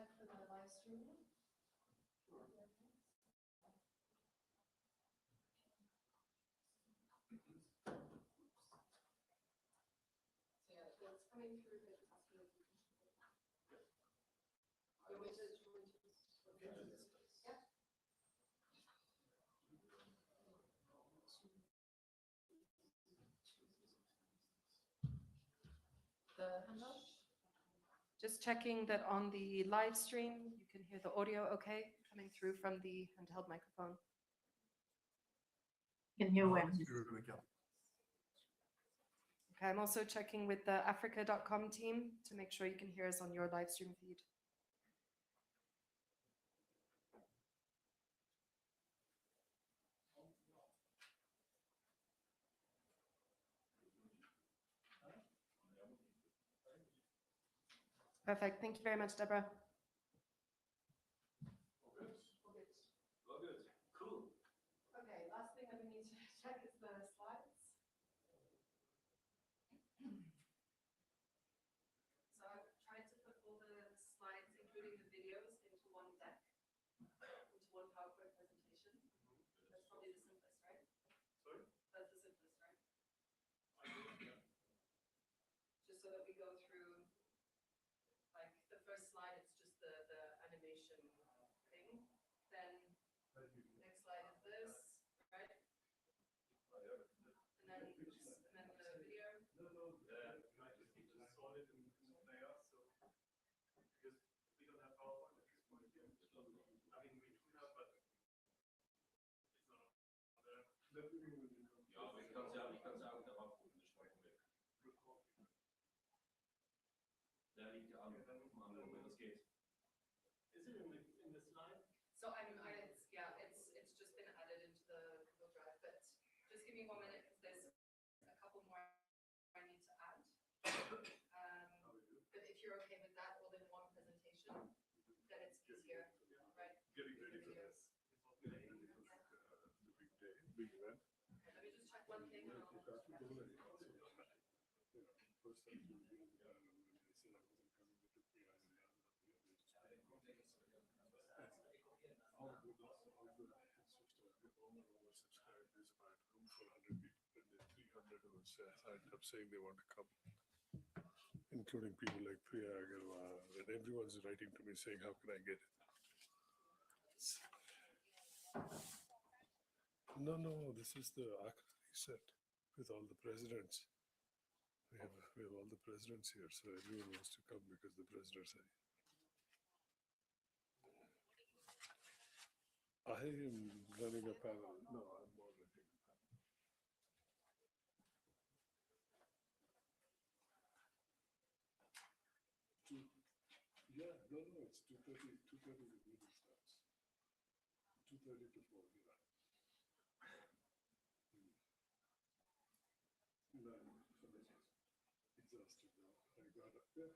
check for the live stream. So yeah, it's coming through, but it's asking if you can. You want me to? Yeah. The handheld. Just checking that on the live stream, you can hear the audio okay, coming through from the handheld microphone. Can hear when? Okay, I'm also checking with the Africa.com team to make sure you can hear us on your live stream feed. Perfect. Thank you very much, Deborah. All good. Cool. Okay, last thing that we need to check is the slides. So I've tried to put all the slides, including the videos, into one deck, into one PowerPoint presentation. That's probably the simplest, right? Sorry? That's the simplest, right? Just so that we go through, like, the first slide, it's just the animation thing. Then next slide is this, right? And then the video. I just need to sort it in layer, so because we don't have PowerPoint at this point yet. I mean, we do have, but it's not there. Ja, aber ich kann sagen, der war gut, das schmeckt weg. Der liegt ja am anderen, wenn das geht. Is it in the slide? So it's just been added into the Google Drive, but just give me 1 minute because there's a couple more I need to add. But if you're okay with that all in one presentation, then it's easier, right? Getting ready for Videos. the big day, big event. Okay, let me just check one thing. And I'll signed up saying they want to come, including people like Priya Agarwal, and everyone's writing to me saying, how can I get it? No, this is the Accra set with all the presidents. We have all the presidents here, so everyone wants to come because the presidents are here. I am running a panel. No, I'm moderating a panel. Yeah, no, it's 2:30. 2:30 the meeting starts. 2:30 to 4, yeah. No, exhausted now. I got up there.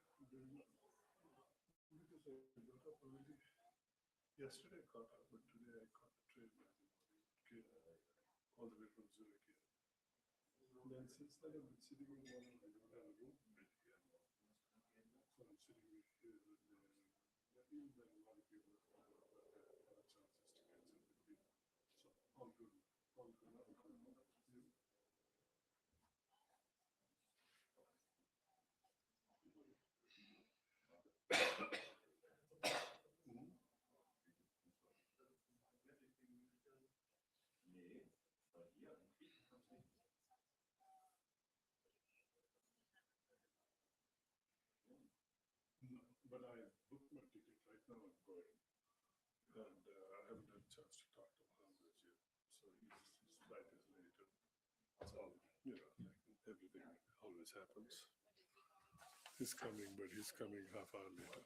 Because I got up already. Yesterday I caught up, but today I caught the train back in the morning, all the way from Zurich here. And then since then I've been sitting in one, I don't have a room right here. So I'm sitting with here, and even then a lot of people have chances to get something. So all good, all good, all good. You? Nee, bei dir eigentlich kannst du nicht. No, but I booked my ticket right now. I'm going, and I haven't had a chance to talk to Mohammed yet. So his flight is later. It's all, like everything always happens. He's coming, but he's coming half hour later.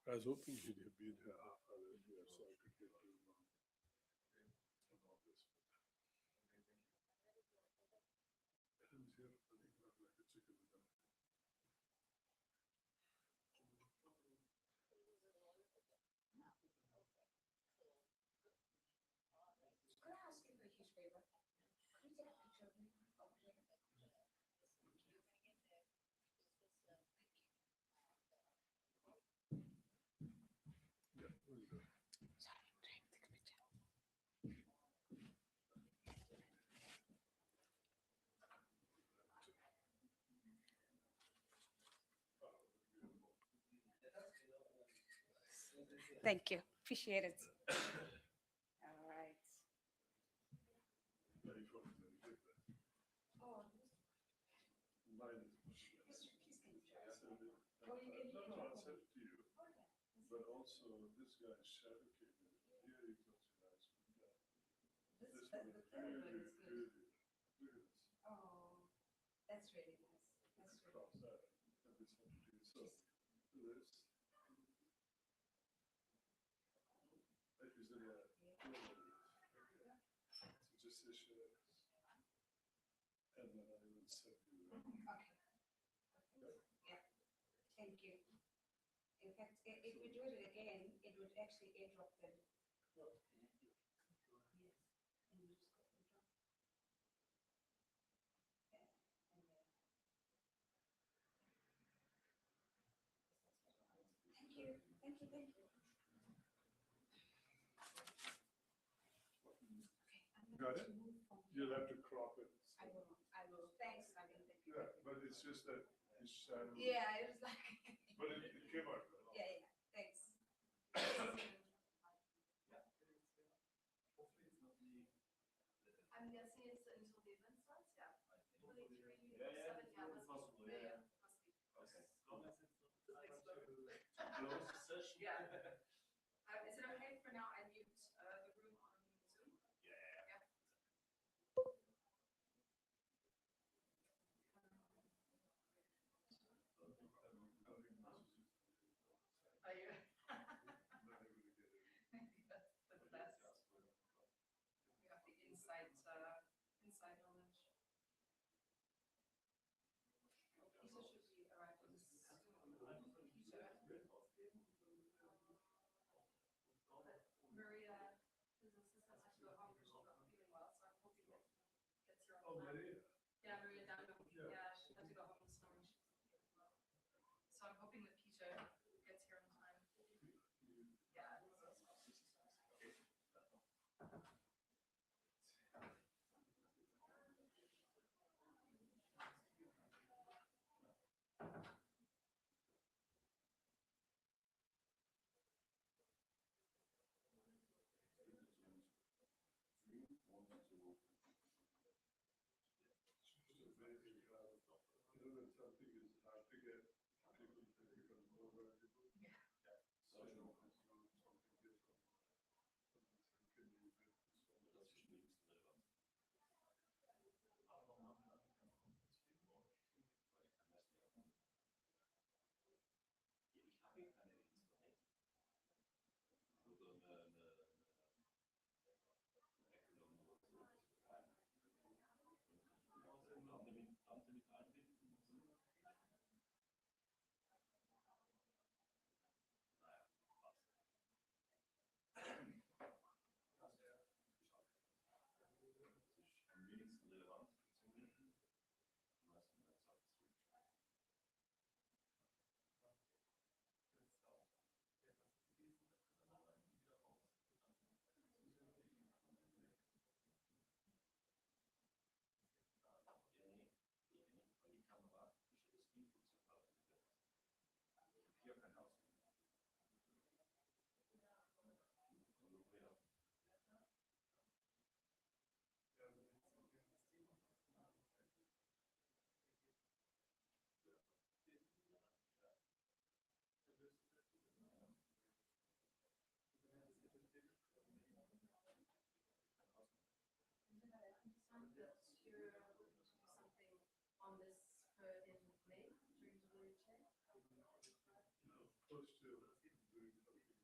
I was hoping he'd have been here half hour earlier so I could get to him on all this. And he's here running around like a chicken with a Could I ask you for a huge favor? Could you take a picture of me? Thank you. Appreciate it. All right. Very fortunate to get that. Oh, Mine is. Please can you try? So the- Oh, you can not hear to it. answer to you, but also this guy's shadow came in really close to nice. This, This the, one the is third one really, is good. really, look at this. Oh, that's really nice. That's really Cross that, and this one too. So this. That is in a. So just this shadow. And then I will send you. Okay. Yeah. Thank you. In fact, if we do it again, it would actually airdrop them. Yes. And we just got them drop. Yeah. And then. Thank you. Thank you. Thank you. Okay. I'm Got going it? to move from You'll here. have to crop it. I will. I will. Thanks, Simon. Thank you. Yeah, but it's just that his shadow. Yeah, it was like. But it came out well. Yeah, yeah. Thanks. I'm guessing it's until the event starts, yeah. 23, Yeah, yeah, 7, yeah, it's must possible, be. yeah. Must be. Okay. As long as it's not Next like one. close session. Yeah. Is it okay for now? I mute the room on Zoom? Yeah. Yeah. Are you? That's the best. We have the inside knowledge. Peter should be arriving soon. Peter. Maria, his assistant, had to go home because she's not feeling well, so I'm hoping that he gets here Oh, on time. Maria. Yeah, Maria Dano. Yeah. Yeah, she had to go home this morning. She's not feeling well. So I'm hoping that Peter gets here on time. Yeah. You know, that something is hard to get people to become more valuable. Yeah. So you know, it's something different. Can you get this one? That you're hoping to do something on this in May during the wheelchair? Close to doing something.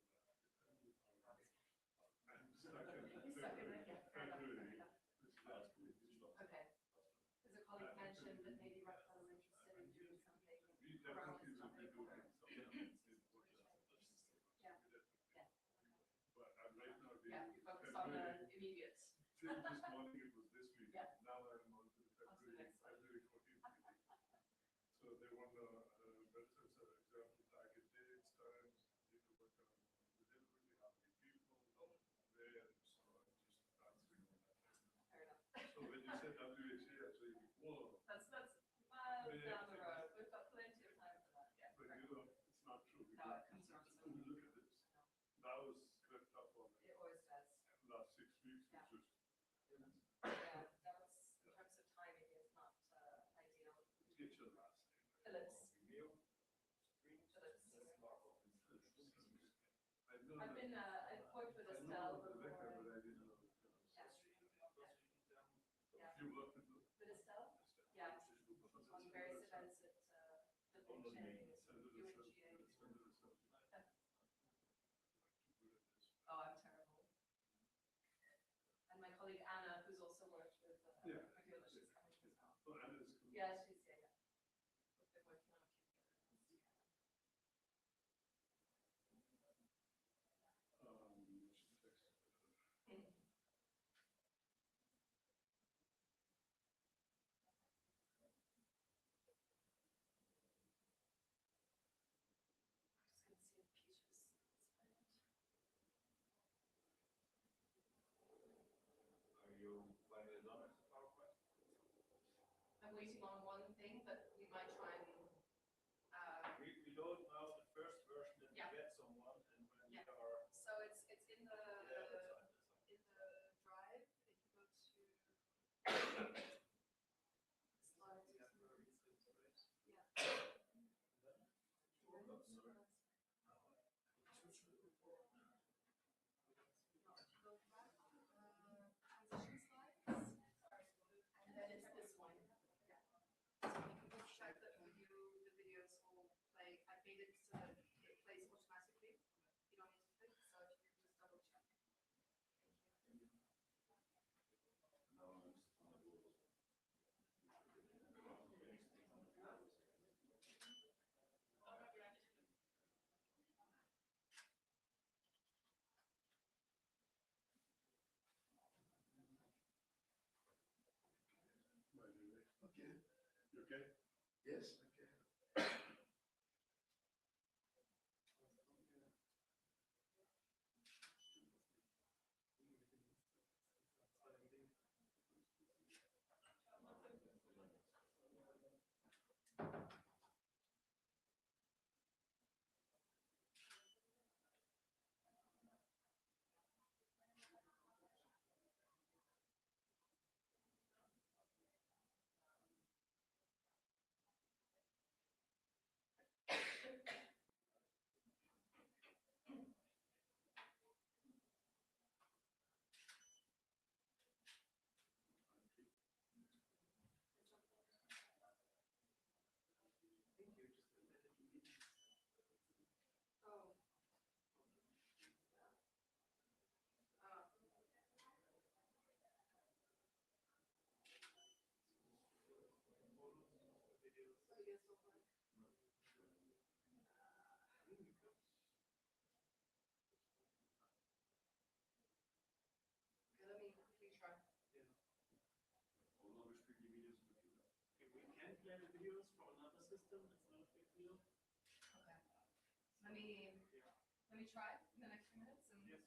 I'm stuck in Stuck in it, yeah, fair enough, February. fair enough. This last week. Okay. Because a colleague mentioned that maybe Raquel are interested in doing something We around definitely this will be topic. doing something in Portland. Yeah. Yeah. But I'm right now Yeah, doing you focus on the immediate. Till this morning it was this week. Yeah. Now I'm on to On to the February, next one. February 14th meeting. So they want to, reference an example, target dates, times, need to work on the delivery, how many people, where, and so on, just answering on that. Fair enough. So when you said WHA, I was like, whoa, That's miles Yeah. down the road. We've got plenty of time for that. Yeah. but correct. you know, it's not true. No, it comes around so Look at this. I've been, I've worked with Estelle before. but I didn't know the Yeah. You worked with With Estelle? Yeah. On various events at the Bookchamp, UNGA. Oh, I'm terrible. And my colleague Anna, who's also worked with Yeah. Magula, she's coming as well. Oh, and it's cool. Yeah, she's, yeah. We've been working on a few together. You should text. I'm just gonna see if Peaches is silent. Are you planning another PowerPoint? I'm waiting on one thing, but we might try and, We load now the first version and Yeah. we get someone, and when Yeah. we are. so it's in the, Yeah, that's fine. in the drive, if you go to slides. Yeah. Transition slides. And then it's this one. Yeah. So you can just check that the videos will play. I made it so that it plays automatically. You don't need to click, so if you can just double check. Thank you. Okay. You okay? Yes. Oh. Videos so far. Okay, let me quickly try. Although we speak the videos in the future. If we can play the videos from another system, it's not a big deal. Okay. Let me try in the next few minutes and. Yes,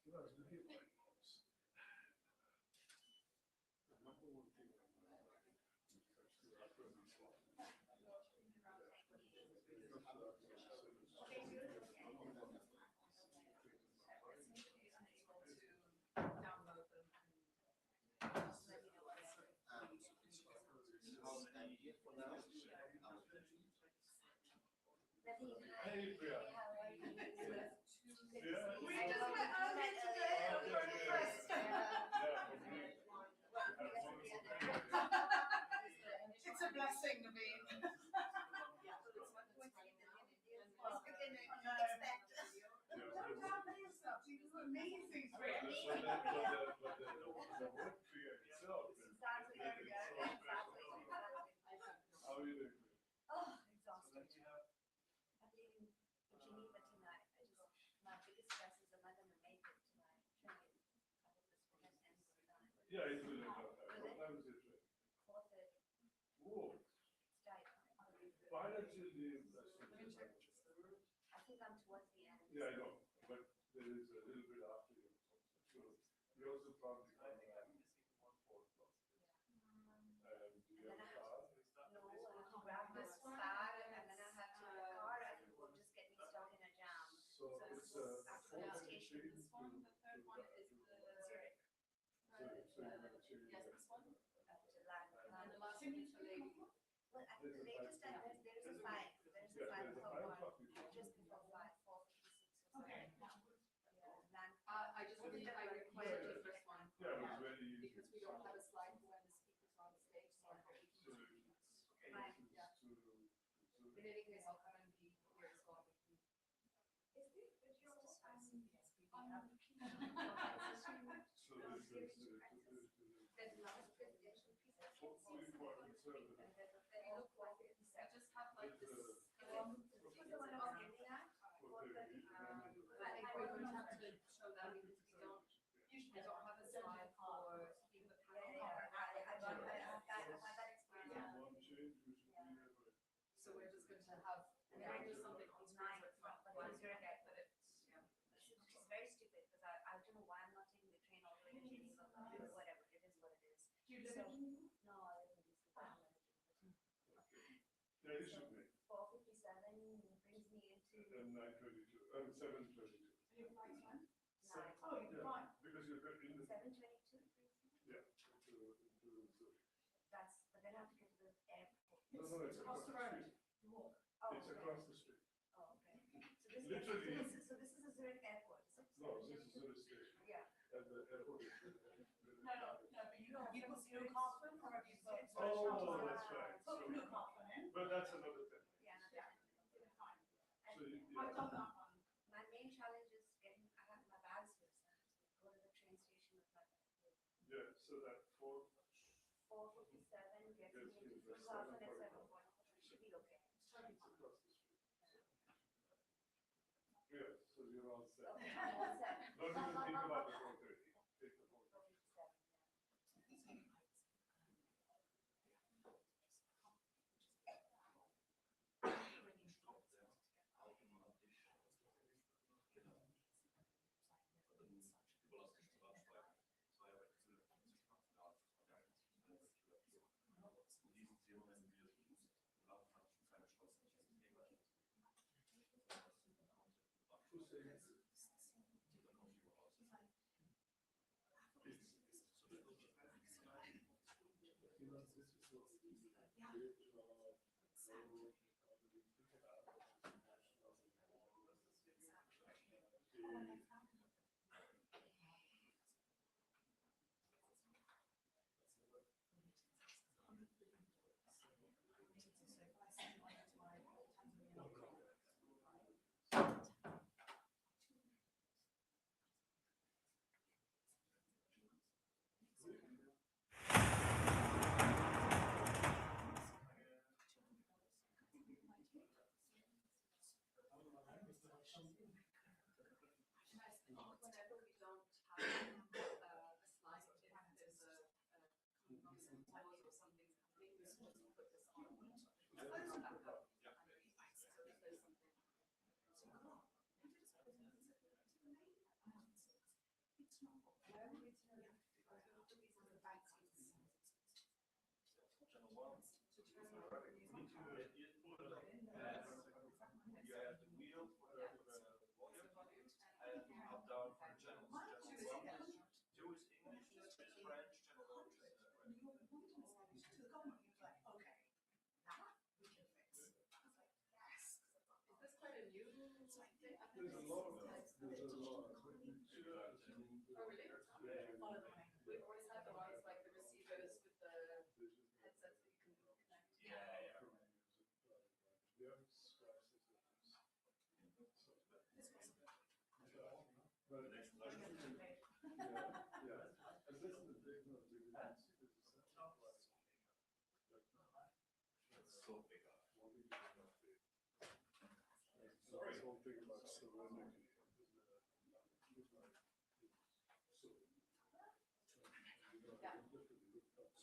sure. You know, I was looking at my notes. The number one thing on my mind, which comes to Accra before. Download them and just let me know what sort of Hey, Priya. How are you? Yeah. We just met earlier today. I'm very impressed. It's a blessing to be. Don't downplay yourself. You do amazing. But the word Priya itself is Exactly. so special. How are you doing? Oh, exhausted. I'm leaving Geneva tonight. My biggest stress is I'm not going to make it to my train. I hope this will have ended on time. Yeah, it will end on time. What time is your train? 4:30. Whoa. It's tight. Why don't you leave as soon as I think I'm towards the end. Yeah, I know, but there is a little bit after you. So you also probably come around 4 o'clock. And do you have a car? No, I have to grab this bag and then I have to the car. I think will just get me stuck in a jam. So it's a Actually, 4:30 station. train This one, the third one is the Zurich. So you're going to change yes, that. this one. To land. And the last one is the lady. Well, at the latest, there is a 5. There is a Yeah, 5 there's a o'clock 5 one. o'clock before. Just before 5, 4:56 or Okay. something. Yeah, land. I just really, I required the first one. Yeah, it was very easy. Because we don't have a slide for when the speakers are on the stage, so I hope we So can. Right. Yeah. to In any case, I'll come and be here as well. Is this video so this is there's another presidential piece. hopefully for conservative. And there's a federal I 4:57. just have like this. This was the one I was getting at. 4:30. I think we're going to have to show that because we don't, usually don't have a slide for being the panel. I've had that experience. One change, we should be there by. So we're just going to have, and then there's something on screen where it's not But one, it's very but it's, yeah. It's very stupid because I don't know why I'm not taking the train all the way to Geneva. Whatever, it is what it is. Do you live in? No, I live in DC. Yeah, you should make. 4:57 brings me into And 9:22, 7:22. Your flight's when? 9. Oh, you're fine. Because you're in the, 7:22 brings me. yeah, into Zurich. That's, but then I have to get to the airport. No, it's across the street. Walk. Oh, It's okay. across the street. Oh, okay. Literally. So this is a Zurich airport, is it? No, this is Zurich station. Yeah. And the airport is. But you put Flughafen or have you put? Oh, that's right. Put So, Flughafen in. but that's another thing. Yeah, Fine. and So you, I've yeah. done that one. my main challenge is getting, I have my bags here, so I have to go to the train station with my bag. Yeah, so that 4:57 gets me Gets you to to Flughafen at 7:45. 7:45. Should be okay. It's across the street. Yeah, so you're all set. Okay, I'm all set. Don't even think about the 4:30. Take the 4:30. 4:57, yeah. Who says it? You know, this is what we do. Great job. Go, pick it up. Whenever we don't have a slide, if there's a some pause or something's happening, we just put this on. So there's something. You have the wheel for the volume and up down for the channels. Channel 1 is 2 is English, 3 is French, channel 4 is French. Is this quite a new thing? There's a lot of them. There's a lot. Oh, really? We've always had the ones like the receivers with the headsets that you can connect. Yeah. But Next version. yeah. And this is the big one. It's so big. Sorry. This whole thing about serenity. Yes. Yeah. And then it has a recording station as well.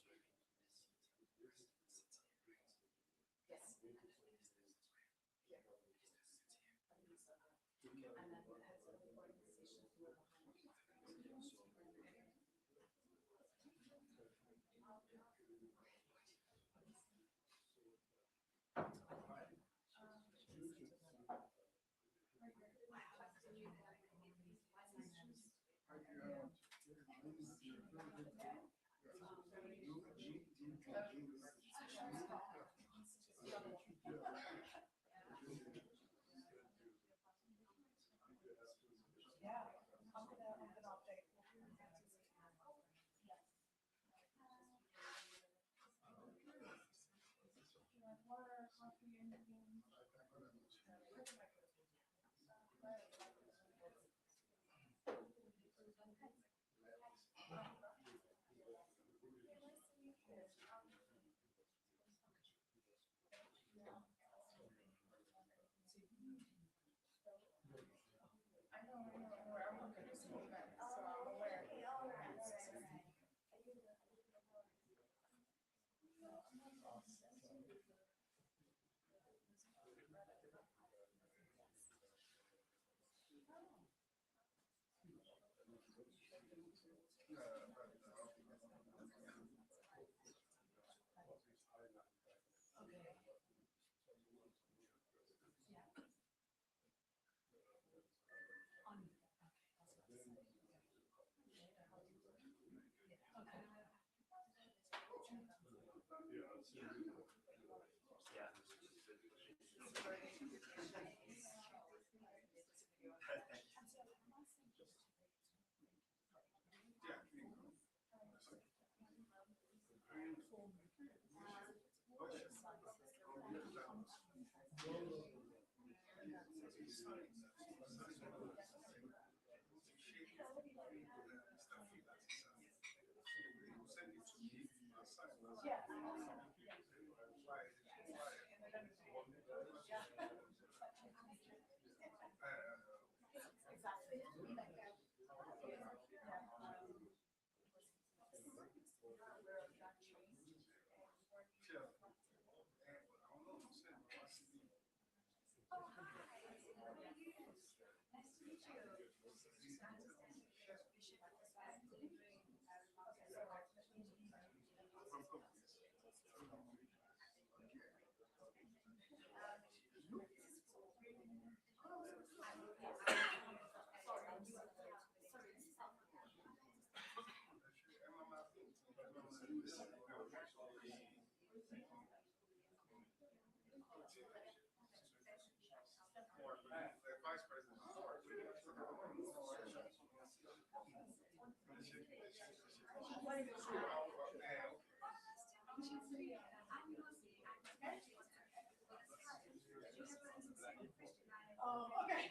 Oh, okay.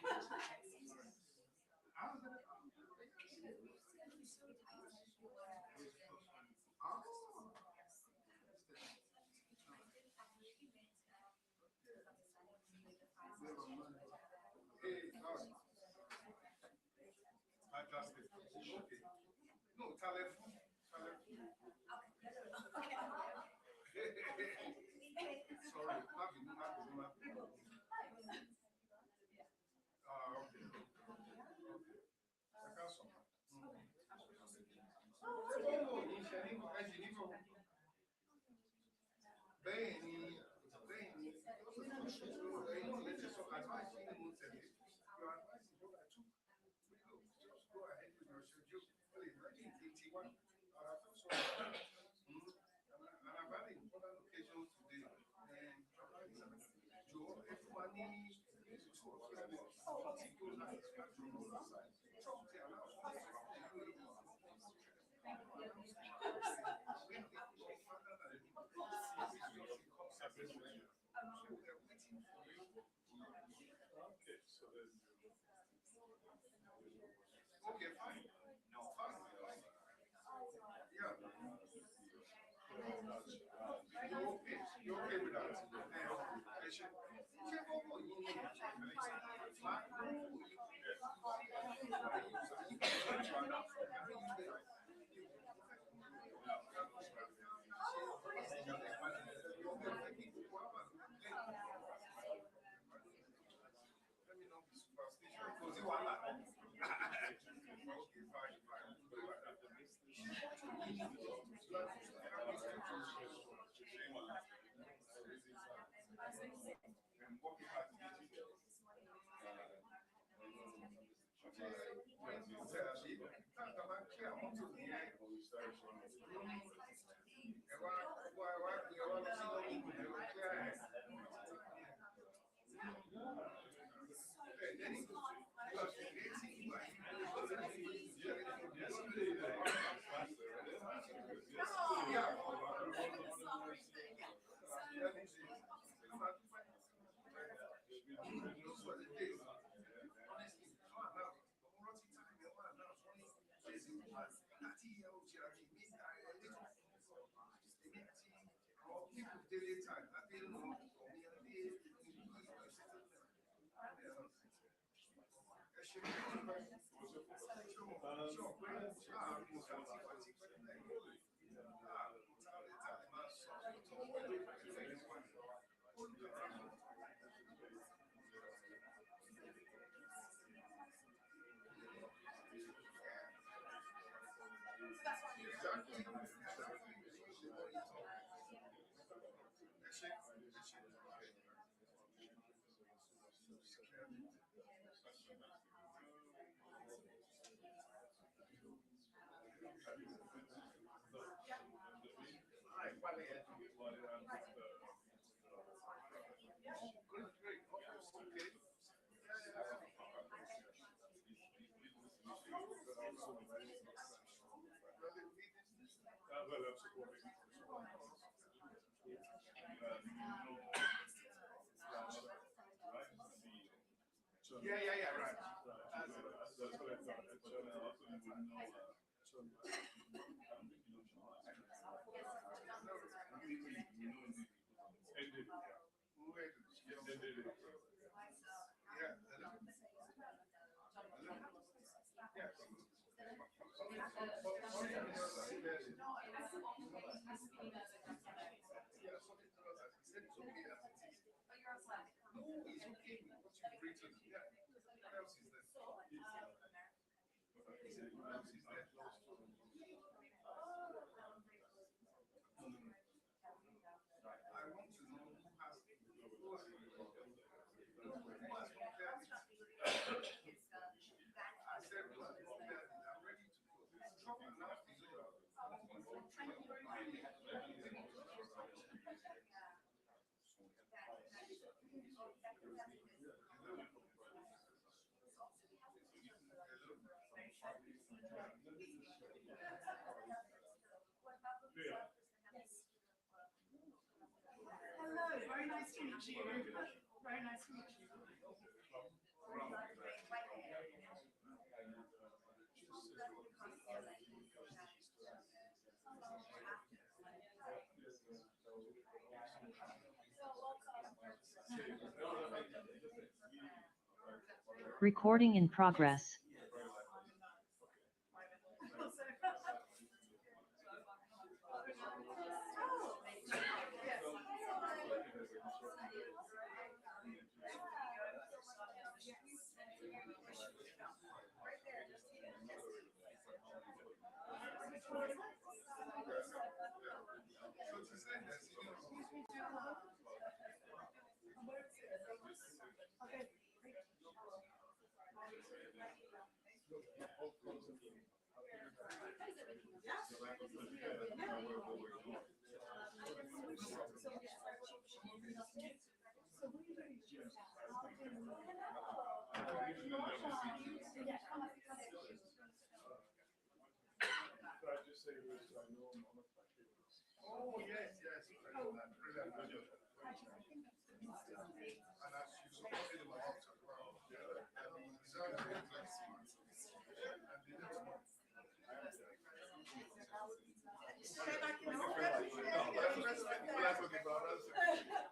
Fantastic. Okay. No, talent. Sorry, not okay. Okay. I got some. Okay, so then Okay, fine. No, fine. Yeah. You okay with that? Let me not be superstitious. Because you are like, okay, fine, fine. And what you have to do. well, I'm supporting Yeah, right. That's what I thought. And so now also you wouldn't know. So ended. Ended. Hello, very nice to meet you. Very nice to meet you. Recording in progress. just say this, I know one of my favorites. Oh, yes, yes. I know that. Brilliant video. And as you supported him a lot as well. He's a very good smart. And they did smart. Stay back in the office. Well, that's okay, but that's okay.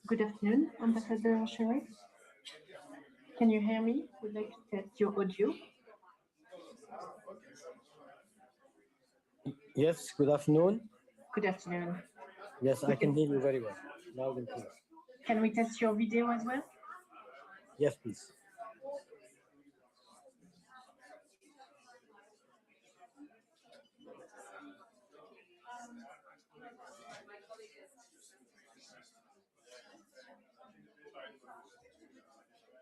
Good afternoon, Ambassador Sherry. Can you hear me? Would like to test your audio. Yes, good afternoon. Good afternoon. Yes, I can hear you very well. Loud and clear. Can we test your video as well? Yes, please.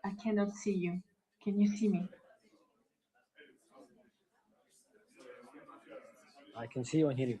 I cannot see you. Can you see me? I can see you and hear you.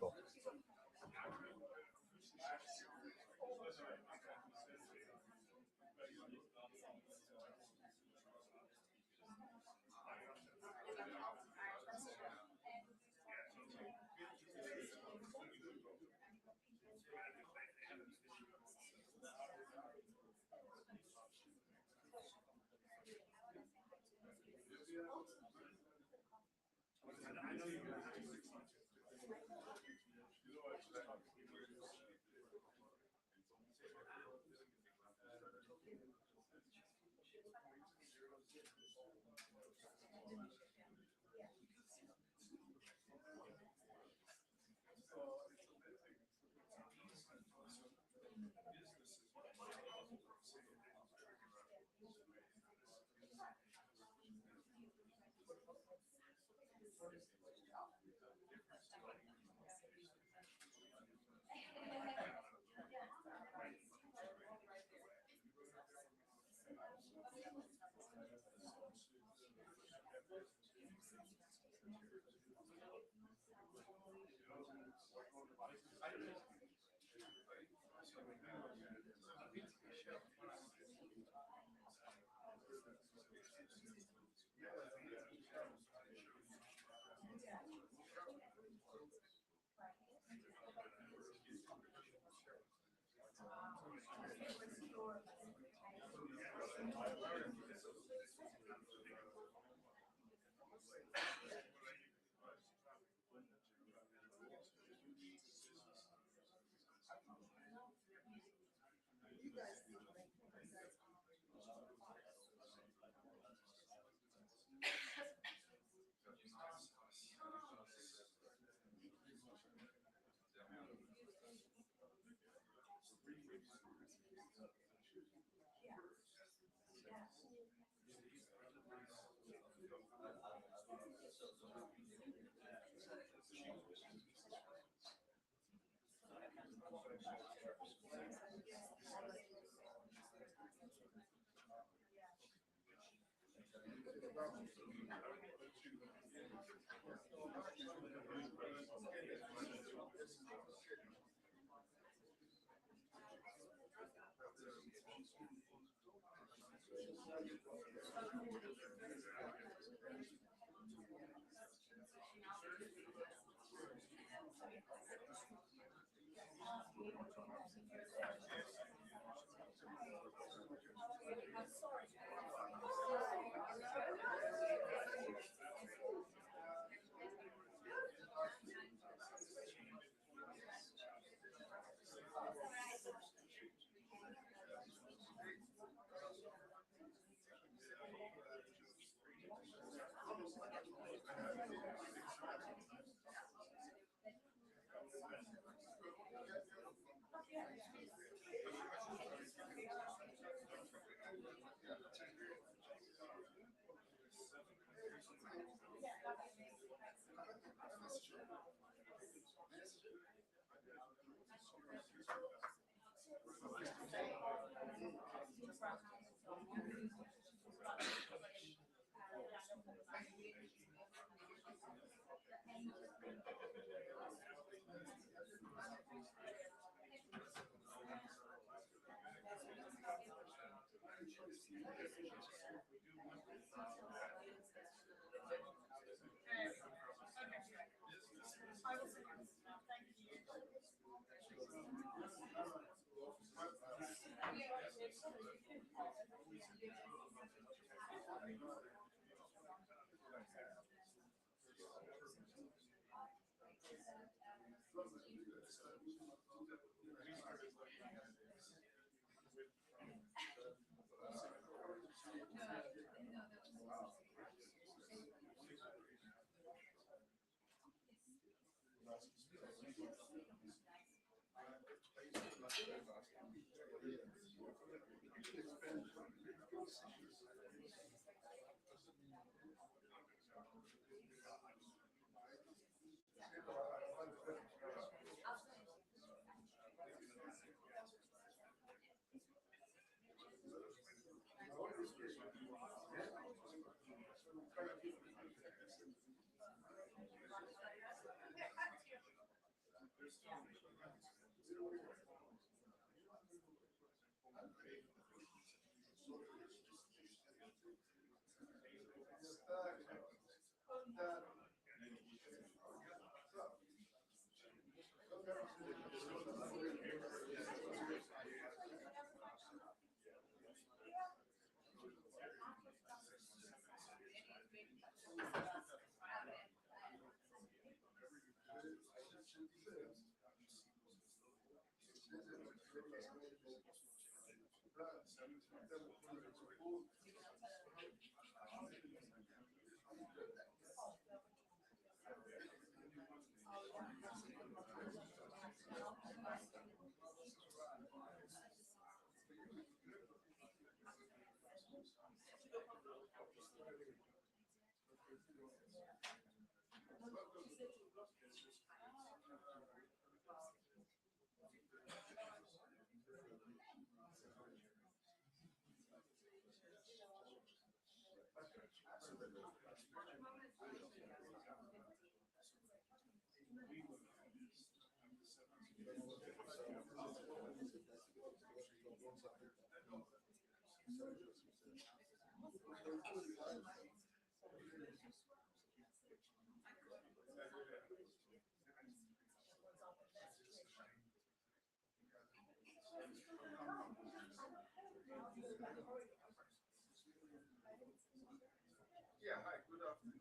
Yeah, hi, good afternoon.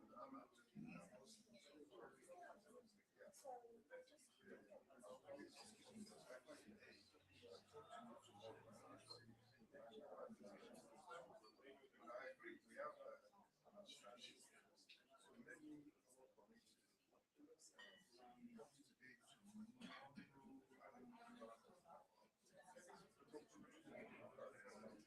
I agree. We have strategy. So many of our committees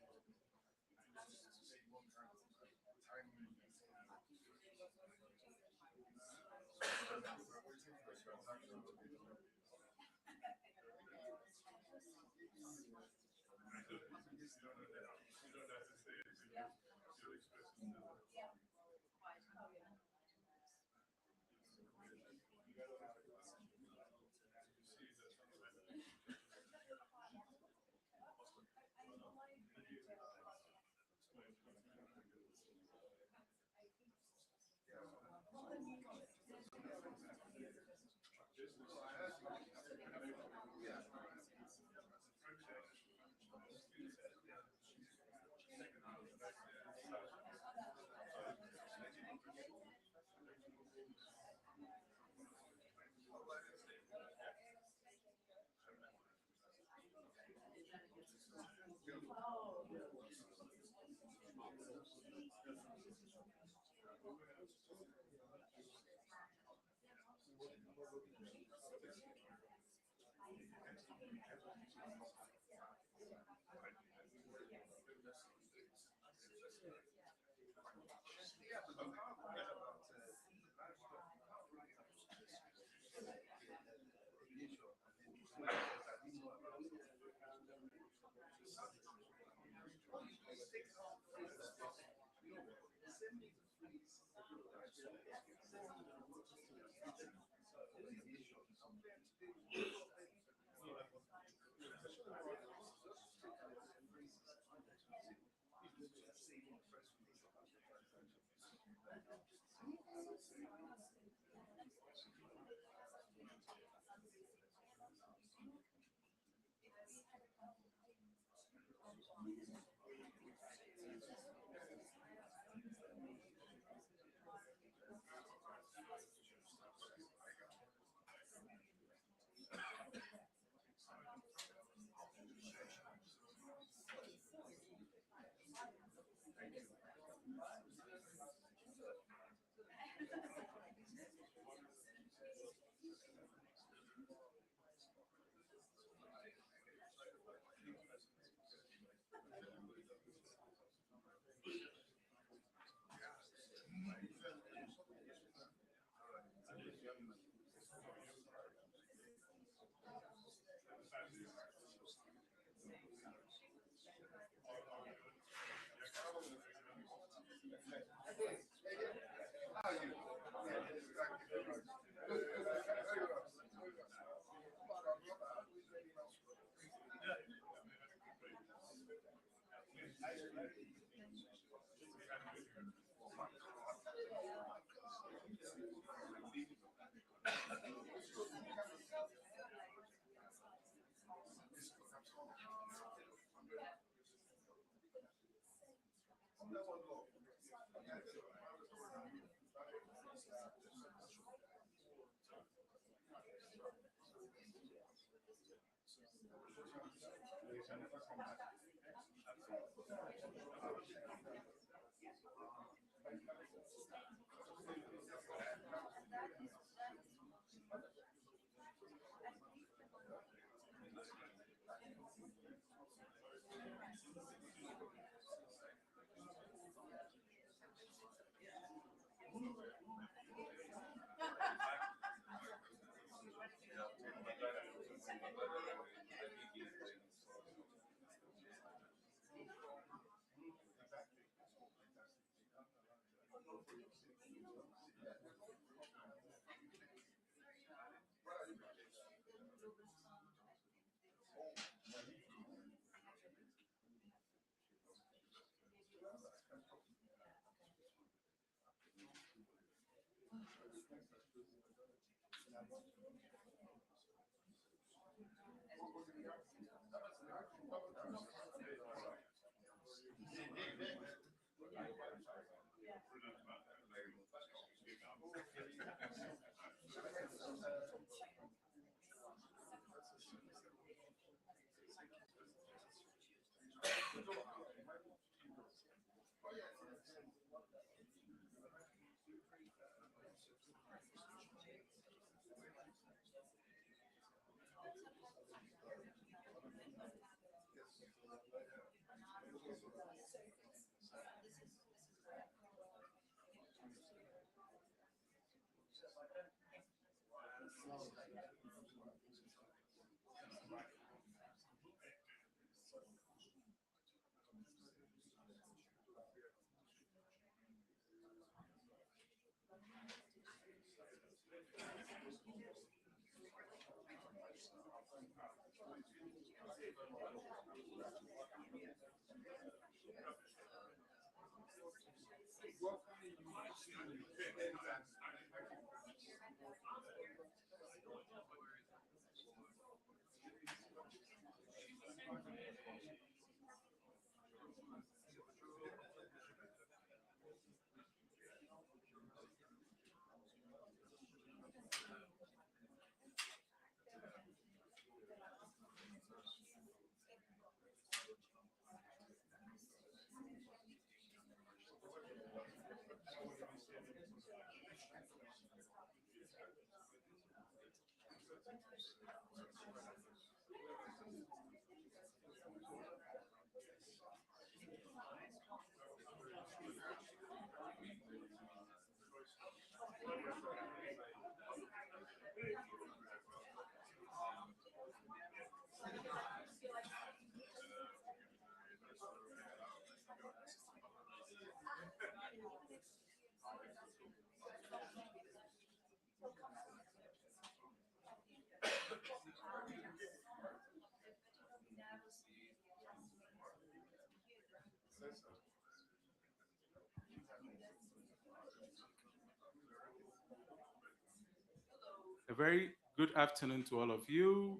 A very good afternoon to all of you.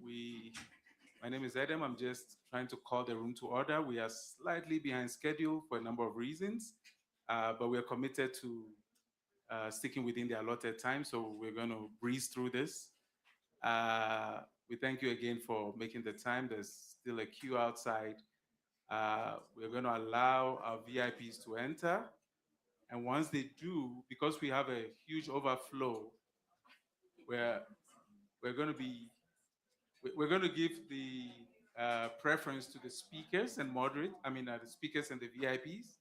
My name is Adam. I'm just trying to call the room to order. We are slightly behind schedule for a number of reasons, but we are committed to sticking within the allotted time, so we're going to breeze through this. We thank you again for making the time. There's still a queue outside. We're going to allow our VIPs to enter, and once they do, because we have a huge overflow, we're going to give the preference to the speakers and the speakers and the VIPs,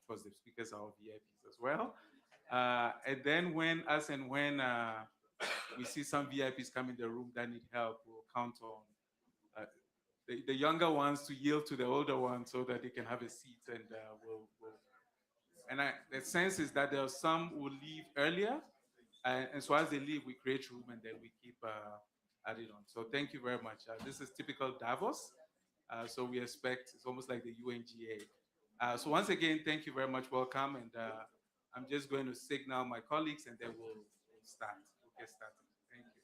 because the speakers are all VIPs as well. And then when we see some VIPs come in the room that need help, we'll count on the younger ones to yield to the older ones so that they can have a seat, and the sense is that there are some who leave earlier, and so as they leave, we create room and then we keep adding on. So thank you very much. This is typical Davos. So we expect, it's almost like the UNGA. So once again, thank you very much. Welcome. And I'm just going to signal my colleagues and then we'll start. We'll get started. Thank you.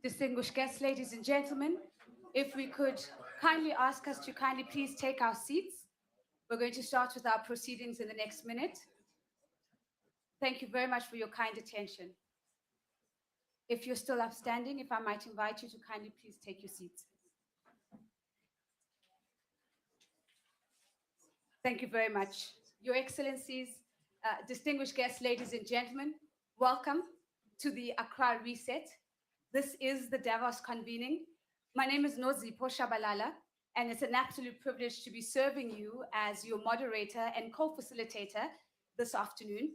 Distinguished guests, ladies and gentlemen, if we could kindly ask us to kindly please take our seats. We're going to start with our proceedings in the next minute. Thank you very much for your kind attention. If you're still upstanding, if I might invite you to kindly please take your seats. Thank you very much. Your Excellencies, distinguished guests, ladies and gentlemen, welcome to the Accra Reset. This is the Davos convening. My name is Nozipho Shabalala, and it's an absolute privilege to be serving you as your moderator and co-facilitator this afternoon.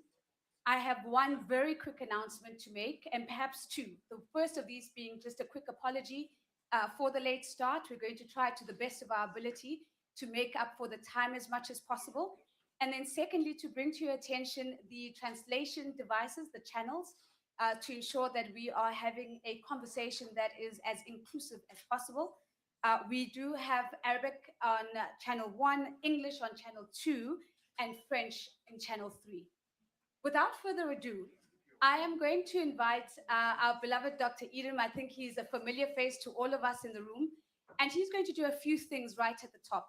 I have one very quick announcement to make, and perhaps two. The first of these being just a quick apology for the late start. We're going to try to the best of our ability to make up for the time as much as possible. And then secondly, to bring to your attention the translation devices, the channels, to ensure that we are having a conversation that is as inclusive as possible. We do have Arabic on channel 1, English on channel 2, and French in channel 3. Without further ado, I am going to invite our beloved Dr. Edom. I think he's a familiar face to all of us in the room, and he's going to do a few things right at the top.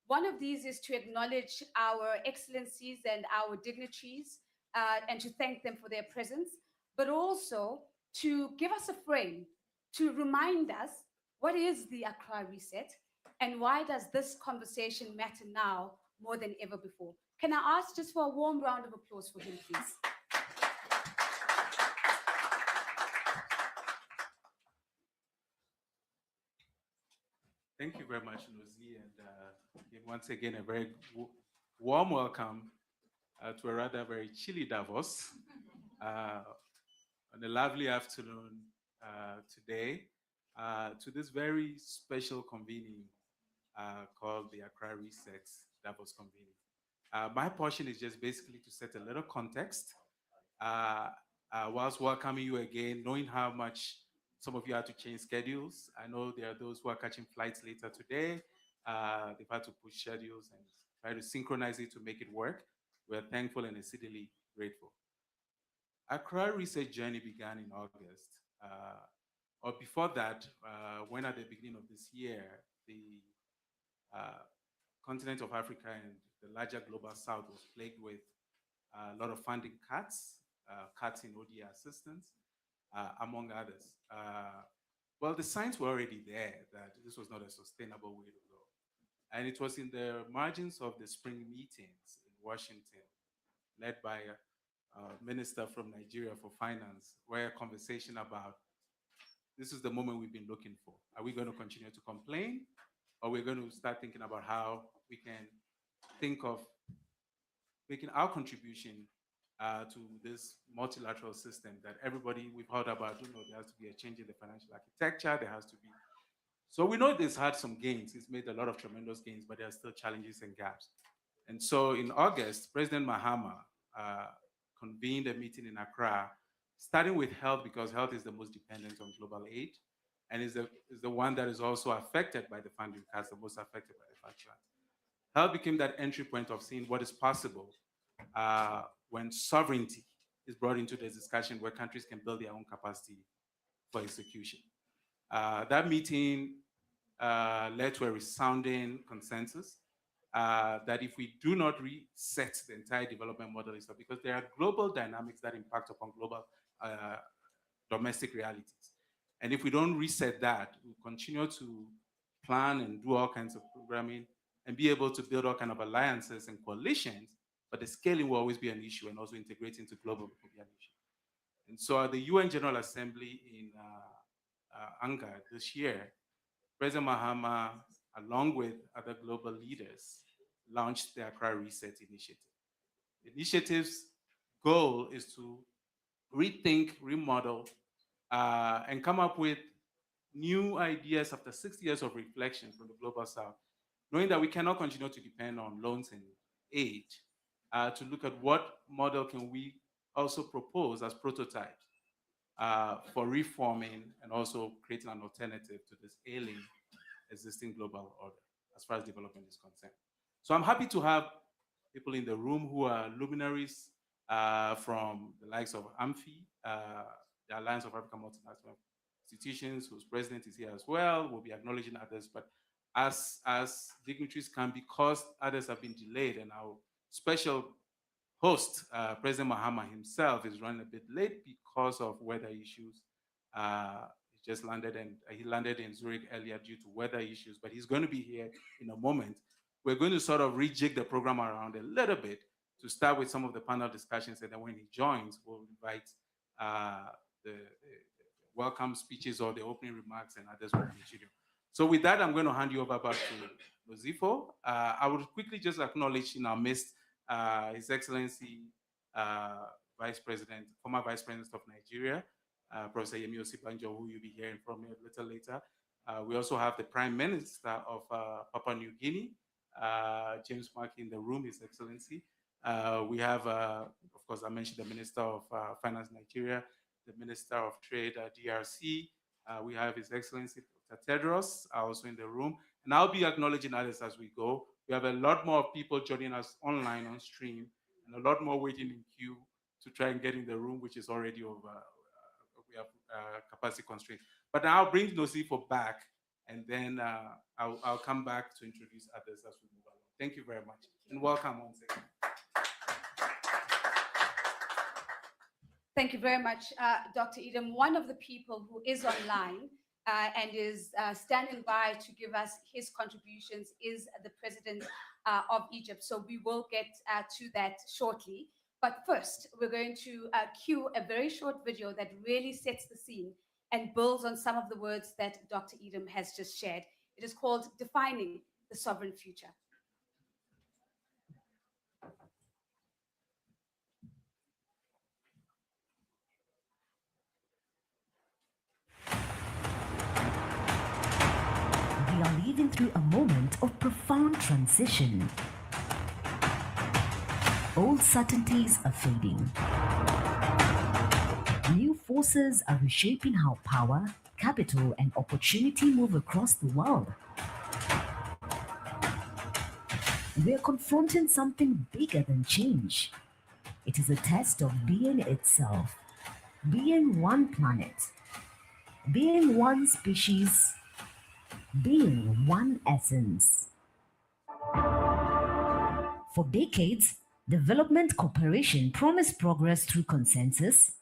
One of these is to acknowledge our excellencies and our dignitaries and to thank them for their presence, but also to give us a frame to remind us what is the Accra Reset and why does this conversation matter now more than ever before. Can I ask just for a warm round of applause for him, please? Thank you very much, Nozi, and once again, a very warm welcome to a rather very chilly Davos on a lovely afternoon today to this very special convening called the Accra Reset Davos convening. My portion is just basically to set a little context whilst welcoming you again, knowing how much some of you had to change schedules. I know there are those who are catching flights later today. They've had to push schedules and try to synchronize it to make it work. We're thankful and exceedingly grateful. Accra Research journey began in August. Or before that, when at the beginning of this year, the continent of Africa and the larger global south was plagued with a lot of funding cuts, cuts in ODA assistance, among others. Well, the signs were already there that this was not a sustainable way to go. And it was in the margins of the spring meetings in Washington, led by a minister from Nigeria for finance, where a conversation about this is the moment we've been looking for. Are we going to continue to complain? Or we're going to start thinking about how we can think of making our contribution to this multilateral system that everybody we've heard about, there has to be a change in the financial architecture, there has to be. So we know this had some gains. It's made a lot of tremendous gains, but there are still challenges and gaps. And so in August, President Mahama convened a meeting in Accra, starting with health, because health is the most dependent on global aid, and is the one that is also affected by the funding cuts, the most affected by the funding cuts. Health became that entry point of seeing what is possible when sovereignty is brought into the discussion, where countries can build their own capacity for execution. That meeting led to a resounding consensus that if we do not reset the entire development model, because there are global dynamics that impact upon global domestic realities. And if we don't reset that, we continue to plan and do all kinds of programming and be able to build all kinds of alliances and coalitions, but the scaling will always be an issue, and also integrating to global will be an issue. And so at the UN General Assembly in Ankara this year, President Mahama, along with other global leaders, launched the Accra Reset Initiative. The initiative's goal is to rethink, remodel, and come up with new ideas after 60 years of reflection from the Global South, knowing that we cannot continue to depend on loans and aid, to look at what model can we also propose as prototypes for reforming and also creating an alternative to this ailing existing global order as far as development is concerned. So I'm happy to have people in the room who are luminaries from the likes of AMFI, the Alliance of African Multinational Institutions, whose president is here as well. We'll be acknowledging others, but as dignitaries can, because others have been delayed, and our special host, President Mahama himself, is running a bit late because of weather issues. He just landed, and he landed in Zurich earlier due to weather issues, but he's going to be here in a moment. We're going to sort of rejig the program around a little bit to start with some of the panel discussions, and then when he joins, we'll invite the welcome speeches or the opening remarks, and others will continue. So with that, I'm going to hand you over back to Nozifo. I will quickly just acknowledge in our midst His Excellency Vice President, former Vice President of Nigeria, Professor Yemi Osibanjo, who you'll be hearing from a little later. We also have the Prime Minister of Papua New Guinea, James Mark, in the room, His Excellency. We have, of course, I mentioned the Minister of Finance Nigeria, the Minister of Trade DRC. We have His Excellency Dr. Tedros also in the room. And I'll be acknowledging others as we go. We have a lot more people joining us online on stream, and a lot more waiting in queue to try and get in the room, which is already over. We have capacity constraints. But now I'll bring Nozifo back, and then I'll come back to introduce others as we move along. Thank you very much, and welcome once again. Thank you very much, Dr. Edom. One of the people who is online and is standing by to give us his contributions is the President of Egypt. So we will get to that shortly. But first, we're going to cue a very short video that really sets the scene and builds on some of the words that Dr. Edom has just shared. It is called Defining the Sovereign Future. We are living through a moment of profound transition. Old certainties are fading. New forces are reshaping how power, capital, and opportunity move across the world. We are confronting something bigger than change. It is a test of being itself, being one planet, being one species, being one essence. For decades, development cooperation promised progress through consensus,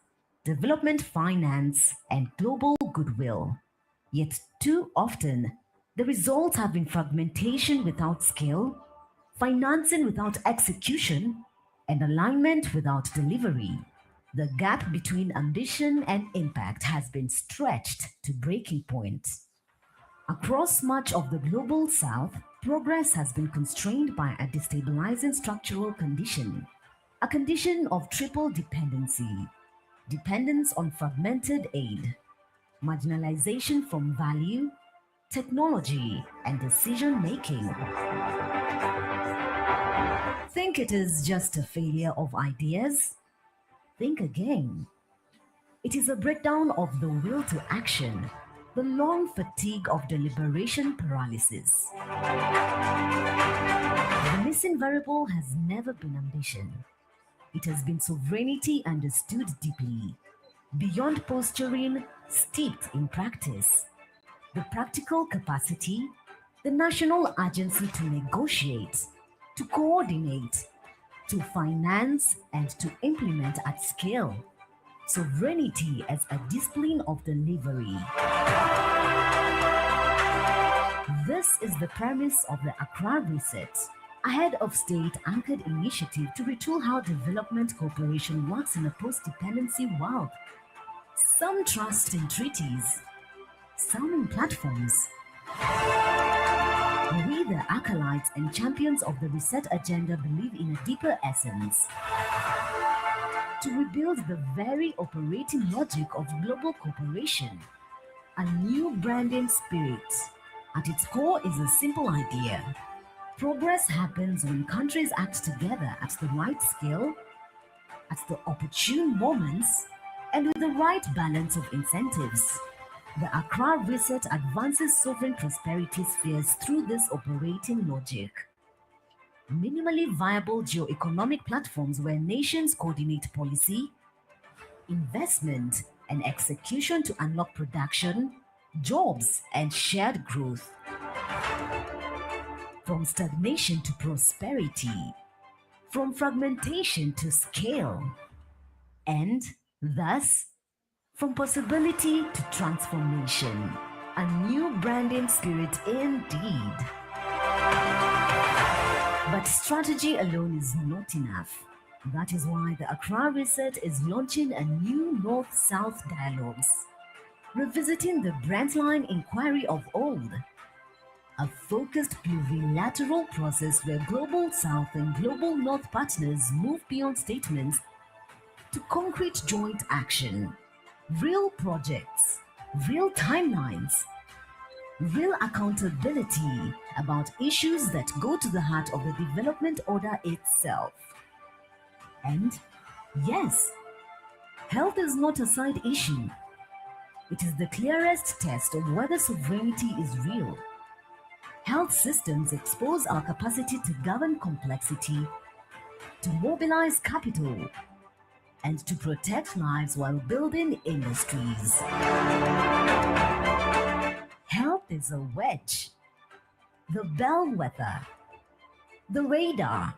development finance, and global goodwill. Yet too often, the results have been fragmentation without scale, financing without execution, and alignment without delivery. The gap between ambition and impact has been stretched to breaking point. Across much of the global south, progress has been constrained by a destabilizing structural condition, a condition of triple dependency: dependence on fragmented aid, marginalization from value, technology, and decision making. Think it is just a failure of ideas? Think again. It is a breakdown of the will to action, the long fatigue of deliberation paralysis. The missing variable has never been ambition. It has been sovereignty understood deeply, beyond posturing, steeped in practice. The practical capacity, the national agency to negotiate, to coordinate, to finance, and to implement at scale. Sovereignty as a discipline of delivery. This is the premise of the Accra Reset, a head-of-state anchored initiative to retool how development cooperation works in a post-dependency world. Some trust in treaties, some in platforms. We, the acolytes and champions of the Reset agenda, believe in a deeper essence: to rebuild the very operating logic of global cooperation, a new branding spirit. At its core is a simple idea: progress happens when countries act together at the right scale, at the opportune moments, and with the right balance of incentives. The Accra Reset advances sovereign prosperity spheres through this operating logic. Minimally viable geo-economic platforms where nations coordinate policy, investment, and execution to unlock production, jobs, and shared growth. From stagnation to prosperity, from fragmentation to scale, and thus, from possibility to transformation. A new branding spirit indeed. But strategy alone is not enough. That is why the Accra Reset is launching a new North-South dialogues, revisiting the Brentline inquiry of old, a focused plurilateral process where Global South and Global North partners move beyond statements to concrete joint action, real projects, real timelines, real accountability about issues that go to the heart of the development order itself. And yes, health is not a side issue. It is the clearest test of whether sovereignty is real. Health systems expose our capacity to govern complexity, to mobilize capital, and to protect lives while building industries. Health is a wedge, the bellwether, the radar.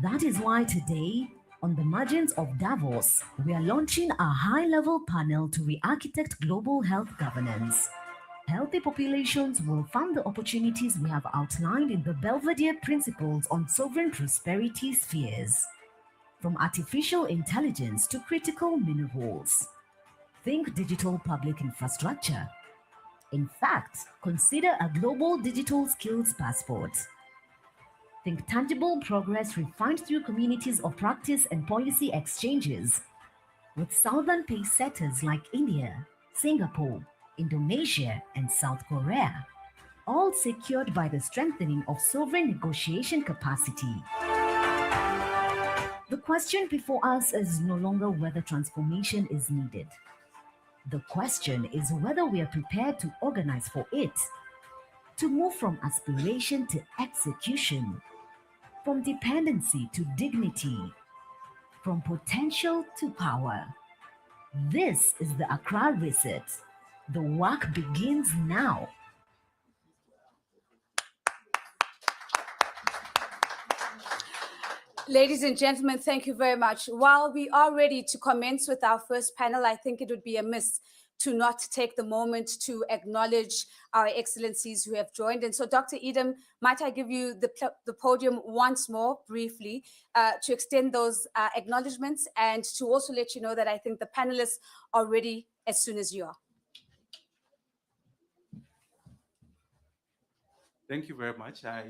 That is why today On the margins of Davos, we are launching a high-level panel to re-architect global health governance. Healthy populations will fund the opportunities we have outlined in the Belvedere Principles on Sovereign Prosperity Spheres. From artificial intelligence to critical minerals. Think digital public infrastructure. In fact, consider a global digital skills passport. Think tangible progress refined through communities of practice and policy exchanges. With southern pace setters like India, Singapore, Indonesia, and South Korea, all secured by the strengthening of sovereign negotiation capacity. The question before us is no longer whether transformation is needed. The question is whether we are prepared to organize for it, to move from aspiration to execution, from dependency to dignity, from potential to power. This is the Accra Reset. The work begins now. Ladies and gentlemen, thank you very much. While we are ready to commence with our first panel, I think it would be amiss to not take the moment to acknowledge our excellencies who have joined. And so, Dr. Edem, might I give you the podium once more briefly to extend those acknowledgements and to also let you know that I think the panelists are ready as soon as you are. Thank you very much. I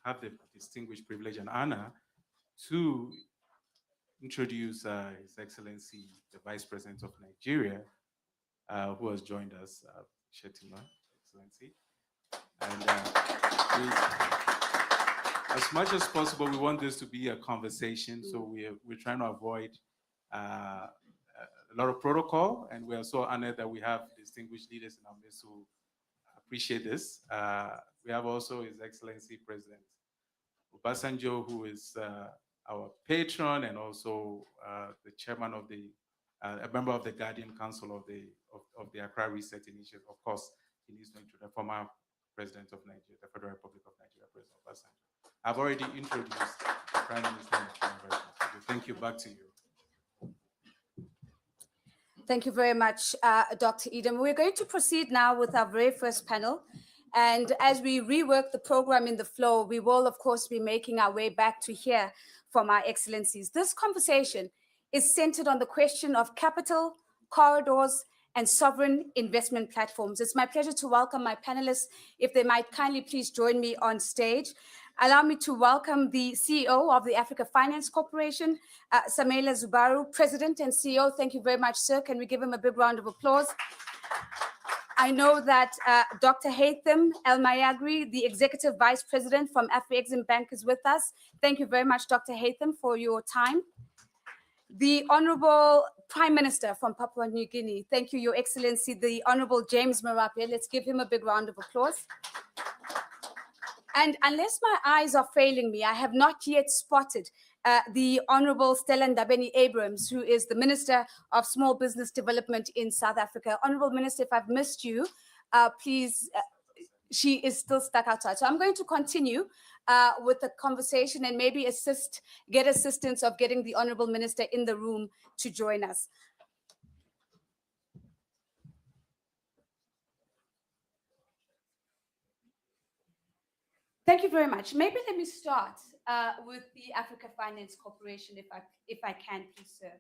have the distinguished privilege and honor to introduce His Excellency, the Vice President of Nigeria, who has joined us, Shetima, Excellency. And as much as possible, we want this to be a conversation, so we're trying to avoid a lot of protocol, and we are so honored that we have distinguished leaders in our midst who appreciate this. We have also His Excellency President Obasanjo, who is our patron and also the chairman of a member of the Guardian Council of the Accra Reset Initiative. Of course, he needs to introduce the former President of Nigeria, the Federal Republic of Nigeria, President Obasanjo. I've already introduced the Prime Minister. Thank you. Back to you. Thank you very much, Dr. Edem. We're going to proceed now with our very first panel. And as we rework the program in the flow, we will, of course, be making our way back to here from our excellencies. This conversation is centered on the question of capital, corridors, and sovereign investment platforms. It's my pleasure to welcome my panelists. If they might kindly please join me on stage. Allow me to welcome the CEO of the Africa Finance Corporation, Samaila Zubaru, President and CEO. Thank you very much, sir. Can we give him a big round of applause? I know that Dr. Haytham El Mayagri, the Executive Vice President from Afro-Exim Bank, is with us. Thank you very much, Dr. Haytham, for your time. The Honorable Prime Minister from Papua New Guinea. Thank you, Your Excellency, the Honorable James Marape. Let's give him a big round of applause. And unless my eyes are failing me, I have not yet spotted the Honorable Stella Ndabeni-Abrams, who is the Minister of Small Business Development in South Africa. Honorable Minister, if I've missed you, please, she is still stuck outside. So I'm going to continue with the conversation and maybe get assistance of getting the Honorable Minister in the room to join us. Thank you very much. Maybe let me start with the Africa Finance Corporation, if I can, please, sir.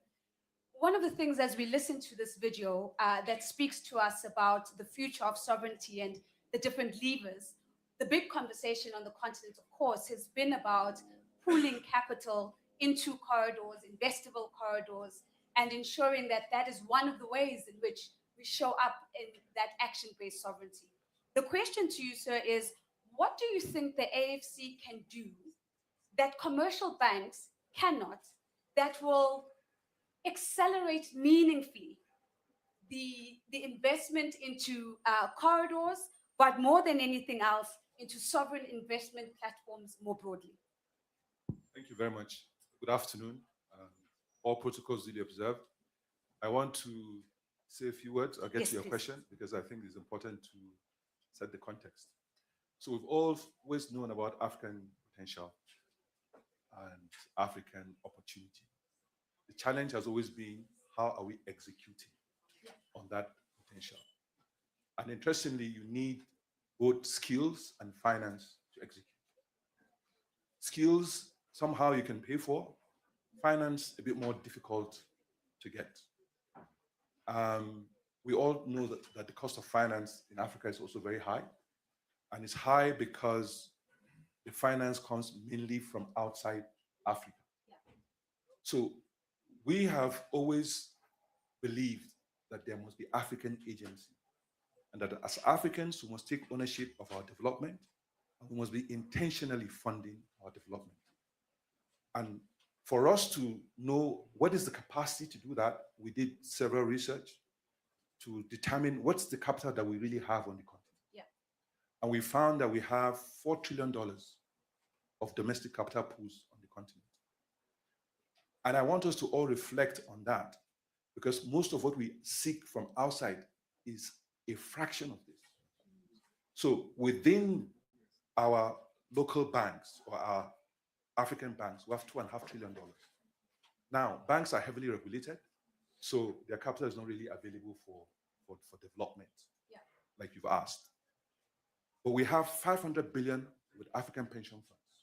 One of the things as we listen to this video that speaks to us about the future of sovereignty and the different levers, the big conversation on the continent, of course, has been about pooling capital into corridors, investable corridors, and ensuring that that is one of the ways in which we show up in that action-based sovereignty. The question to you, sir, is what do you think the AFC can do that commercial banks cannot, that will accelerate meaningfully the investment into corridors, but more than anything else, into sovereign investment platforms more broadly? Thank you very much. Good afternoon. All protocols duly observed. I want to say a few words. I'll get to your question because I think it's important to set the context. So we've always known about African potential and African opportunity. The challenge has always been, how are we executing on that potential? And interestingly, you need both skills and finance to execute. Skills, somehow you can pay for. Finance, a bit more difficult to get. We all know that the cost of finance in Africa is also very high. And it's high because the finance comes mainly from outside Africa. So we have always believed that there must be African agency, and that as Africans, we must take ownership of our development, and we must be intentionally funding our development. And for us to know what is the capacity to do that, we did several research to determine what's the capital that we really have on the continent. And we found that we have $4 trillion of domestic capital pools on the continent. And I want us to all reflect on that, because most of what we seek from outside is a fraction of this. So within our local banks or our African banks, we have $2.5 trillion. Now, banks are heavily regulated, so their capital is not really available for development, like you've asked. But we have 500 billion with African pension funds.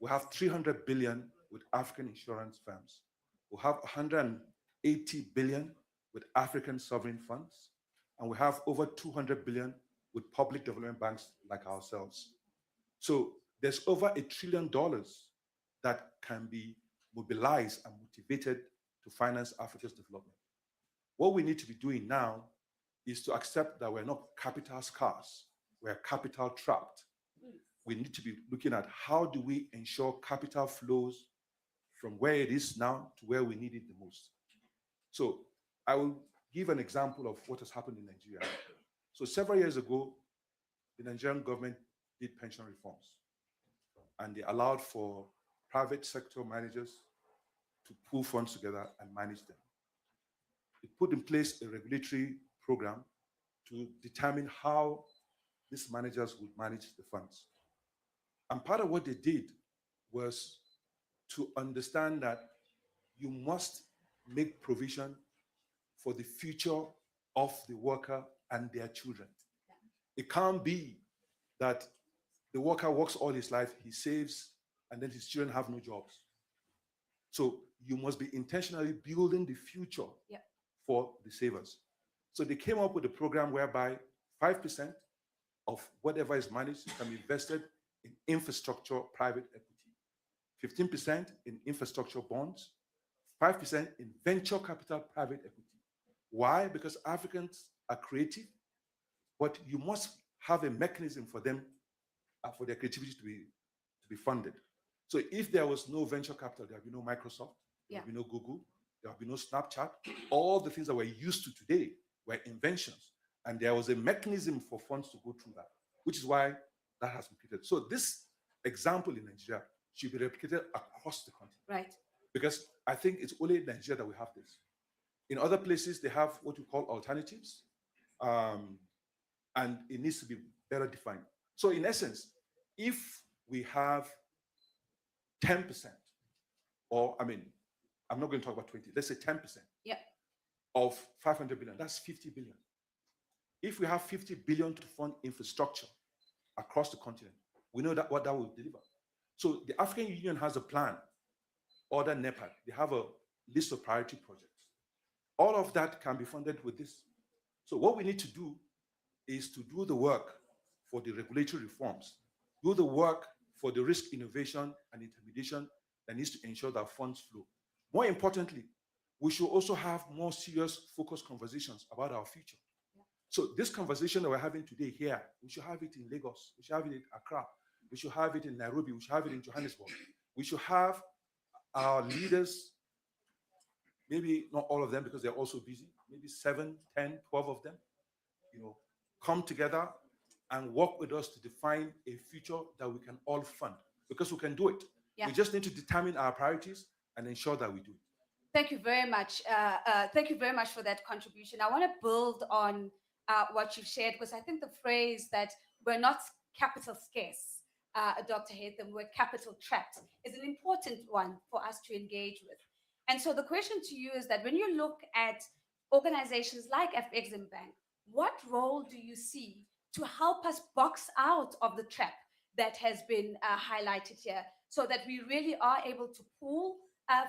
We have 300 billion with African insurance firms. We have 180 billion with African sovereign funds. And we have over 200 billion with public development banks like ourselves. So there's over $1 trillion that can be mobilized and motivated to finance Africa's development. What we need to be doing now is to accept that we're not capital scarce, we're capital trapped. We need to be looking at how do we ensure capital flows from where it is now to where we need it the most. So I will give an example of what has happened in Nigeria. So several years ago, the Nigerian government did pension reforms, and they allowed for private sector managers to pool funds together and manage them. It put in place a regulatory program to determine how these managers would manage the funds. And part of what they did was to understand that you must make provision for the future of the worker and their children. It can't be that the worker works all his life, he saves, and then his children have no jobs. So you must be intentionally building the future for the savers. So they came up with a program whereby 5% of whatever is managed can be invested in infrastructure private equity, 15% in infrastructure bonds, 5% in venture capital private equity. Why? Because Africans are creative, but you must have a mechanism for them, for their creativity to be funded. So if there was no venture capital, there would be no Microsoft, there would be no Google, there would be no Snapchat. All the things that we're used to today were inventions. And there was a mechanism for funds to go through that, which is why that has been created. So this example in Nigeria should be replicated across the country. Right. Because I think it's only in Nigeria that we have this. In other places, they have what we call alternatives, and it needs to be better defined. So in essence, if we have 10%, or I mean, I'm not going to talk about 20, let's say 10% of 500 billion, that's 50 billion. If we have 50 billion to fund infrastructure across the continent, we know that what that will deliver. So the African Union has a plan, order NEPAD, they have a list of priority projects. All of that can be funded with this. So what we need to do is to do the work for the regulatory reforms, do the work for the risk innovation and intermediation that needs to ensure that funds flow. More importantly, we should also have more serious, focused conversations about our future. So this conversation that we're having today here, we should have it in Lagos, we should have it in Accra, we should have it in Nairobi, we should have it in Johannesburg. We should have our leaders, maybe not all of them because they're also busy, maybe 7, 10, 12 of them, come together and work with us to define a future that we can all fund, because we can do it. We just need to determine our priorities and ensure that we do it. Thank you very much. Thank you very much for that contribution. I want to build on what you've shared, because I think the phrase that we're not capital scarce, Dr. Haytham, we're capital trapped, is an important one for us to engage with. And so the question to you is that when you look at organizations like FXM Bank, what role do you see to help us box out of the trap that has been highlighted here so that we really are able to pool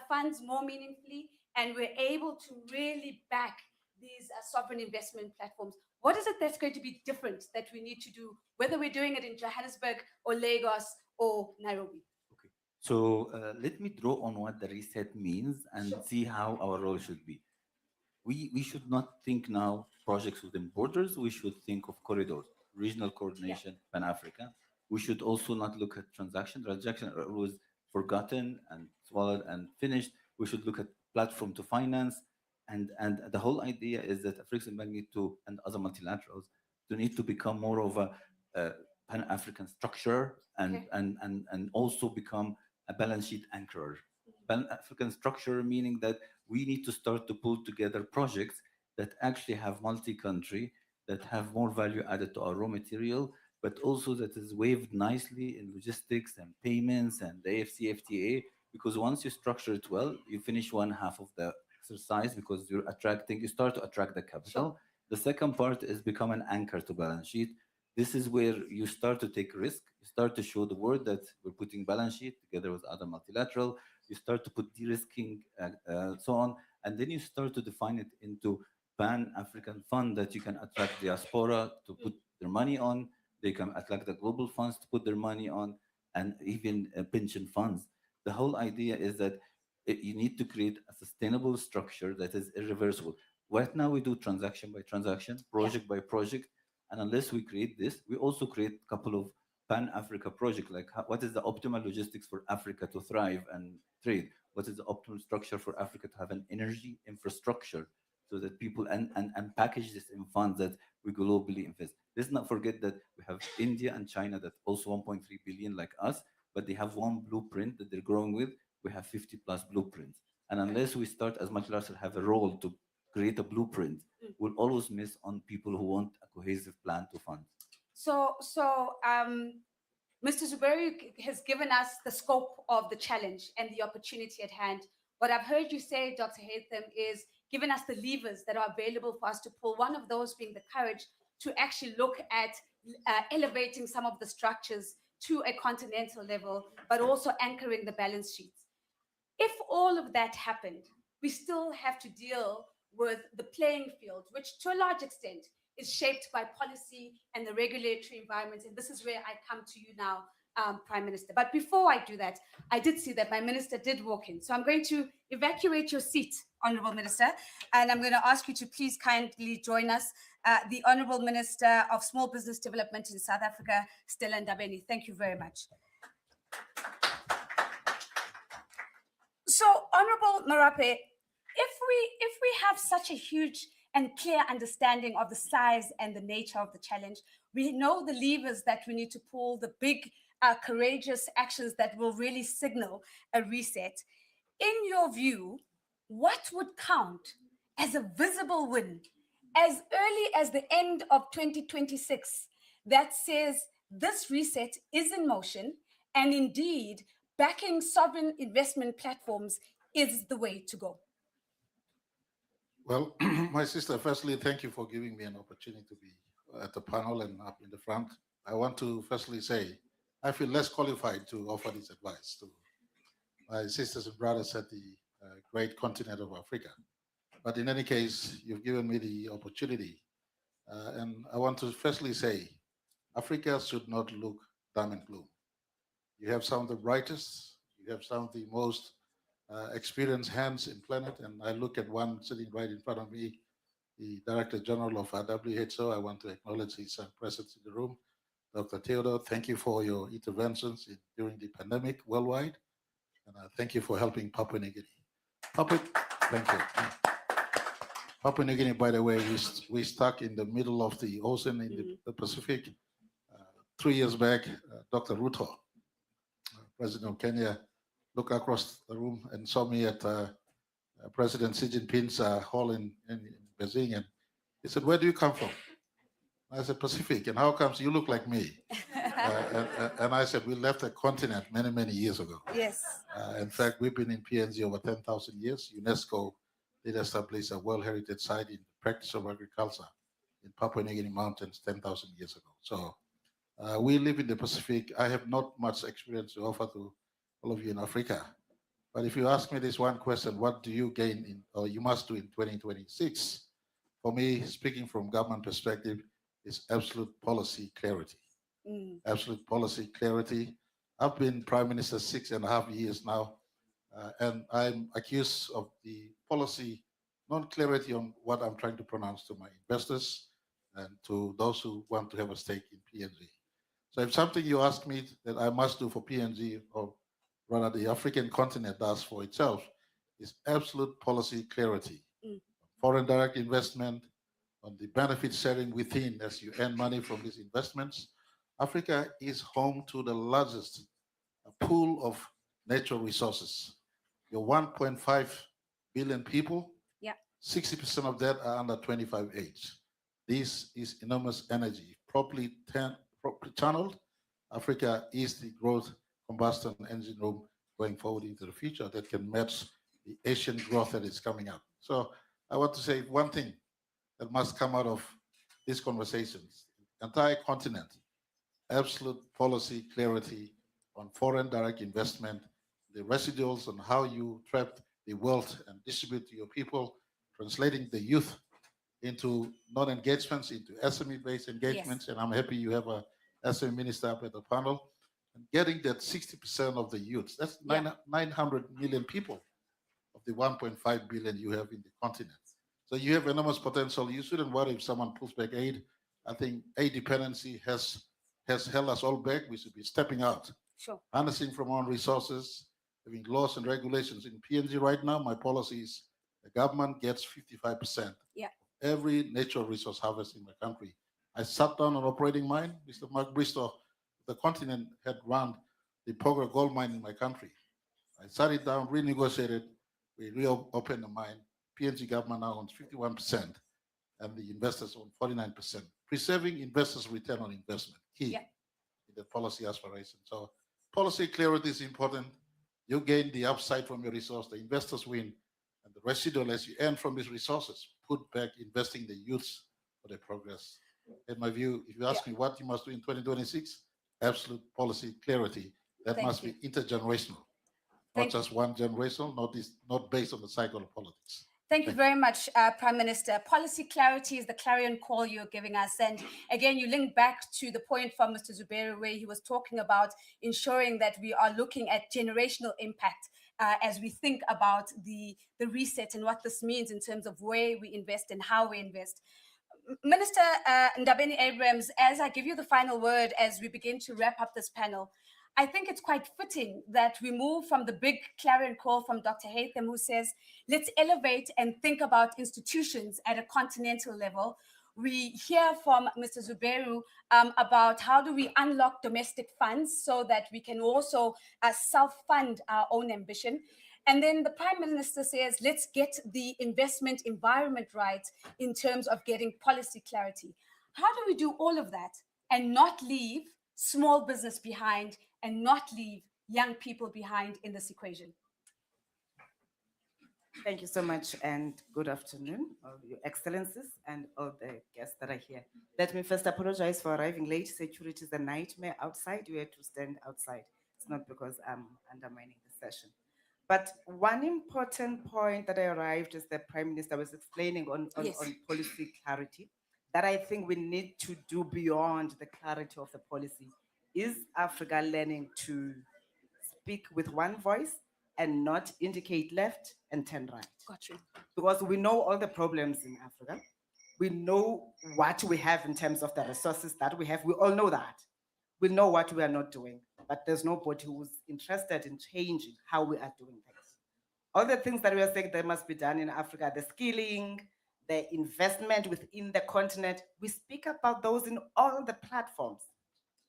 funds more meaningfully and we're able to really back these sovereign investment platforms? What is it that's going to be different that we need to do, whether we're doing it in Johannesburg or Lagos or Nairobi? So let me draw on what the reset means and Sure. see how our role should be. We should not think now projects within borders. We should think of corridors, regional coordination, Pan-Africa. We should also not look at transaction. Transaction are always forgotten and swallowed and finished. We should look at platform to finance. And the whole idea is that African Bank need to, and other multilaterals, to need to become more of a Pan-African structure and, Okay. and also become a balance sheet anchorer. Pan-African structure meaning that we need to start to pull together projects that actually have multi-country, that have more value added to our raw material, but also that is waved nicely in logistics and payments and the AFCFTA, because once you structure it well, you finish one half of the exercise because you start to attract the capital. Sure. The second part is become an anchor to balance sheet. This is where you start to take risk. You start to show the world that we're putting balance sheet together with other multilateral. You start to put de-risking, so on, and then you start to define it into Pan-African fund that you can attract diaspora to put their money on. They can attract the global funds to put their money on, and even pension funds. The whole idea is that you need to create a sustainable structure that is irreversible. Right now, we do transaction by transaction, project by project, and unless we create this, we also create a couple of Pan-Africa projects, like what is the optimal logistics for Africa to thrive and trade? What is the optimal structure for Africa to have an energy infrastructure so that people, and package this in funds that we globally invest. Let's not forget that we have India and China that also 1.3 billion like us, but they have one blueprint that they're growing with. We have 50 plus blueprints. And unless we start as multilateral have a role to create a blueprint, we'll always miss on people who want a cohesive plan to fund. So, Mr. Zuberi has given us the scope of the challenge and the opportunity at hand. What I've heard you say, Dr. Haytham, is giving us the levers that are available for us to pull, one of those being the courage to actually look at elevating some of the structures to a continental level, but also anchoring the balance sheets. If all of that happened, we still have to deal with the playing field, which to a large extent is shaped by policy and the regulatory environment. And this is where I come to you now, Prime Minister. But before I do that, I did see that my minister did walk in. So I'm going to evacuate your seat, Honorable Minister, and I'm going to ask you to please kindly join us, the Honorable Minister of Small Business Development in South Africa, Stella Ndabeni. Thank you very much. So, Honorable Marape, if we have such a huge and clear understanding of the size and the nature of the challenge, we know the levers that we need to pull, the big, courageous actions that will really signal a reset. In your view, what would count as a visible win as early as the end of 2026 that says this reset is in motion and indeed backing sovereign investment platforms is the way to go? Well, my sister, firstly, thank you for giving me an opportunity to be at the panel and up in the front. I want to firstly say I feel less qualified to offer this advice to my sisters and brothers at the great continent of Africa. But in any case, you've given me the opportunity. And I want to firstly say Africa should not look doom and gloom. You have some of the brightest, you have some of the most experienced hands in planet, and I look at one sitting right in front of me, the Director General of WHO. I want to acknowledge his presence in the room. Dr. Theodore, thank you for your interventions during the pandemic worldwide, and thank you for helping Papua New Guinea. Thank you. Papua New Guinea, by the way, we stuck in the middle of the ocean in the Pacific. 3 years back, Dr. Ruto, President of Kenya, looked across the room and saw me at President Xi Jinping's hall in Beijing, and he said, "Where do you come from?" I said, Pacific, and how comes you look like me? And I said, we left the continent many, many years ago. Yes. In fact, we've been in PNG over 10,000 years. UNESCO did establish a World Heritage Site in the practice of agriculture in Papua New Guinea Mountains 10,000 years ago. So we live in the Pacific. I have not much experience to offer to all of you in Africa. But if you ask me this one question, what do you gain in, or you must do in 2026? For me, speaking from government perspective, is absolute policy clarity. Absolute policy clarity. I've been Prime Minister 6.5 years now, and I'm accused of the policy non-clarity on what I'm trying to pronounce to my investors and to those who want to have a stake in PNG. So if something you ask me that I must do for PNG, or rather the African continent does for itself, is absolute policy clarity. Foreign direct investment, on the benefit sharing within as you earn money from these investments. Africa is home to the largest pool of natural resources. Your 1.5 billion people, 60% of that are under 25 age. This is enormous energy. Properly channeled, Africa is the growth combustion engine room going forward into the future that can match the Asian growth that is coming up. So I want to say one thing that must come out of these conversations. The entire continent, absolute policy clarity on foreign direct investment, the residuals on how you trap the wealth and distribute to your people, translating the youth into non-engagements, into SME-based engagements. And I'm happy you have a SME minister up at the panel. And getting that 60% of the youth, that's 900 million people of the 1.5 billion you have in the continent. So you have enormous potential. You shouldn't worry if someone pulls back aid. I think aid dependency has held us all back. We should be stepping out, harnessing from our own resources, having laws and regulations. In PNG right now, my policy is the government gets 55% every natural resource harvest in my country. I sat down an operating mine. Mr. Mark Bristow, the continent had run the Pogra gold mine in my country. I sat it down, renegotiated, we reopened the mine. PNG government now owns 51%, and the investors own 49%. Preserving investors' return on investment, key in the policy aspiration. So policy clarity is important. You gain the upside from your resource, the investors win, and the residual as you earn from these resources, put back investing the youths for their progress. In my view, if you ask me what you must do in 2026, absolute policy clarity. That must be intergenerational. Not just one generation, not based on the cycle of politics. Thank you very much, Prime Minister. Policy clarity is the clarion call you're giving us. And again, you link back to the point from Mr. Zuberi, where he was talking about ensuring that we are looking at generational impact as we think about the reset and what this means in terms of where we invest and how we invest. Minister Ndabeni Abrams, as I give you the final word as we begin to wrap up this panel, I think it's quite fitting that we move from the big clarion call from Dr. Haytham, who says, let's elevate and think about institutions at a continental level. We hear from Mr. Zuberu about how do we unlock domestic funds so that we can also self-fund our own ambition. And then the Prime Minister says, let's get the investment environment right in terms of getting policy clarity. How do we do all of that and not leave small business behind and not leave young people behind in this equation? Thank you so much, and good afternoon, all your excellencies and all the guests that are here. Let me first apologize for arriving late. Security is a nightmare outside. We had to stand outside. It's not because I'm undermining the session. But one important point that I arrived as the Prime Minister was explaining on policy clarity, that I think we need to do beyond the clarity of the policy. Is Africa learning to speak with one voice and not indicate left and turn right? Got you. Because we know all the problems in Africa. We know what we have in terms of the resources that we have. We all know that. We know what we are not doing, but there's nobody who's interested in changing how we are doing things. All the things that we are saying that must be done in Africa, the skilling, the investment within the continent, we speak about those in all the platforms,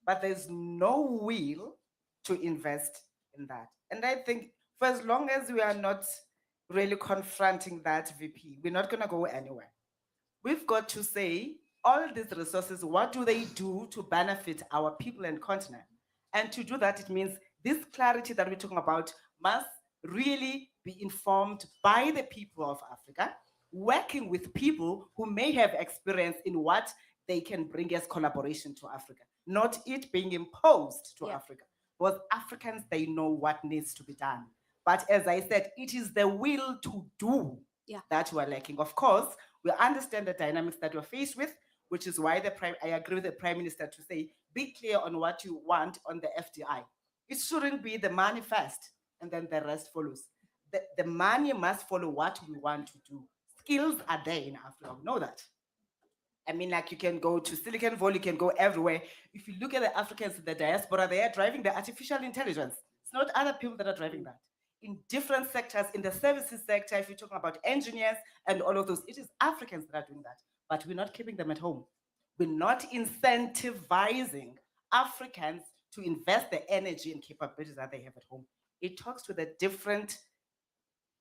but there's no will to invest in that. And I think for as long as we are not really confronting that, VP, we're not going to go anywhere. We've got to say, all these resources, what do they do to benefit our people and continent? And to do that, it means this clarity that we're talking about must really be informed by the people of Africa, working with people who may have experience in what they can bring as collaboration to Africa, not it being imposed to Africa. Because Africans, they know what needs to be done. But as I said, it is the will to do that we're lacking. Of course, we understand the dynamics that we're faced with, which is why I agree with the Prime Minister to say, be clear on what you want on the FDI. It shouldn't be the manifest and then the rest follows. The money must follow what we want to do. Skills are there in Africa, we know that. I mean, like you can go to Silicon Valley, you can go everywhere. If you look at the Africans in the diaspora, they are driving the artificial intelligence. It's not other people that are driving that. In different sectors, in the services sector, if you're talking about engineers and all of those, it is Africans that are doing that. But we're not keeping them at home. We're not incentivizing Africans to invest the energy and capabilities that they have at home. It talks to the different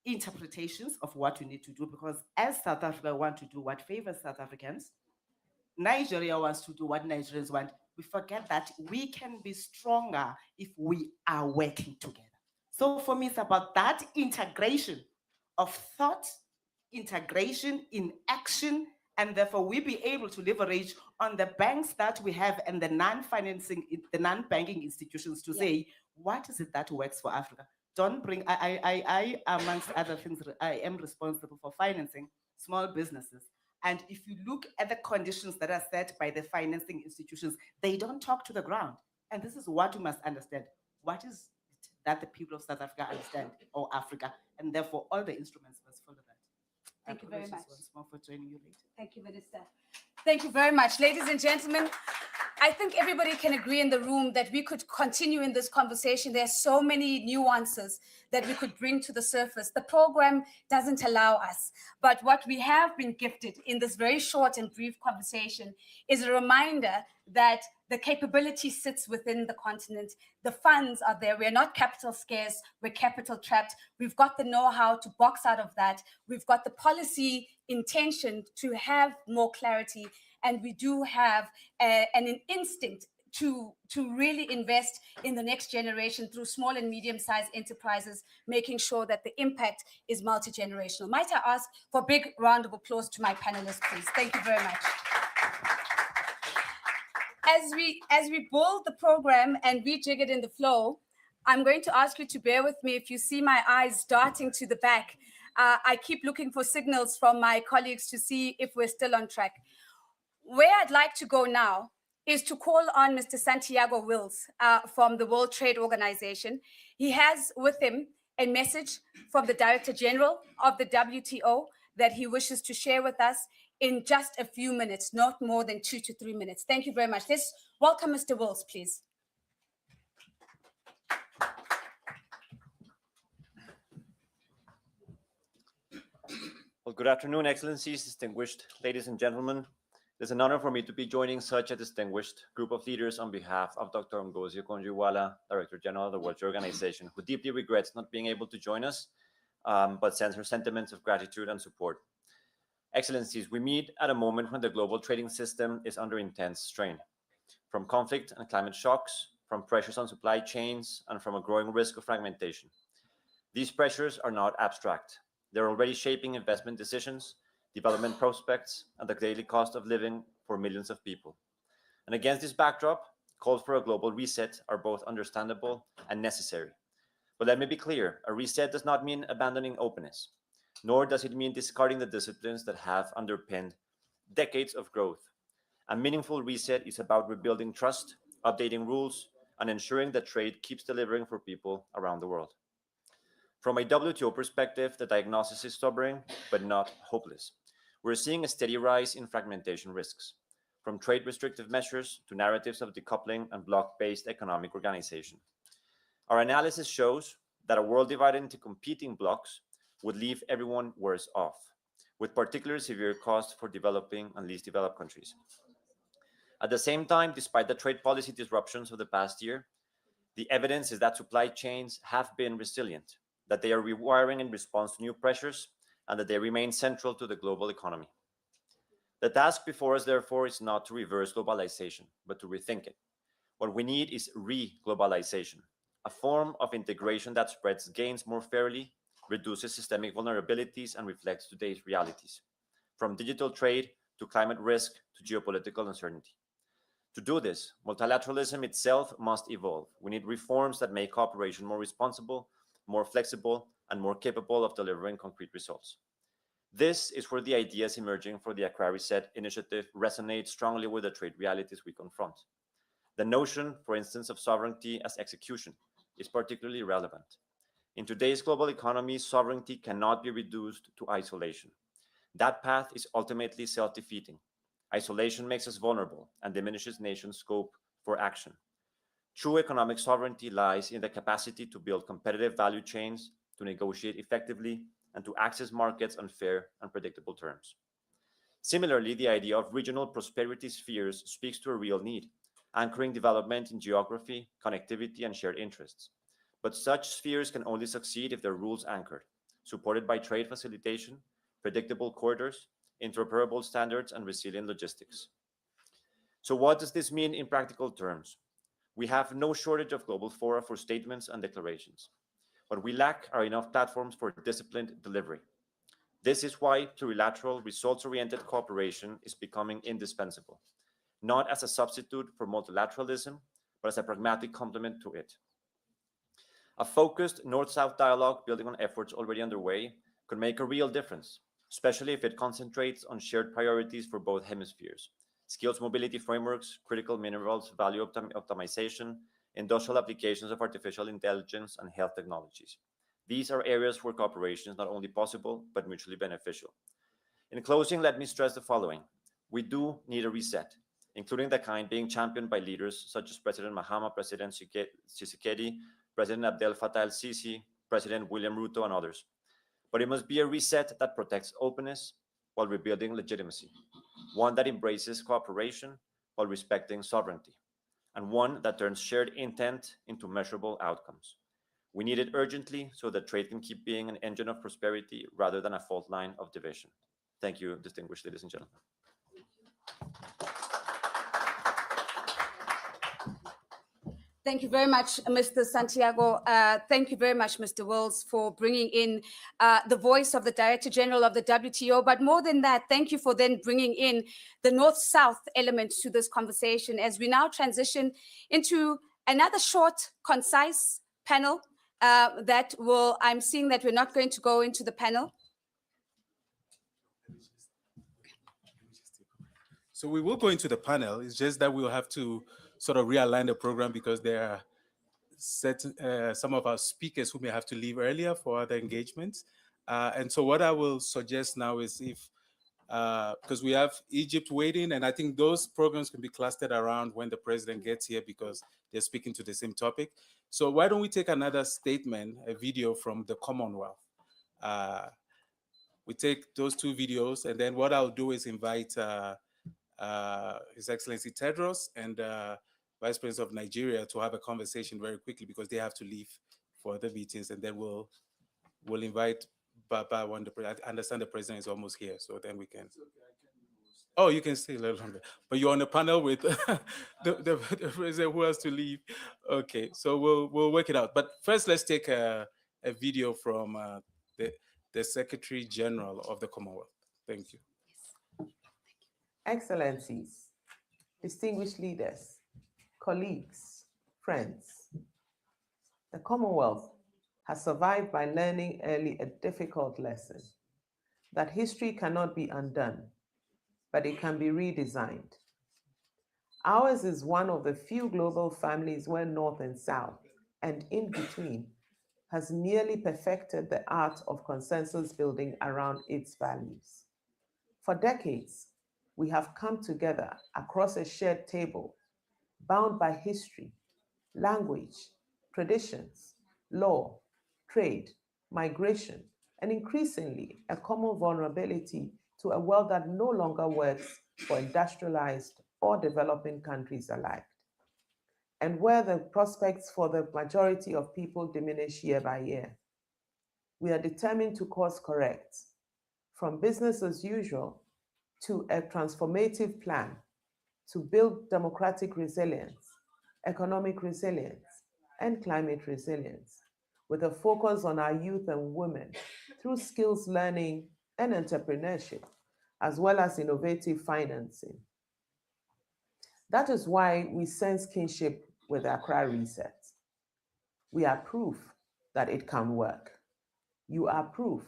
interpretations of what we need to do, because as South Africa want to do what favors South Africans, Nigeria wants to do what Nigerians want. We forget that we can be stronger if we are working together. So for me, it's about that integration of thought, integration in action, and therefore we be able to leverage on the banks that we have and the non-banking institutions to say, what is it that works for Africa? Don't bring, I amongst other things, I am responsible for financing small businesses. And if you look at the conditions that are set by the financing institutions, they don't talk to the ground. And this is what we must understand. What is it that the people of South Africa understand, or Africa? And therefore, all the instruments must follow that. Thank you very much. Once more for joining you later. Thank you, Minister. Thank you very much. Ladies and gentlemen, I think everybody can agree in the room that we could continue in this conversation. There are so many nuances that we could bring to the surface. The program doesn't allow us, but what we have been gifted in this very short and brief conversation is a reminder that the capability sits within the continent. The funds are there. We're not capital scarce. We're capital trapped. We've got the know-how to box out of that. We've got the policy intention to have more clarity. And we do have an instinct to really invest in the next generation through small and medium-sized enterprises, making sure that the impact is multi-generational. Might I ask for a big round of applause to my panelists, please? Thank you very much. As we build the program and rejig it in the flow, I'm going to ask you to bear with me. If you see my eyes darting to the back, I keep looking for signals from my colleagues to see if we're still on track. Where I'd like to go now is to call on Mr. Santiago Wills from the World Trade Organization. He has with him a message from the Director General of the WTO that he wishes to share with us in just a few minutes, not more than 2 to 3 minutes. Thank you very much. Let's welcome Mr. Wills, please. Well, good afternoon, Excellencies, distinguished ladies and gentlemen. It's an honor for me to be joining such a distinguished group of leaders on behalf of Dr. Ngozi Okonjo-Iweala, Director General of the World Trade Organization, who deeply regrets not being able to join us, but sends her sentiments of gratitude and support. Excellencies, we meet at a moment when the global trading system is under intense strain, from conflict and climate shocks, from pressures on supply chains, and from a growing risk of fragmentation. These pressures are not abstract. They're already shaping investment decisions, development prospects, and the daily cost of living for millions of people. And against this backdrop, calls for a global reset are both understandable and necessary. But let me be clear, a reset does not mean abandoning openness, nor does it mean discarding the disciplines that have underpinned decades of growth. A meaningful reset is about rebuilding trust, updating rules, and ensuring that trade keeps delivering for people around the world. From a WTO perspective, the diagnosis is sobering, but not hopeless. We're seeing a steady rise in fragmentation risks, from trade restrictive measures to narratives of decoupling and bloc-based economic organization. Our analysis shows that a world divided into competing blocs would leave everyone worse off, with particularly severe costs for developing and least developed countries. At the same time, despite the trade policy disruptions of the past year, the evidence is that supply chains have been resilient, that they are rewiring in response to new pressures, and that they remain central to the global economy. The task before us, therefore, is not to reverse globalization, but to rethink it. What we need is re-globalization, a form of integration that spreads gains more fairly, reduces systemic vulnerabilities, and reflects today's realities, from digital trade to climate risk to geopolitical uncertainty. To do this, multilateralism itself must evolve. We need reforms that make cooperation more responsible, more flexible, and more capable of delivering concrete results. This is where the ideas emerging for the Accra Reset initiative resonate strongly with the trade realities we confront. The notion, for instance, of sovereignty as execution is particularly relevant. In today's global economy, sovereignty cannot be reduced to isolation. That path is ultimately self-defeating. Isolation makes us vulnerable and diminishes nations' scope for action. True economic sovereignty lies in the capacity to build competitive value chains, to negotiate effectively, and to access markets on fair and predictable terms. Similarly, the idea of regional prosperity spheres speaks to a real need, anchoring development in geography, connectivity, and shared interests. But such spheres can only succeed if they're rules anchored, supported by trade facilitation, predictable corridors, interoperable standards, and resilient logistics. So what does this mean in practical terms? We have no shortage of global fora for statements and declarations. What we lack are enough platforms for disciplined delivery. This is why plurilateral, results-oriented cooperation is becoming indispensable, not as a substitute for multilateralism, but as a pragmatic complement to it. A focused North-South dialogue building on efforts already underway could make a real difference, especially if it concentrates on shared priorities for both hemispheres: skills mobility frameworks, critical minerals, value optimization, industrial applications of artificial intelligence, and health technologies. These are areas where cooperation is not only possible, but mutually beneficial. In closing, let me stress the following. We do need a reset, including the kind being championed by leaders such as President Mahama, President Tshisekedi, President Abdel Fattah el-Sisi, President William Ruto, and others. But it must be a reset that protects openness while rebuilding legitimacy, one that embraces cooperation while respecting sovereignty, and one that turns shared intent into measurable outcomes. We need it urgently so that trade can keep being an engine of prosperity rather than a fault line of division. Thank you, distinguished ladies and gentlemen. Thank you very much, Mr. Santiago. Thank you very much, Mr. Wills, for bringing in the voice of the Director General of the WTO. But more than that, thank you for then bringing in the North-South element to this conversation as we now transition into another short, concise panel I'm seeing that we're not going to go into the panel. So we will go into the panel. It's just that we'll have to sort of realign the program because there are some of our speakers who may have to leave earlier for other engagements. And so what I will suggest now is because we have Egypt waiting, and I think those programs can be clustered around when the president gets here because they're speaking to the same topic. So why don't we take another statement, a video from the Commonwealth? We take those two videos, and then what I'll do is invite His Excellency Tedros and Vice President of Nigeria to have a conversation very quickly because they have to leave for other meetings, and then we'll invite Baba when I understand the president is almost here, so then we can. Oh, you can stay a little longer, but you're on a panel with the president who has to leave. Okay, so we'll work it out. But first, let's take a video from the Secretary General of the Commonwealth. Thank you. Excellencies, distinguished leaders, colleagues, friends, the Commonwealth has survived by learning early a difficult lesson, that history cannot be undone, but it can be redesigned. Ours is one of the few global families where North and South, and in between, has nearly perfected the art of consensus building around its values. For decades, we have come together across a shared table, bound by history, language, traditions, law, trade, migration, and increasingly a common vulnerability to a world that no longer works for industrialized or developing countries alike, and where the prospects for the majority of people diminish year by year. We are determined to course correct from business as usual to a transformative plan to build democratic resilience, economic resilience, and climate resilience, with a focus on our youth and women through skills learning and entrepreneurship, as well as innovative financing. That is why we sense kinship with Accra Reset. We are proof that it can work. You are proof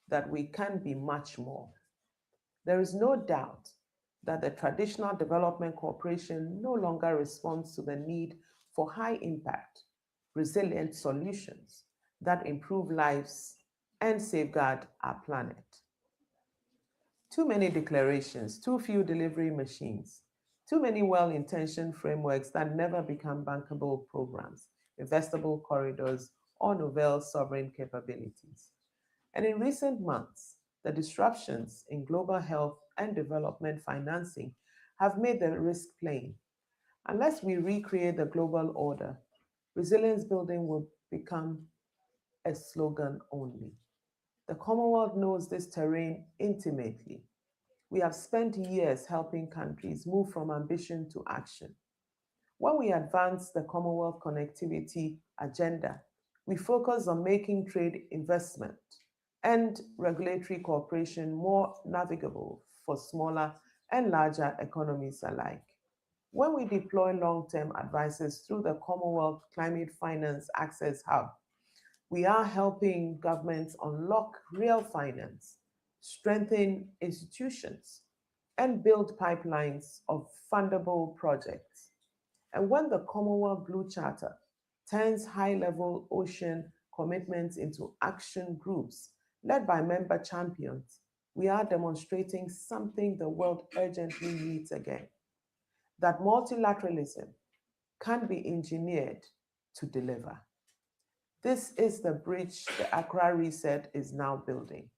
that we can be much more. There is no doubt that the traditional development cooperation no longer responds to the need for high impact, resilient solutions that improve lives and safeguard our planet. Too many declarations, too few delivery machines, too many well-intentioned frameworks that never become bankable programs, investable corridors, or novel sovereign capabilities. And in recent months, the disruptions in global health and development financing have made the risk plain. Unless we recreate the global order, resilience building will become a slogan only. The Commonwealth knows this terrain intimately. We have spent years helping countries move from ambition to action. When we advance the Commonwealth connectivity agenda, we focus on making trade, investment, and regulatory cooperation more navigable for smaller and larger economies alike. When we deploy long-term advisors through the Commonwealth Climate Finance Access Hub, we are helping governments unlock real finance, strengthen institutions, and build pipelines of fundable projects. And when the Commonwealth Blue Charter turns high-level ocean commitments into action groups led by member champions, we are demonstrating something the world urgently needs again, that multilateralism can be engineered to deliver. This is the bridge the Accra Reset is now building.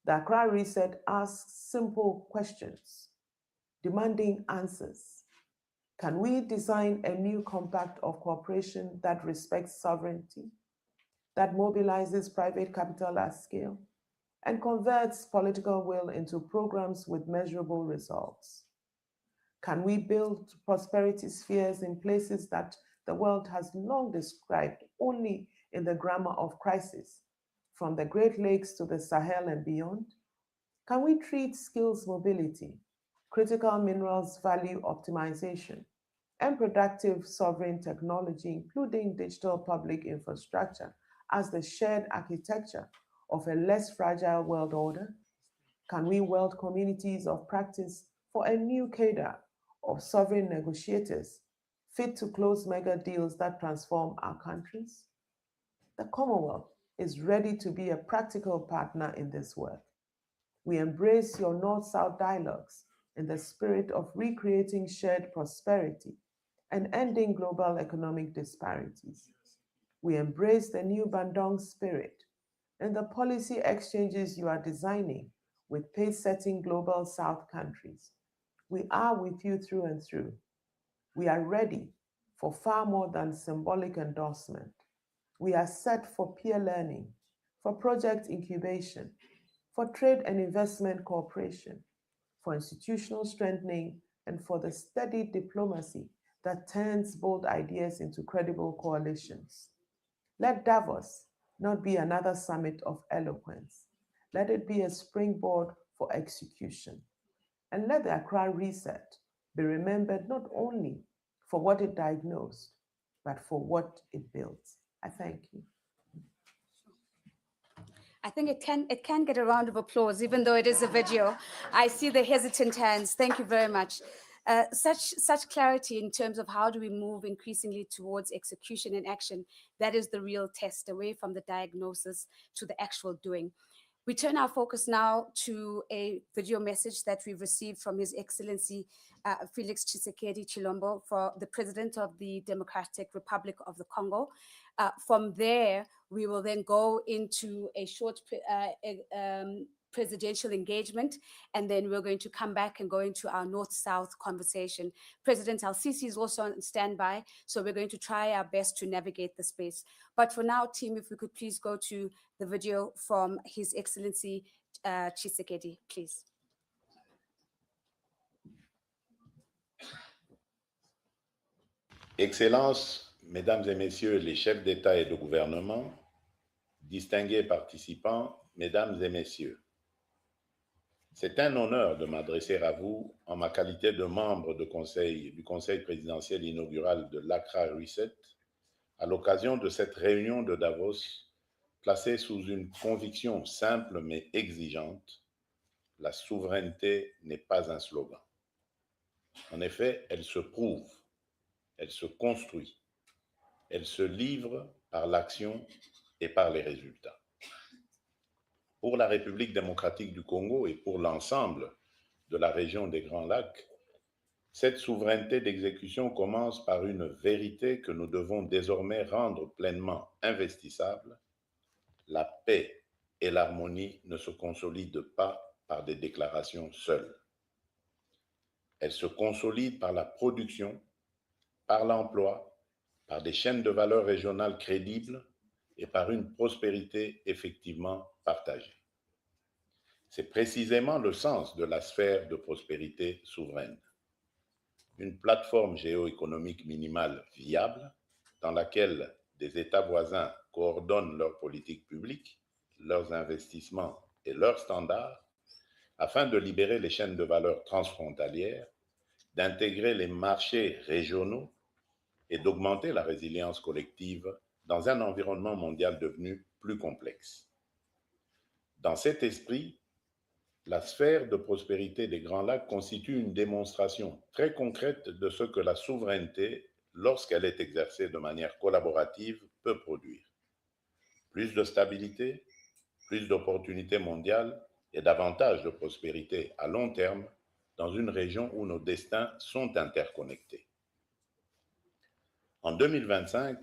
The Accra Reset asks simple questions, demanding answers. Can we design a new compact of cooperation that respects sovereignty, that mobilizes private capital at scale, and converts political will into programs with measurable results? Can we build prosperity spheres in places that the world has long described only in the grammar of crisis, from the Great Lakes to the Sahel and beyond? Can we treat skills mobility, critical minerals value optimization, and productive sovereign technology, including digital public infrastructure, as the shared architecture of a less fragile world order? Can we weld communities of practice for a new cadre of sovereign negotiators fit to close mega deals that transform our countries? The Commonwealth is ready to be a practical partner in this work. We embrace your North-South dialogues in the spirit of recreating shared prosperity and ending global economic disparities. We embrace the new Bandung spirit and the policy exchanges you are designing with pace-setting global South countries. We are with you through and through. We are ready for far more than symbolic endorsement. We are set for peer learning, for project incubation, for trade and investment cooperation, for institutional strengthening, and for the steady diplomacy that turns bold ideas into credible coalitions. Let Davos not be another summit of eloquence. Let it be a springboard for execution. And let the Accra Reset be remembered not only for what it diagnosed, but for what it built. I thank you. I think it can get a round of applause, even though it is a video. I see the hesitant hands. Thank you very much. Such clarity in terms of how do we move increasingly towards execution and action. That is the real test, away from the diagnosis to the actual doing. We turn our focus now to a video message that we've received from His Excellency Felix Tshisekedi Chilombo, for the President of the Democratic Republic of the Congo. From there, we will then go into a short presidential engagement, and then we're going to come back and go into our North-South conversation. President Al-Sisi is also on standby, so we're going to try our best to navigate the space. But for now, team, if we could please go to the video from His Excellency Tshisekedi, please. Excellences, Mesdames et Messieurs les chefs d'État et de gouvernement, distingués participants, Mesdames et Messieurs, c'est un honneur de m'adresser à vous en ma qualité de membre du Conseil présidentiel inaugural de l'Accra Reset à l'occasion de cette réunion de Davos placée sous une conviction simple mais exigeante: la souveraineté n'est pas un slogan. En effet, elle se prouve, elle se construit, elle se livre par l'action et par les résultats. Pour la République démocratique du Congo et pour l'ensemble de la région des Grands Lacs, cette souveraineté d'exécution commence par une vérité que nous devons désormais rendre pleinement investissable: la paix et l'harmonie ne se consolident pas par des déclarations seules. Elles se consolident par la production, par l'emploi, par des chaînes de valeur régionales crédibles et par une prospérité effectivement partagée. C'est précisément le sens de la sphère de prospérité souveraine. Une plateforme géoéconomique minimale viable dans laquelle des États voisins coordonnent leurs politiques publiques, leurs investissements et leurs standards afin de libérer les chaînes de valeur transfrontalières, d'intégrer les marchés régionaux et d'augmenter la résilience collective dans un environnement mondial devenu plus complexe. Dans cet esprit, la sphère de prospérité des Grands Lacs constitue une démonstration très concrète de ce que la souveraineté, lorsqu'elle est exercée de manière collaborative, peut produire. Plus de stabilité, plus d'opportunités mondiales et davantage de prospérité à long terme dans une région où nos destins sont interconnectés. En 2025,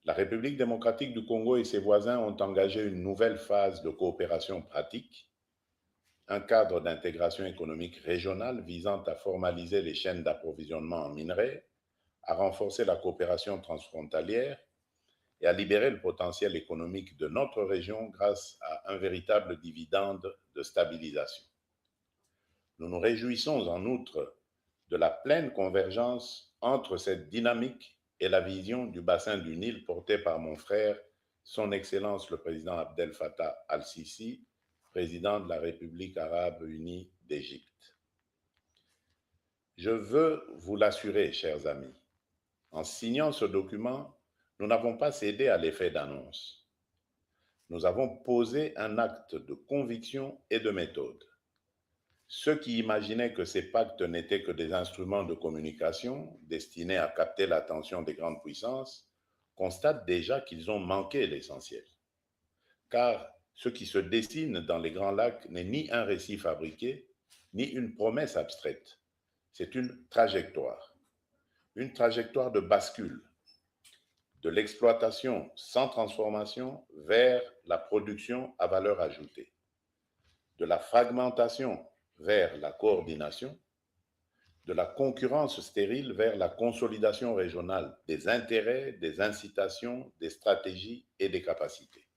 la République démocratique du Congo et ses voisins ont engagé une nouvelle phase de coopération pratique, un cadre d'intégration économique régionale visant à formaliser les chaînes d'approvisionnement en minerais, à renforcer la coopération transfrontalière et à libérer le potentiel économique de notre région grâce à un véritable dividende de stabilisation. Nous nous réjouissons en outre de la pleine convergence entre cette dynamique et la vision du bassin du Nil portée par mon frère, son Excellence le président Abdel Fattah al-Sisi, président de la République arabe unie d'Égypte. Je veux vous l'assurer, chers amis, en signant ce document, nous n'avons pas cédé à l'effet d'annonce. Nous avons posé un acte de conviction et de méthode. Ceux qui imaginaient que ces pactes n'étaient que des instruments de communication destinés à capter l'attention des grandes puissances constatent déjà qu'ils ont manqué l'essentiel. Car ce qui se dessine dans les Grands Lacs n'est ni un récit fabriqué, ni une promesse abstraite. C'est une trajectoire de bascule, de l'exploitation sans transformation vers la production à valeur ajoutée, de la fragmentation vers la coordination, de la concurrence stérile vers la consolidation régionale des intérêts, des incitations, des stratégies et des capacités.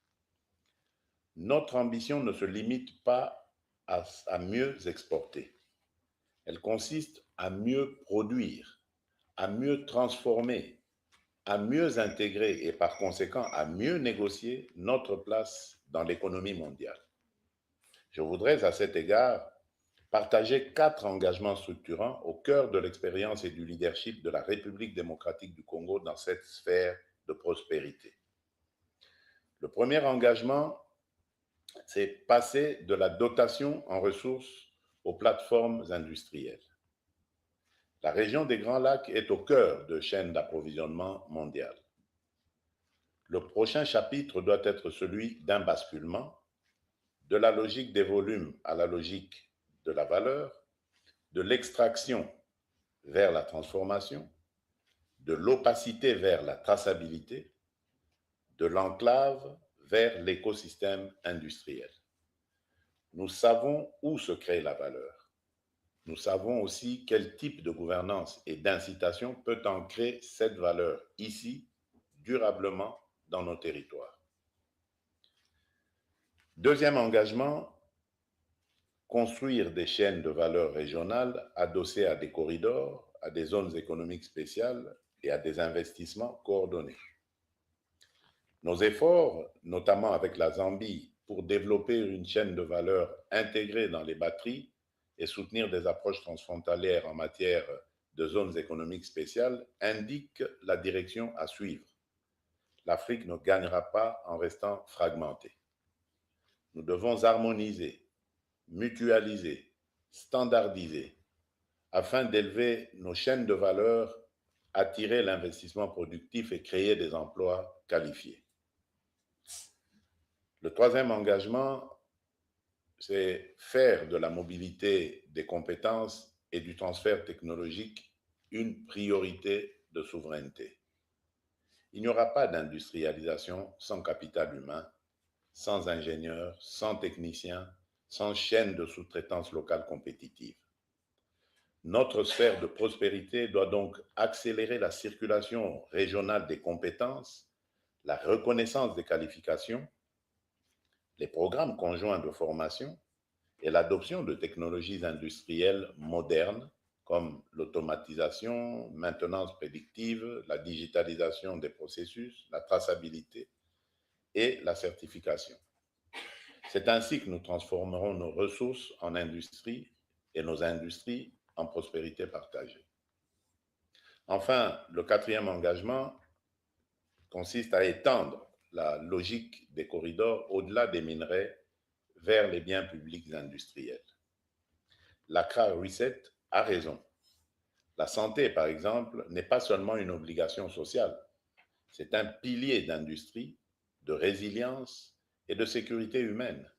Notre ambition ne se limite pas à mieux exporter. Elle consiste à mieux produire, à mieux transformer, à mieux intégrer et par conséquent à mieux négocier notre place dans l'économie mondiale. Je voudrais à cet égard partager 4 engagements structurants au cœur de l'expérience et du leadership de la République démocratique du Congo dans cette sphère de prospérité. Le premier engagement, c'est passer de la dotation en ressources aux plateformes industrielles. La région des Grands Lacs est au cœur de chaînes d'approvisionnement mondiales. Le prochain chapitre doit être celui d'un basculement, de la logique des volumes à la logique de la valeur, de l'extraction vers la transformation, de l'opacité vers la traçabilité, de l'enclave vers l'écosystème industriel. Nous savons où se crée la valeur. Nous savons aussi quel type de gouvernance et d'incitation peut ancrer cette valeur ici, durablement, dans nos territoires. Deuxième engagement, construire des chaînes de valeur régionales adossées à des corridors, à des zones économiques spéciales et à des investissements coordonnés. Nos efforts, notamment avec la Zambie, pour développer une chaîne de valeur intégrée dans les batteries et soutenir des approches transfrontalières en matière de zones économiques spéciales, indiquent la direction à suivre. L'Afrique ne gagnera pas en restant fragmentée. Nous devons harmoniser, mutualiser, standardiser, afin d'élever nos chaînes de valeur, attirer l'investissement productif et créer des emplois qualifiés. Le troisième engagement, c'est faire de la mobilité des compétences et du transfert technologique une priorité de souveraineté. Il n'y aura pas d'industrialisation sans capital humain, sans ingénieurs, sans techniciens, sans chaîne de sous-traitance locale compétitive. Notre sphère de prospérité doit donc accélérer la circulation régionale des compétences, la reconnaissance des qualifications, les programmes conjoints de formation et l'adoption de technologies industrielles modernes comme l'automatisation, maintenance prédictive, la digitalisation des processus, la traçabilité et la certification. C'est ainsi que nous transformerons nos ressources en industrie et nos industries en prospérité partagée. Enfin, le quatrième engagement consiste à étendre la logique des corridors au-delà des minerais vers les biens publics industriels. L'Accra Reset a raison. La santé, par exemple, n'est pas seulement une obligation sociale, c'est un pilier d'industrie, de résilience et de sécurité humaine.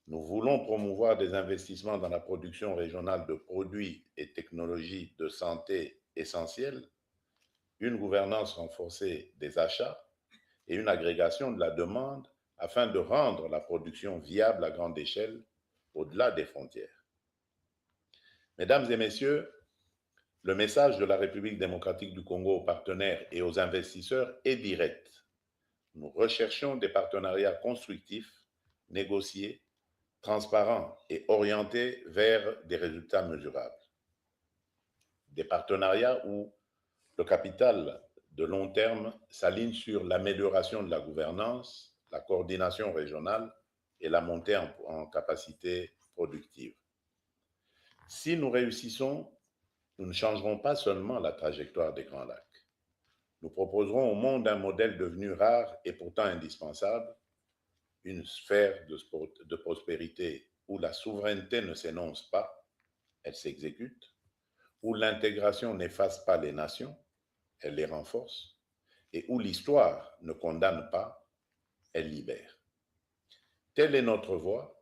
Nous voulons promouvoir des investissements dans la production régionale de produits et technologies de santé essentiels, une gouvernance renforcée des achats et une agrégation de la demande afin de rendre la production viable à grande échelle au-delà des frontières. Mesdames et messieurs, le message de la République démocratique du Congo aux partenaires et aux investisseurs est direct. Nous recherchons des partenariats constructifs, négociés, transparents et orientés vers des résultats mesurables. Des partenariats où le capital de long terme s'aligne sur l'amélioration de la gouvernance, la coordination régionale et la montée en capacité productive. Si nous réussissons, nous ne changerons pas seulement la trajectoire des Grands Lacs. Nous proposerons au monde un modèle devenu rare et pourtant indispensable, une sphère de prospérité où la souveraineté ne s'énonce pas, elle s'exécute, où l'intégration n'efface pas les nations, elle les renforce, et où l'histoire ne condamne pas, elle libère. Telle est notre voie,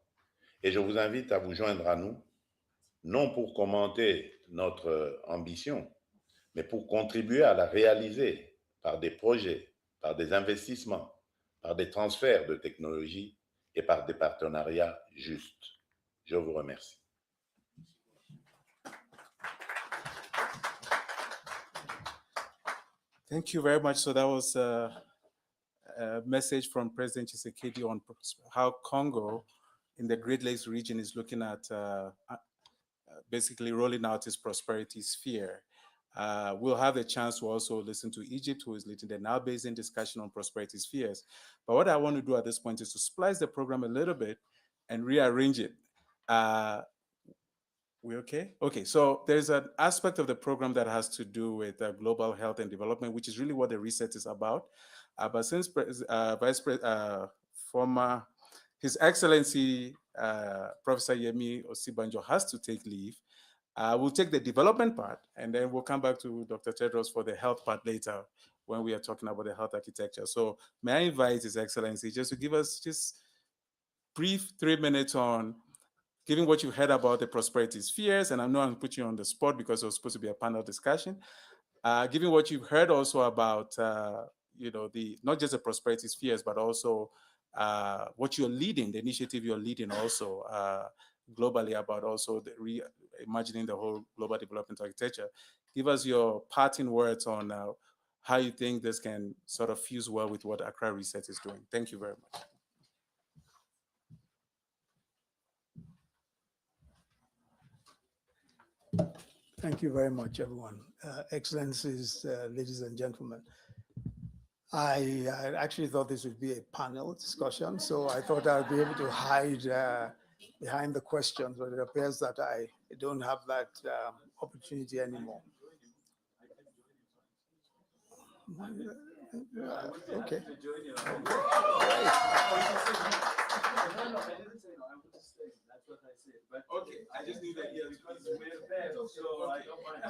et je vous invite à vous joindre à nous, non pour commenter notre ambition, mais pour contribuer à la réaliser par des projets, par des investissements, par des transferts de technologies et par des partenariats justes. Je vous remercie. Thank you very much. So that was a message from President Tshisekedi on how Congo in the Great Lakes region is looking at basically rolling out its prosperity sphere. We'll have a chance to also listen to Egypt, who is leading the Now Basin discussion on prosperity spheres. But what I want to do at this point is to splice the program a little bit and rearrange it. We okay? Okay, so there's an aspect of the program that has to do with global health and development, which is really what the reset is about. But since former His Excellency Professor Yemi Osibanjo has to take leave, we'll take the development part, and then we'll come back to Dr. Tedros for the health part later when we are talking about the health architecture. So may I invite His Excellency just to give us just brief 3 minutes on given what you heard about the prosperity spheres, and I know I'm putting you on the spot because it was supposed to be a panel discussion. Given what you've heard also about, not just the prosperity spheres, but also what you're leading, the initiative you're leading also globally about also reimagining the whole global development architecture. Give us your parting words on how you think this can sort of fuse well with what Accra Reset is doing. Thank you very much. Thank you very much, everyone. Excellencies, ladies and gentlemen. I actually thought this would be a panel discussion, so I thought I'd be able to hide behind the questions, but it appears that I don't have that opportunity anymore. Okay. Okay, I just need that here because we're there, so I don't mind.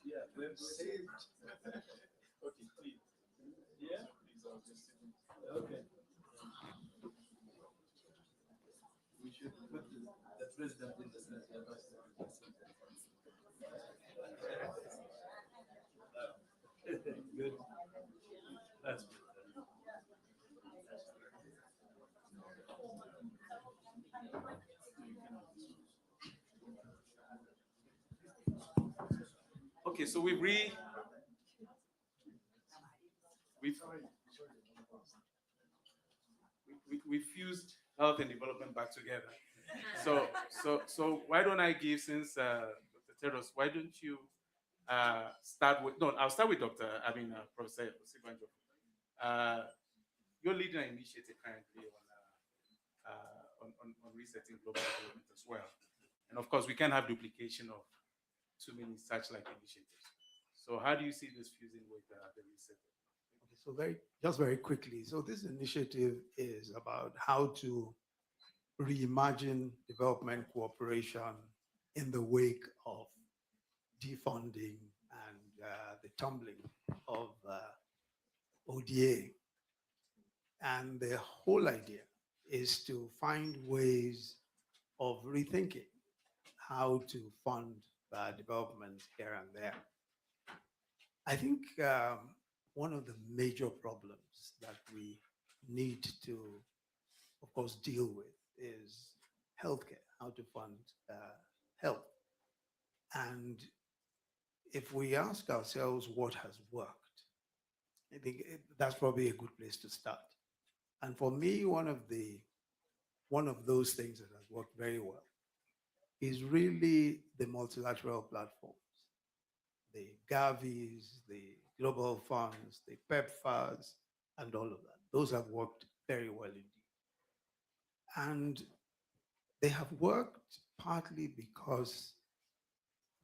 Yeah, we're saved. Okay, please. Yeah, please, I'll just sit in. Okay. We should put the president in the center. Good. That's good. Okay, so we've fused health and development back together. So why don't I give, since Dr. Teros, why don't you start with, no, I'll start with Professor Sibanjo. You're leading an initiative currently on resetting global development as well. And of course, we can't have duplication of too many such like initiatives. So how do you see this fusing with the reset? Okay, so just very quickly. So this initiative is about how to reimagine development cooperation in the wake of defunding and the tumbling of ODA. And the whole idea is to find ways of rethinking how to fund development here and there. I think one of the major problems that we need to, of course, deal with is healthcare, how to fund health. And if we ask ourselves what has worked, I think that's probably a good place to start. And for me, one of those things that has worked very well is really the multilateral platforms, the Gavis, the global funds, the PEPFARs, and all of that. Those have worked very well indeed. And they have worked partly because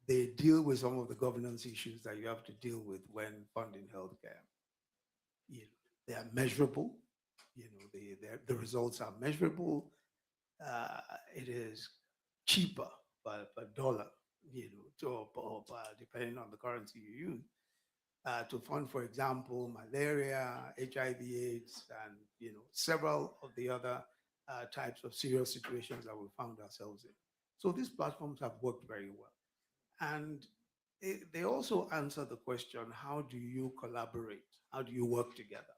they deal with some of the governance issues that you have to deal with when funding healthcare. They are measurable. The results are measurable. It is cheaper per dollar, depending on the currency you use, to fund, for example, malaria, HIV/AIDS, and several of the other types of serious situations that we found ourselves in. So these platforms have worked very well. And they also answer the question, how do you collaborate? How do you work together?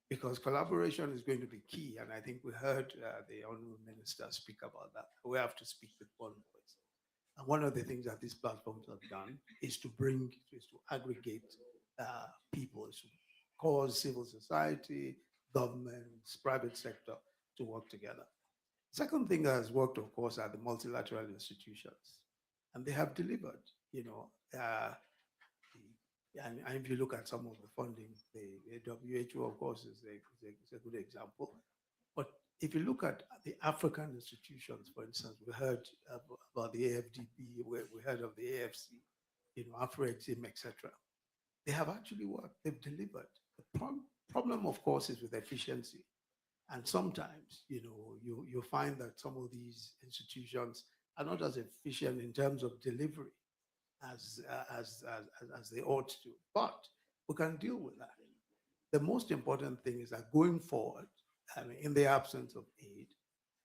Because collaboration is going to be key. And I think we heard the Honorable Minister speak about that. We have to speak with one voice. And one of the things that these platforms have done is to aggregate people, to cause civil society, governments, private sector to work together. Second thing that has worked, of course, are the multilateral institutions. And they have delivered, and if you look at some of the funding, the WHO, of course, is a good example. But if you look at the African institutions, for instance, we heard about the AFDB, we heard of the AFC, Afro-Exim, etc. They have actually worked, they've delivered. The problem, of course, is with efficiency. And sometimes, you find that some of these institutions are not as efficient in terms of delivery as they ought to. But we can deal with that. The most important thing is that going forward, in the absence of aid,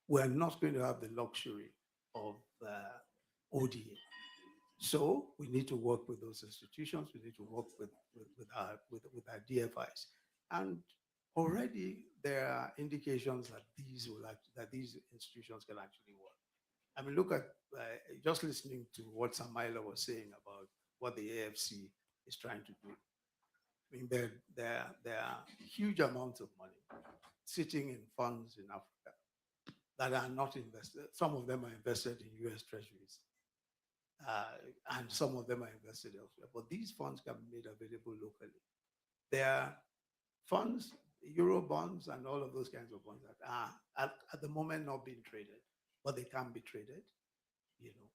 we're not going to have the luxury of ODA. So we need to work with those institutions. We need to work with our DFIs. And already there are indications that these institutions can actually work. I mean, look at, just listening to what Samaila was saying about what the AFC is trying to do. I mean, there are huge amounts of money sitting in funds in Africa that are not invested. Some of them are invested in US treasuries. and some of them are invested elsewhere. But these funds can be made available locally. There are funds, euro bonds, and all of those kinds of bonds that are at the moment not being traded, but they can be traded. You know,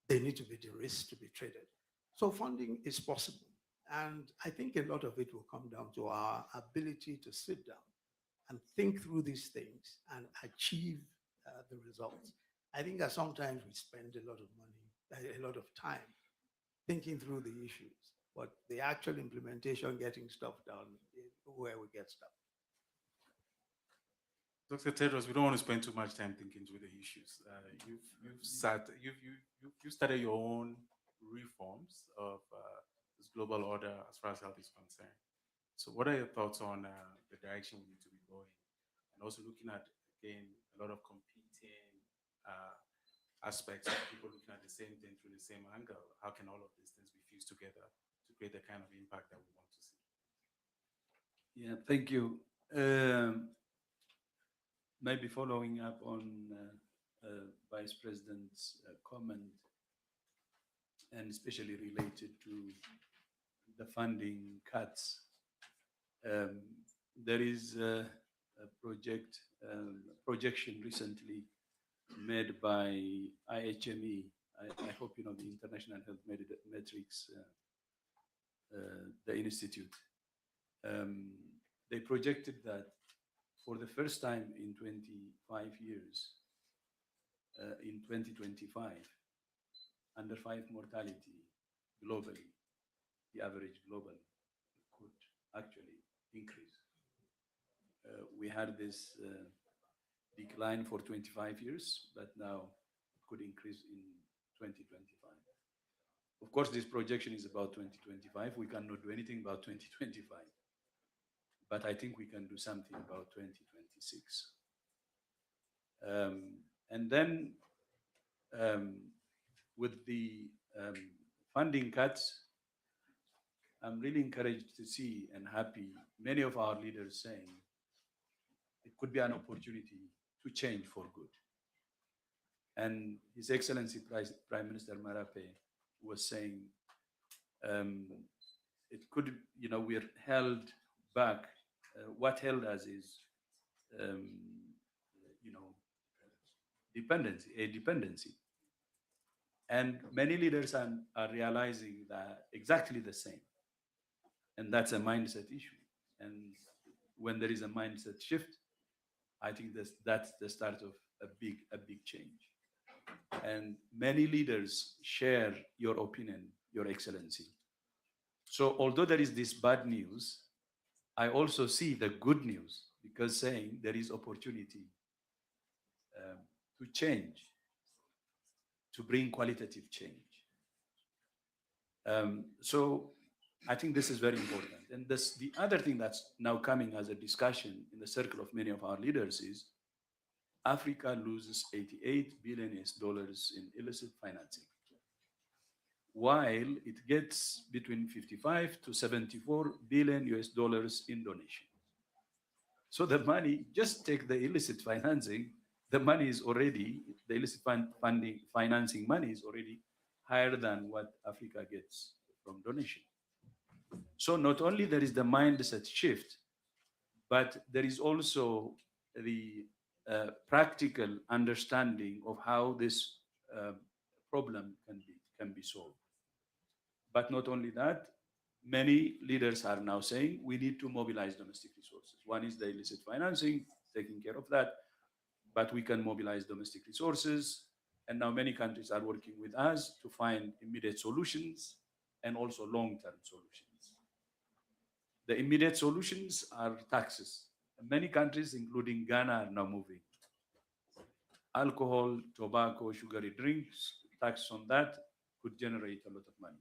they need to be de-risked to be traded. So funding is possible. And I think a lot of it will come down to our ability to sit down and think through these things and achieve the results. I think that sometimes we spend a lot of money, a lot of time thinking through the issues, but the actual implementation, getting stuff done, is where we get stuck. Dr. Tedros, we don't want to spend too much time thinking through the issues. You've started your own reforms of this global order as far as health is concerned. So, what are your thoughts on the direction we need to be going, and also looking at again a lot of competing aspects of people looking at the same thing through the same angle? How can all of these things be fused together to create the kind of impact that we want to see? Yeah, thank you. Maybe following up on Vice President's comment, and especially related to the funding cuts, there is a projection recently made by IHME. I hope you know the International Health Metrics, the institute. They projected that for the first time in 25 years, in 2025, under 5 mortality globally, the average global could actually increase. We had this decline for 25 years, but now it could increase in 2025. Of course, this projection is about 2025. We cannot do anything about 2025. But I think we can do something about 2026. And then with the funding cuts, I'm really encouraged to see and happy many of our leaders saying it could be an opportunity to change for good. And His Excellency Prime Minister Marape was saying it could, you know, we're held back. What held us is, you know, dependency. And many leaders are realizing that exactly the same. And that's a mindset issue. And when there is a mindset shift, I think that's the start of a big change. And many leaders share your opinion, Your Excellency. So although there is this bad news, I also see the good news, because saying there is opportunity to change, to bring qualitative change. So I think this is very important. And the other thing that's now coming as a discussion in the circle of many of our leaders is Africa loses $88 billion in illicit financing, while it gets between 55 to 74 billion US dollars in donation. So the money, just take the illicit financing, the money is already, the illicit financing money is already higher than what Africa gets from donation. So not only there is the mindset shift, but there is also the practical understanding of how this problem can be solved. But not only that, many leaders are now saying we need to mobilize domestic resources. One is the illicit financing, taking care of that, but we can mobilize domestic resources. And now many countries are working with us to find immediate solutions and also long-term solutions. The immediate solutions are taxes. Many countries, including Ghana, are now moving. Alcohol, tobacco, sugary drinks, tax on that could generate a lot of money.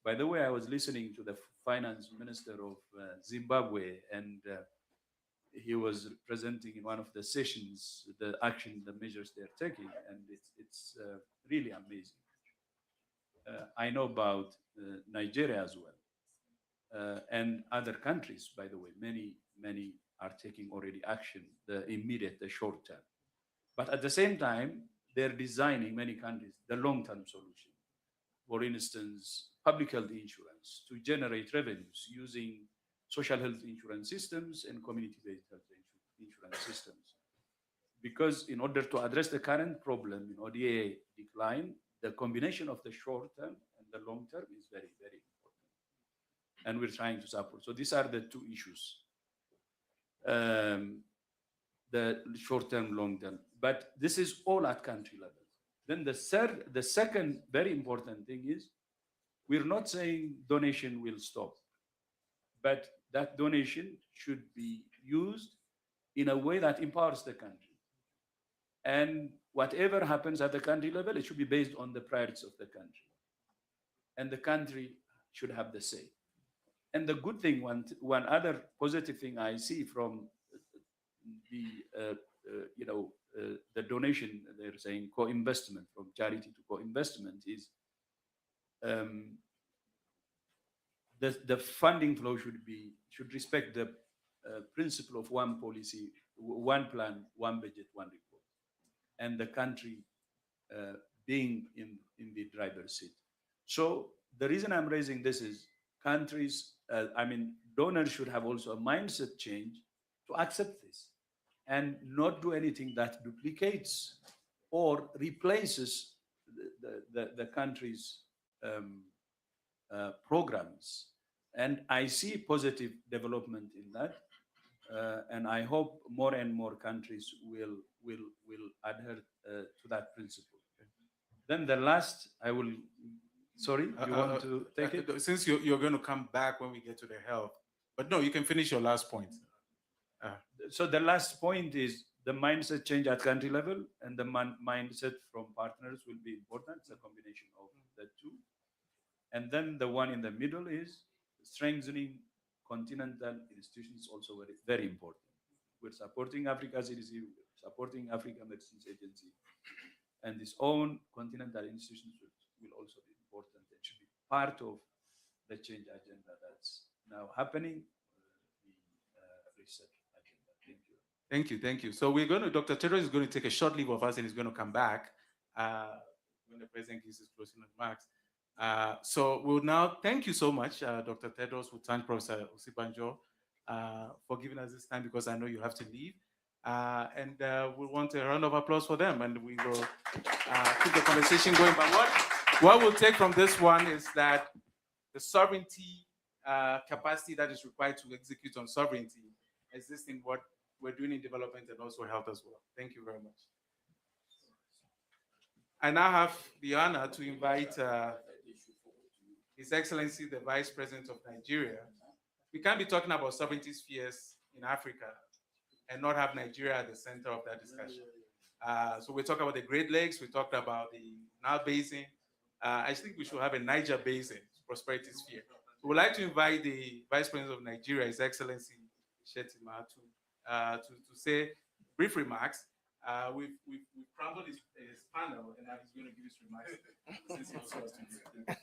By the way, I was listening to the finance minister of Zimbabwe, and he was presenting in one of the sessions the action, the measures they're taking, and it's really amazing. I know about Nigeria as well, and other countries, by the way. Many are taking already action, the immediate, the short term. But at the same time, they're designing, many countries, the long-term solution. for instance, public health insurance to generate revenues using social health insurance systems and community-based health insurance systems. Because in order to address the current problem in ODA decline, the combination of the short term and the long term is very, very important. And we're trying to support. So these are the two issues. The short term, long term. But this is all at country level. Then the second very important thing is we're not saying donation will stop, but that donation should be used in a way that empowers the country. And whatever happens at the country level, it should be based on the priorities of the country. And the country should have the say. And the good thing, one other positive thing I see from the donation, they're saying co-investment, from charity to co-investment, is the funding flow should respect the principle of one policy, one plan, one budget, one report, and the country being in the driver's seat. So the reason I'm raising this is donors should have also a mindset change to accept this and not do anything that duplicates or replaces the country's programs. And I see positive development in that. And I hope more and more countries will adhere to that principle. Then the last, sorry, you want to take it? Since you're going to come back when we get to the health, but no, you can finish your last point. So the last point is the mindset change at country level, and the mindset from partners will be important. It's a combination of the two. And then the one in the middle is strengthening continental institutions, also very, very important. We're supporting Africa CDC, we're supporting Africa Medicines Agency, and its own continental institutions will also be important. It should be part of the change agenda that's now happening, the research agenda. Thank you. Thank you, thank you. So Dr. Tedros is going to take a short leave of us and he's going to come back when the president gives his closing remarks. So we'll now thank you so much, Dr. Tedros. We'll thank Professor Osibanjo for giving us this time because I know you have to leave. And we want a round of applause for them, and we will keep the conversation going. But what we'll take from this one is that the sovereignty capacity that is required to execute on sovereignty exists in what we're doing in development and also health as well. Thank you very much. I now have the honor to invite His Excellency, the Vice President of Nigeria. We can't be talking about sovereignty spheres in Africa and not have Nigeria at the center of that discussion. So we talk about the Great Lakes, we talked about the Nile Basin. I think we should have a Niger Basin prosperity sphere. So we'd like to invite the Vice President of Nigeria, His Excellency Shetima, to say brief remarks. We've crumbled his panel, and now he's going to give his remarks. Since he also has to do it.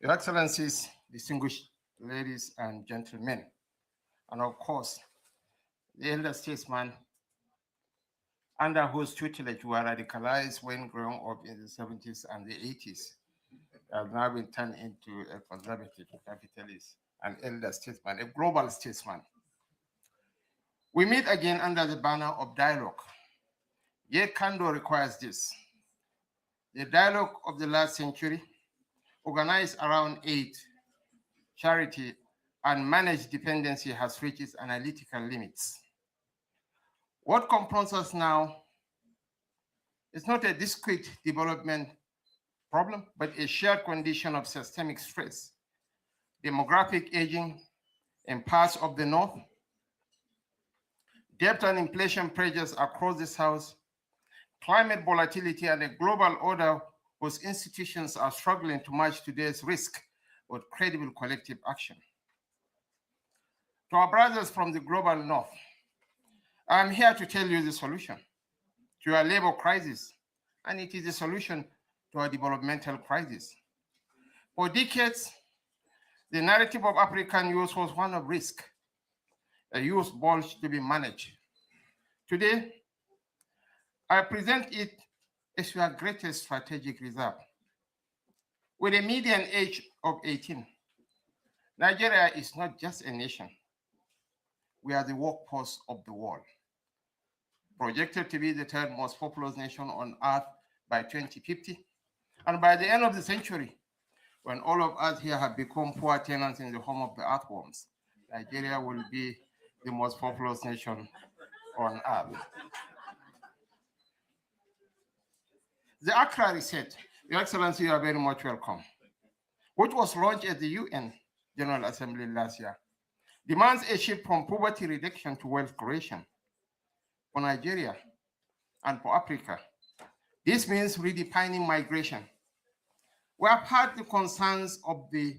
Your Excellencies, distinguished ladies and gentlemen, and of course, the elder statesman under whose tutelage we were radicalized when growing up in the 70s and the 80s, have now been turned into a conservative capitalist, an elder statesman, a global statesman. We meet again under the banner of dialogue. Yet candor requires this. The dialogue of the last century, organized around aid, charity, and managed dependency, has reached its analytical limits. What confronts us now is not a discrete development problem, but a shared condition of systemic stress, demographic aging in parts of the North, debt and inflation pressures across the South, climate volatility, and a global order whose institutions are struggling to match today's risk with credible collective action. To our brothers from the global North, I'm here to tell you the solution to your labor crisis, and it is a solution to our developmental crisis. For decades, the narrative of African youth was one of risk, a youth bulge to be managed. Today, I present it is your greatest strategic reserve. With a median age of 18, Nigeria is not just a nation. We are the workforce of the world. Projected to be the third most populous nation on earth by 2050. And by the end of the century, when all of us here have become poor tenants in the home of the earthworms, Nigeria will be the most populous nation on earth. The Accra Reset, Your Excellency, you are very much welcome, which was launched at the UN General Assembly last year, demands a shift from poverty reduction to wealth creation for Nigeria and for Africa. This means redefining migration. We have heard the concerns of the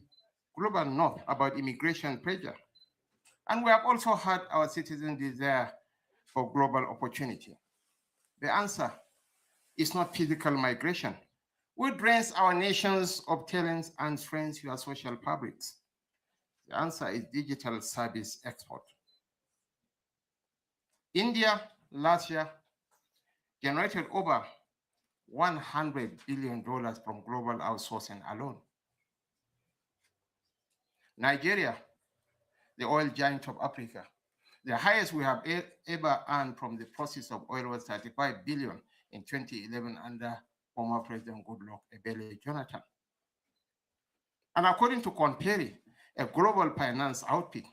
global north about immigration pressure, and we have also heard our citizens' desire for global opportunity. The answer is not physical migration, which drains our nations of talents and strains your social fabrics. The answer is digital service export. India last year generated over $100 billion from global outsourcing alone. Nigeria, the oil giant of Africa, the highest we have ever earned from the process of oil was $35 billion in 2011 under former President Goodluck Ebele Jonathan. And according to Comperi, a global finance outfit,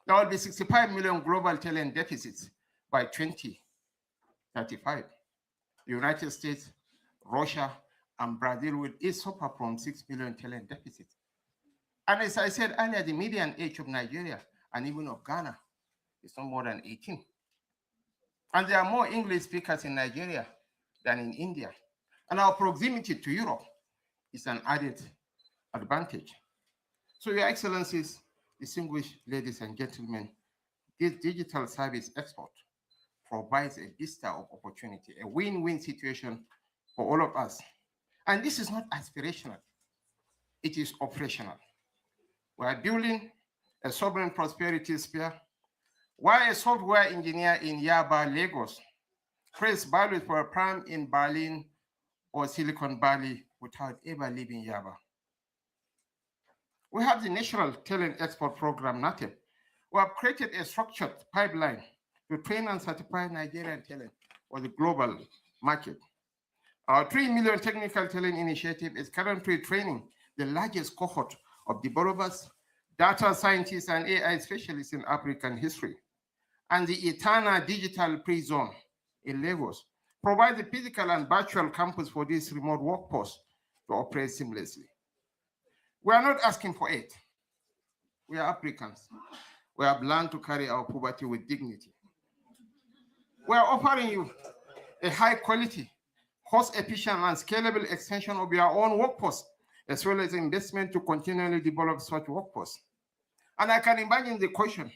there will be 65 million global talent deficits by 2035. The United States, Russia, and Brazil will each suffer from 6 million talent deficits. And as I said earlier, the median age of Nigeria and even of Ghana is not more than 18. And there are more English speakers in Nigeria than in India. And our proximity to Europe is an added advantage. So, Your Excellencies, distinguished ladies and gentlemen, this digital service export provides a vista of opportunity, a win-win situation for all of us. And this is not aspirational, it is operational. We are building a sovereign prosperity sphere, while a software engineer in Yaba, Lagos, creates value for a prime in Berlin or Silicon Valley without ever leaving Yaba. We have the National Talent Export Program, NATEP. We have created a structured pipeline to train and certify Nigerian talent for the global market. Our 3 million technical talent initiative is currently training the largest cohort of developers, data scientists, and AI specialists in African history. And the Etana Digital Pre-Zone in Lagos provides the physical and virtual campus for this remote workforce to operate seamlessly. We are not asking for aid. We are Africans. We have learned to carry our poverty with dignity. We are offering you a high quality, cost-efficient, and scalable extension of your own workforce, as well as investment to continually develop such workforce. And I can imagine the question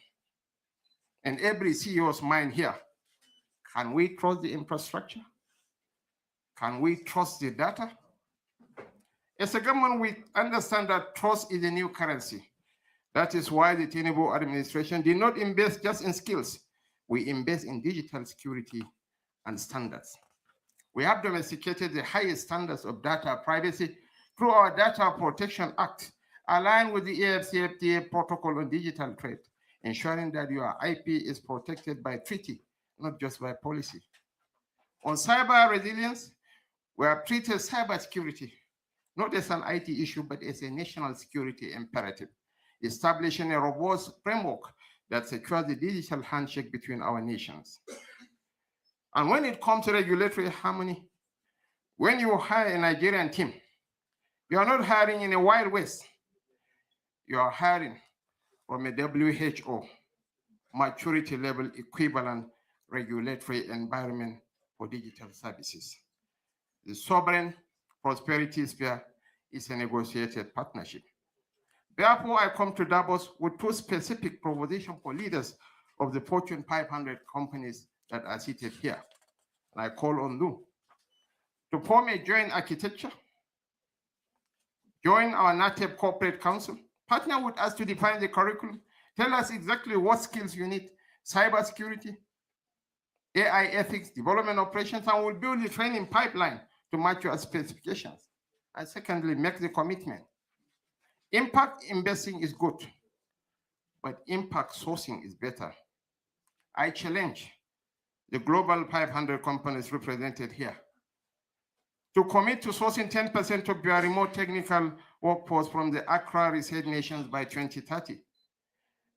in every CEO's mind here: can we trust the infrastructure? Can we trust the data? As a government, we understand that trust is a new currency. That is why the Tinubu administration did not invest just in skills. We invest in digital security and standards. We have domesticated the highest standards of data privacy through our Data Protection Act, aligned with the AFCFTA protocol on digital trade, ensuring that your IP is protected by treaty, not just by policy. On cyber resilience, we have treated cybersecurity not as an IT issue, but as a national security imperative, establishing a robust framework that secures the digital handshake between our nations. And when it comes to regulatory harmony, when you hire a Nigerian team, you are not hiring in a Wild West. You are hiring from a WHO maturity level equivalent regulatory environment for digital services. The sovereign prosperity sphere is a negotiated partnership. Therefore, I come to Davos with 2 specific propositions for leaders of the Fortune 500 companies that are seated here. And I call on you to form a joint architecture, join our NATEP Corporate Council, partner with us to define the curriculum, tell us exactly what skills you need, cybersecurity, AI ethics, development operations, and we'll build the training pipeline to match your specifications. And secondly, make the commitment. Impact investing is good, but impact sourcing is better. I challenge the global 500 companies represented here to commit to sourcing 10% of their remote technical workforce from the Accra research nations by 2030.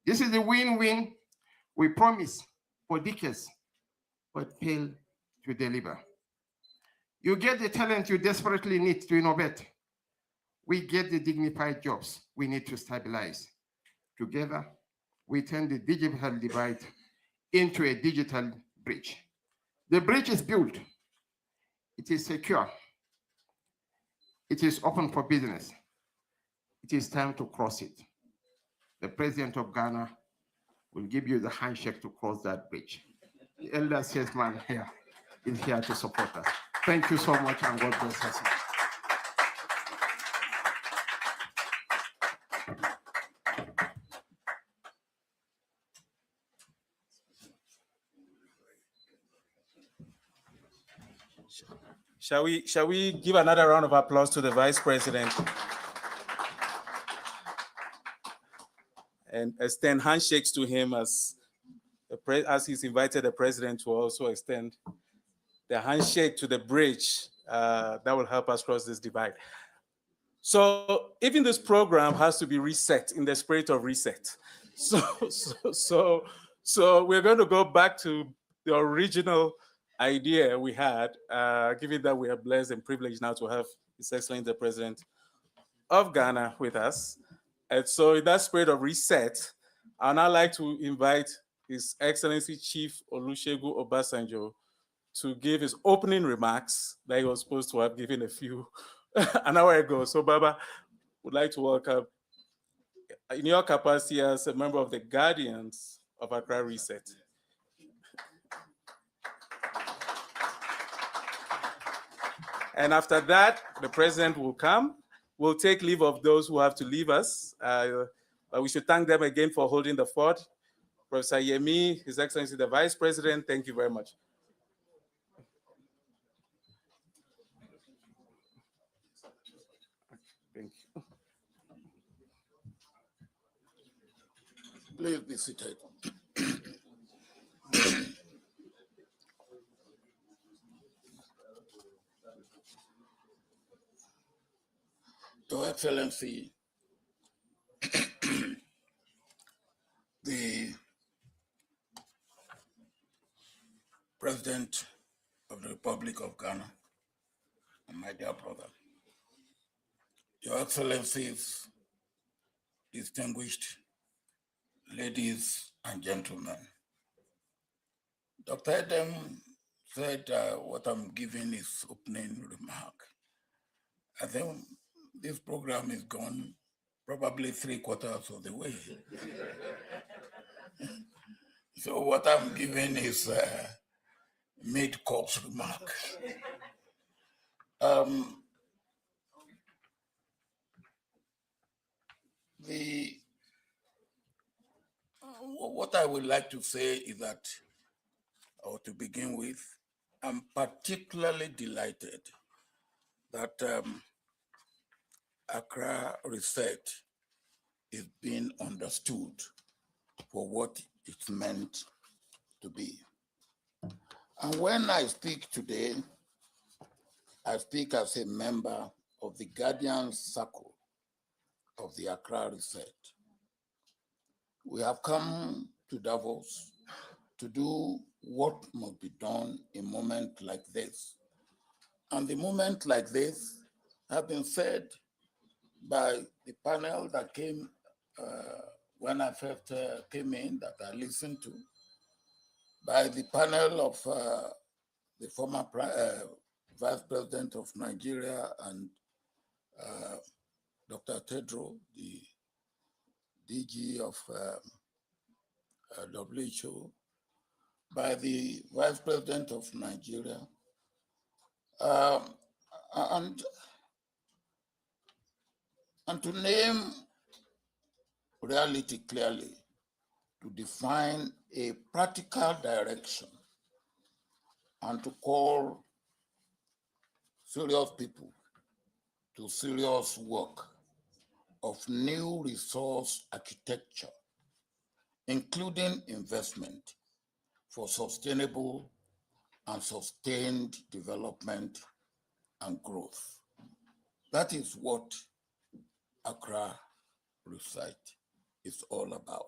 This is a win-win we promise for decades, but fail to deliver. You get the talent you desperately need to innovate. We get the dignified jobs we need to stabilize. Together, we turn the digital divide into a digital bridge. The bridge is built. It is secure. It is open for business. It is time to cross it. The president of Ghana will give you the handshake to cross that bridge. The elder statesman here is here to support us. Thank you so much, and God bless us. Shall we give another round of applause to the Vice President and extend handshakes to him as he's invited the President to also extend the handshake to the bridge that will help us cross this divide. So even this program has to be reset in the spirit of reset. So we're going to go back to the original idea we had, given that we are blessed and privileged now to have His Excellency the President of Ghana with us. And so in that spirit of reset, I'd now like to invite His Excellency Chief Olusegun Obasanjo to give his opening remarks that he was supposed to have given an hour ago. So Baba, would like to welcome, in your capacity as a member of the Guardians of Accra Reset. And after that, the President will come. We'll take leave of those who have to leave us. But we should thank them again for holding the fort. Professor Yemi, His Excellency the Vice President, thank you very much. Thank you. Please be seated. Your Excellency, the President of the Republic of Ghana, and my dear brother, Your Excellencies, distinguished ladies and gentlemen, Dr. Adam said what I'm giving is opening remark. I think this program is gone probably 3/4 of the way. So what I'm giving is mid-course remark. What I would like to say is that, or to begin with, I'm particularly delighted that Accra Research is being understood for what it's meant to be. And when I speak today, I speak as a member of the Guardian Circle of the Accra Research. We have come to Davos to do what must be done in a moment like this. And the moment like this has been said by the panel that came when I first came in, that I listened to, by the panel of the former Vice President of Nigeria and Dr. Tedro, the DG of WHO, by the Vice President of Nigeria, and to name reality clearly, to define a practical direction, and to call serious people to serious work of new resource architecture, including investment for sustainable and sustained development and growth. That is what Accra Research is all about.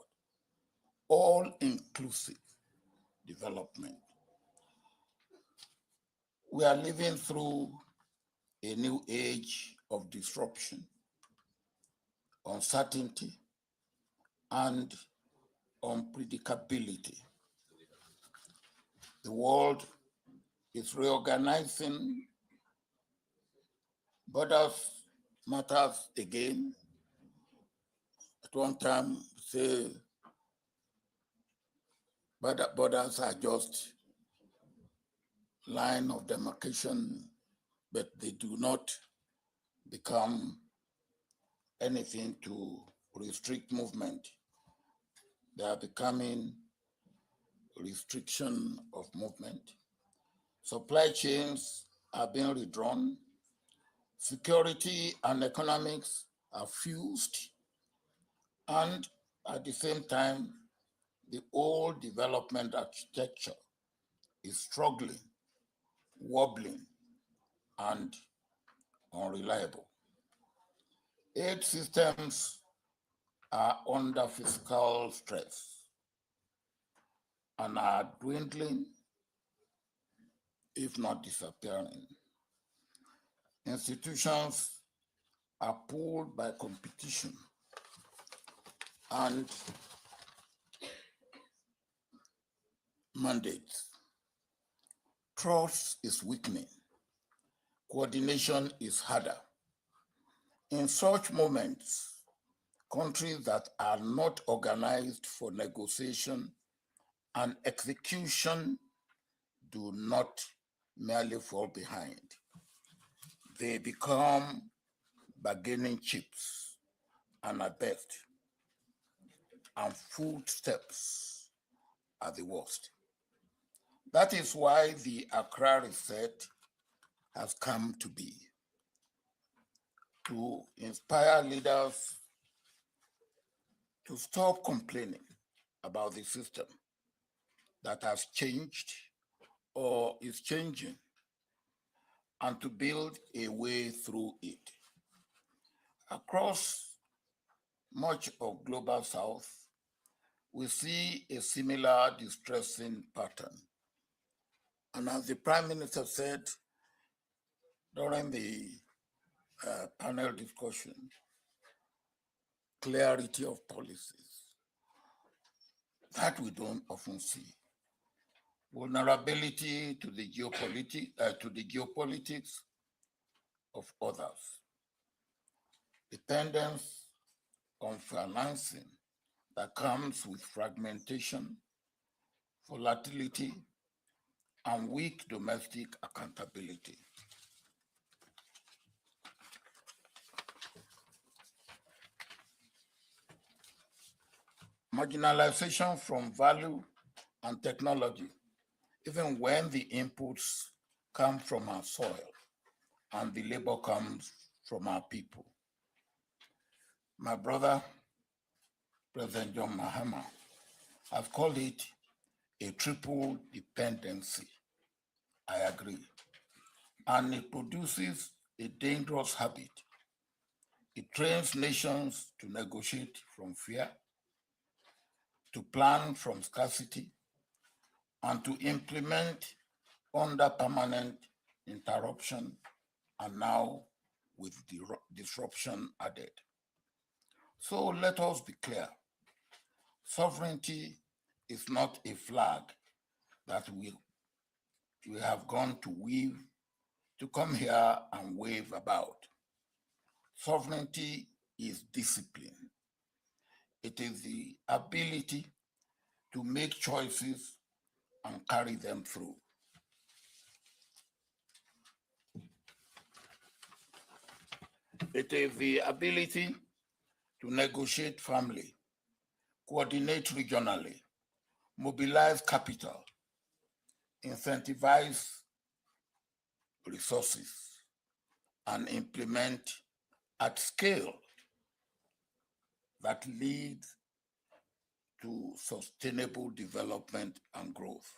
All-inclusive development. We are living through a new age of disruption, uncertainty, and unpredictability. The world is reorganizing. Borders matters again. At one time, say, borders are just line of demarcation, but they do not become anything to restrict movement. They are becoming restriction of movement. Supply chains are being redrawn. Security and economics are fused. And at the same time, the old development architecture is struggling, wobbling, and unreliable. Aid systems are under fiscal stress and are dwindling, if not disappearing. Institutions are pulled by competition and mandates. Trust is weakening. Coordination is harder. In such moments, countries that are not organized for negotiation and execution do not merely fall behind. They become bargaining chips and at best, and footsteps are the worst. That is why the Accra Reset has come to be, to inspire leaders to stop complaining about the system that has changed or is changing, and to build a way through it. Across much of Global South, we see a similar distressing pattern. And as the Prime Minister said during the panel discussion, clarity of policies, that we don't often see. Vulnerability to the geopolitics of others. Dependence on financing that comes with fragmentation, volatility, and weak domestic accountability. Marginalization from value and technology, even when the inputs come from our soil and the labor comes from our people. My brother, President John Mahama, has called it a triple dependency. I agree. And it produces a dangerous habit. It trains nations to negotiate from fear, to plan from scarcity, and to implement under permanent interruption, and now with disruption added. So let us be clear. Sovereignty is not a flag that we have gone to come here and wave about. Sovereignty is discipline. It is the ability to make choices and carry them through. It is the ability to negotiate firmly, coordinate regionally, mobilize capital, incentivize resources, and implement at scale that leads to sustainable development and growth.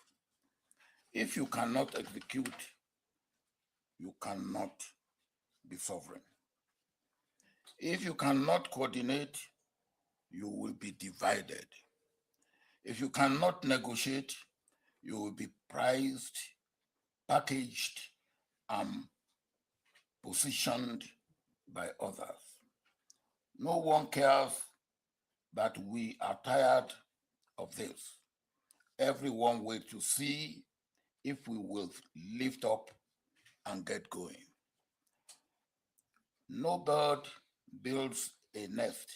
If you cannot execute, you cannot be sovereign. If you cannot coordinate, you will be divided. If you cannot negotiate, you will be priced, packaged, and positioned by others. No one cares that we are tired of this. Everyone waits to see if we will lift up and get going. No bird builds a nest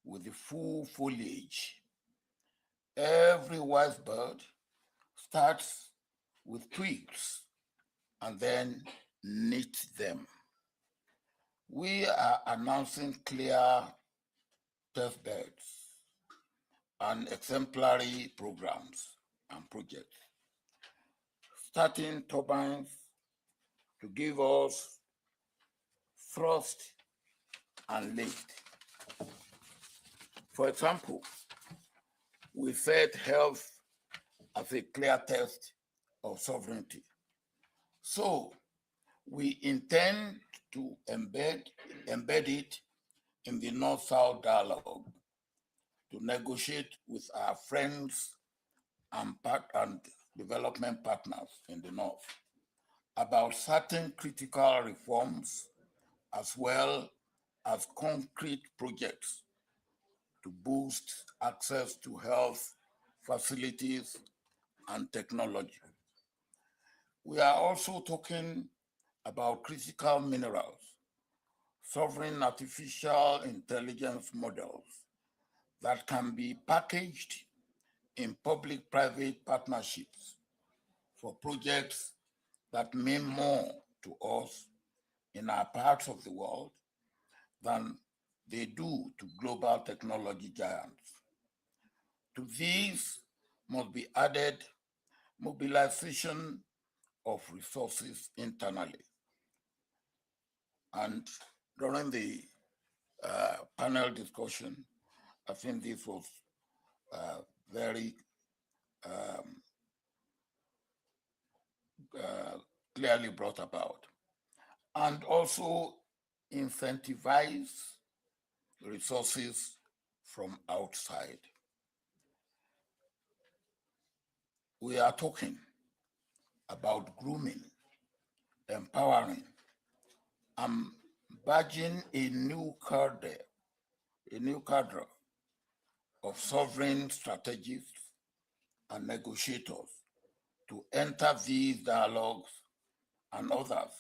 with the full foliage. Every wise bird starts with twigs and then knits them. We are announcing clear test beds and exemplary programs and projects, starting turbines to give us thrust and lift. For example, we set health as a clear test of sovereignty. So we intend to embed it in the North-South dialogue to negotiate with our friends and development partners in the North about certain critical reforms as well as concrete projects to boost access to health facilities and technology. We are also talking about critical minerals, sovereign artificial intelligence models that can be packaged in public-private partnerships for projects that mean more to us in our parts of the world than they do to global technology giants. To these must be added mobilization of resources internally. And during the panel discussion, I think this was very clearly brought about. And also incentivize resources from outside. We are talking about grooming, empowering, and badging a new cadre of sovereign strategists and negotiators to enter these dialogues and others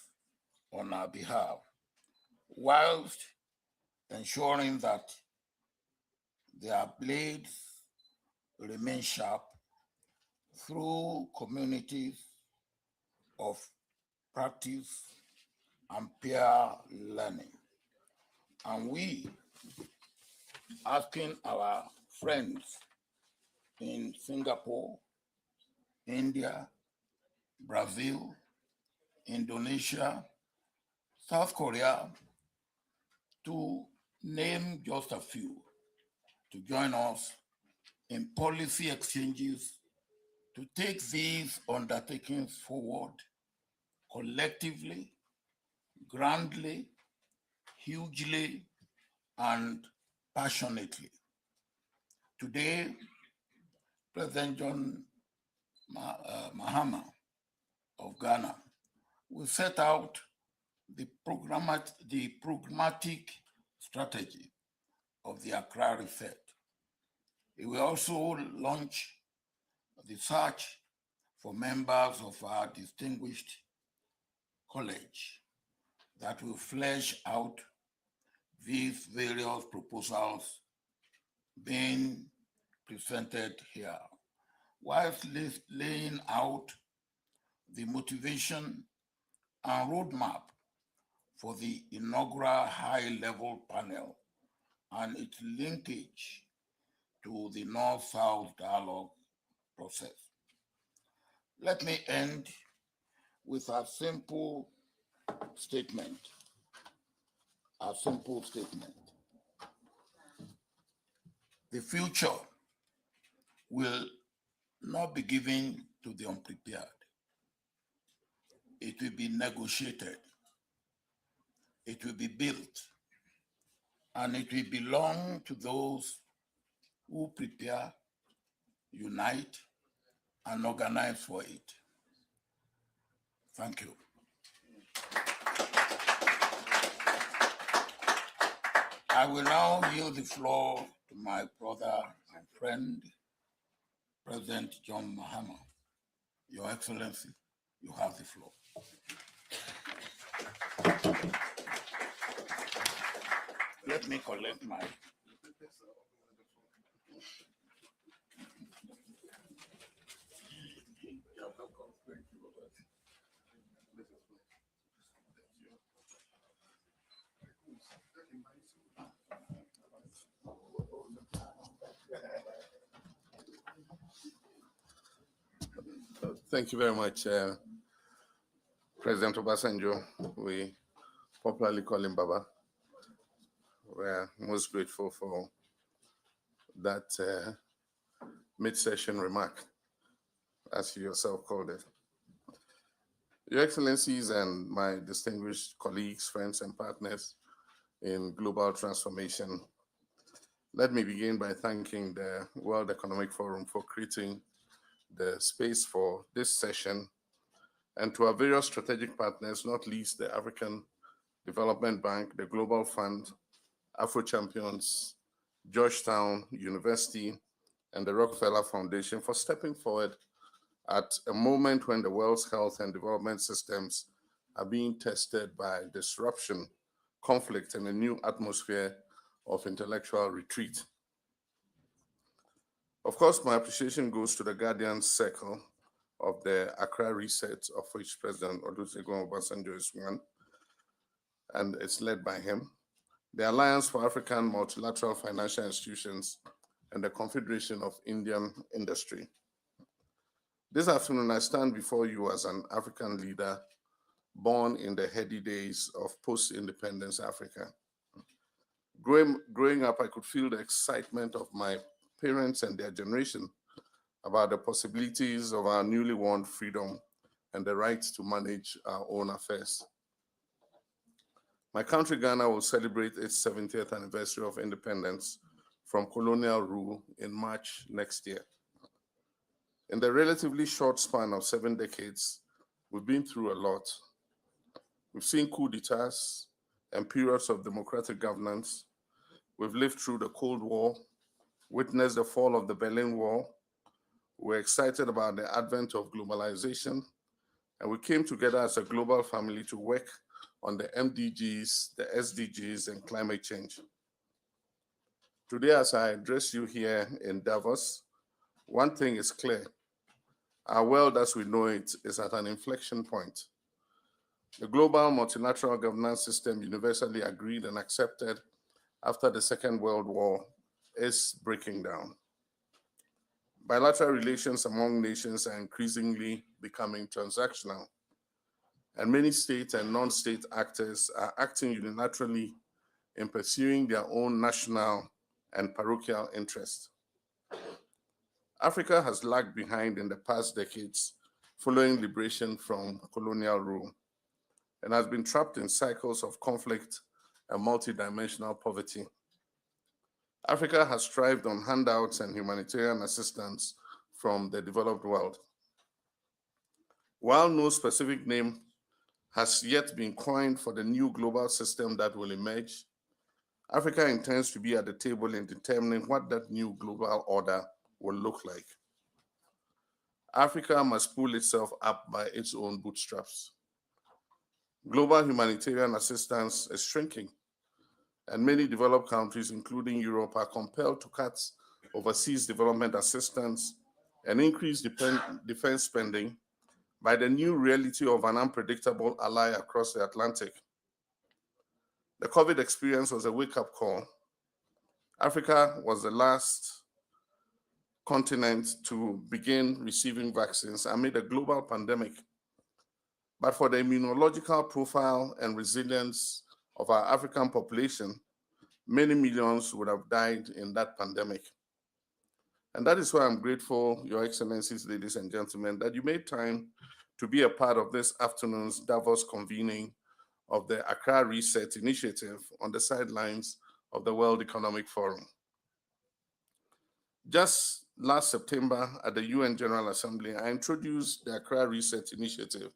on our behalf, whilst ensuring that their blades remain sharp through communities of practice and peer learning. And we, asking our friends in Singapore, India, Brazil, Indonesia, South Korea, to name just a few, to join us in policy exchanges to take these undertakings forward collectively, grandly, hugely, and passionately. Today, President John Mahama of Ghana will set out the programmatic strategy of the Accra Reset. He will also launch the search for members of our distinguished college that will flesh out these various proposals being presented here, whilst laying out the motivation and roadmap for the inaugural high-level panel and its linkage to the North-South dialogue process. Let me end with a simple statement. a simple statement. The future will not be given to the unprepared. It will be negotiated. It will be built. And it will belong to those who prepare, unite, and organize for it. Thank you. I will now yield the floor to my brother and friend, President John Mahama. Your Excellency, you have the floor. Let me collect my. Thank you very much, President Obasanjo. We popularly call him Baba. We're most grateful for that mid-session remark, as you yourself called it. Your Excellencies and my distinguished colleagues, friends, and partners in global transformation, let me begin by thanking the World Economic Forum for creating the space for this session, and to our various strategic partners, not least the African Development Bank, the Global Fund, Afro Champions, Georgetown University, and the Rockefeller Foundation for stepping forward at a moment when the world's health and development systems are being tested by disruption, conflict, and a new atmosphere of intellectual retreat. Of course, my appreciation goes to the Guardian Circle of the Accra Reset, of which President Olusegun Obasanjo is one, and it's led by him, the Alliance for African Multilateral Financial Institutions, and the Confederation of Indian Industry. This afternoon, I stand before you as an African leader born in the heady days of post-independence Africa. Growing up, I could feel the excitement of my parents and their generation about the possibilities of our newly won freedom and the right to manage our own affairs. My country, Ghana, will celebrate its 70th anniversary of independence from colonial rule in March next year. In the relatively short span of 7 decades, we've been through a lot. We've seen coups d'etats and periods of democratic governance. We've lived through the Cold War, witnessed the fall of the Berlin Wall. We're excited about the advent of globalization, and we came together as a global family to work on the MDGs, the SDGs, and climate change. Today, as I address you here in Davos, one thing is clear. Our world as we know it is at an inflection point. The global multilateral governance system, universally agreed and accepted after the Second World War, is breaking down. Bilateral relations among nations are increasingly becoming transactional, and many state and non-state actors are acting unilaterally in pursuing their own national and parochial interests. Africa has lagged behind in the past decades following liberation from colonial rule, and has been trapped in cycles of conflict and multidimensional poverty. Africa has thrived on handouts and humanitarian assistance from the developed world. While no specific name has yet been coined for the new global system that will emerge, Africa intends to be at the table in determining what that new global order will look like. Africa must pull itself up by its own bootstraps. Global humanitarian assistance is shrinking, and many developed countries, including Europe, are compelled to cut overseas development assistance and increase defense spending by the new reality of an unpredictable ally across the Atlantic. The COVID experience was a wake-up call. Africa was the last continent to begin receiving vaccines amid a global pandemic. But for the immunological profile and resilience of our African population, many millions would have died in that pandemic. And that is why I'm grateful, Your Excellencies, ladies and gentlemen, that you made time to be a part of this afternoon's Davos convening of the Accra Reset Initiative on the sidelines of the World Economic Forum. Just last September at the UN General Assembly, I introduced the Accra Reset Initiative,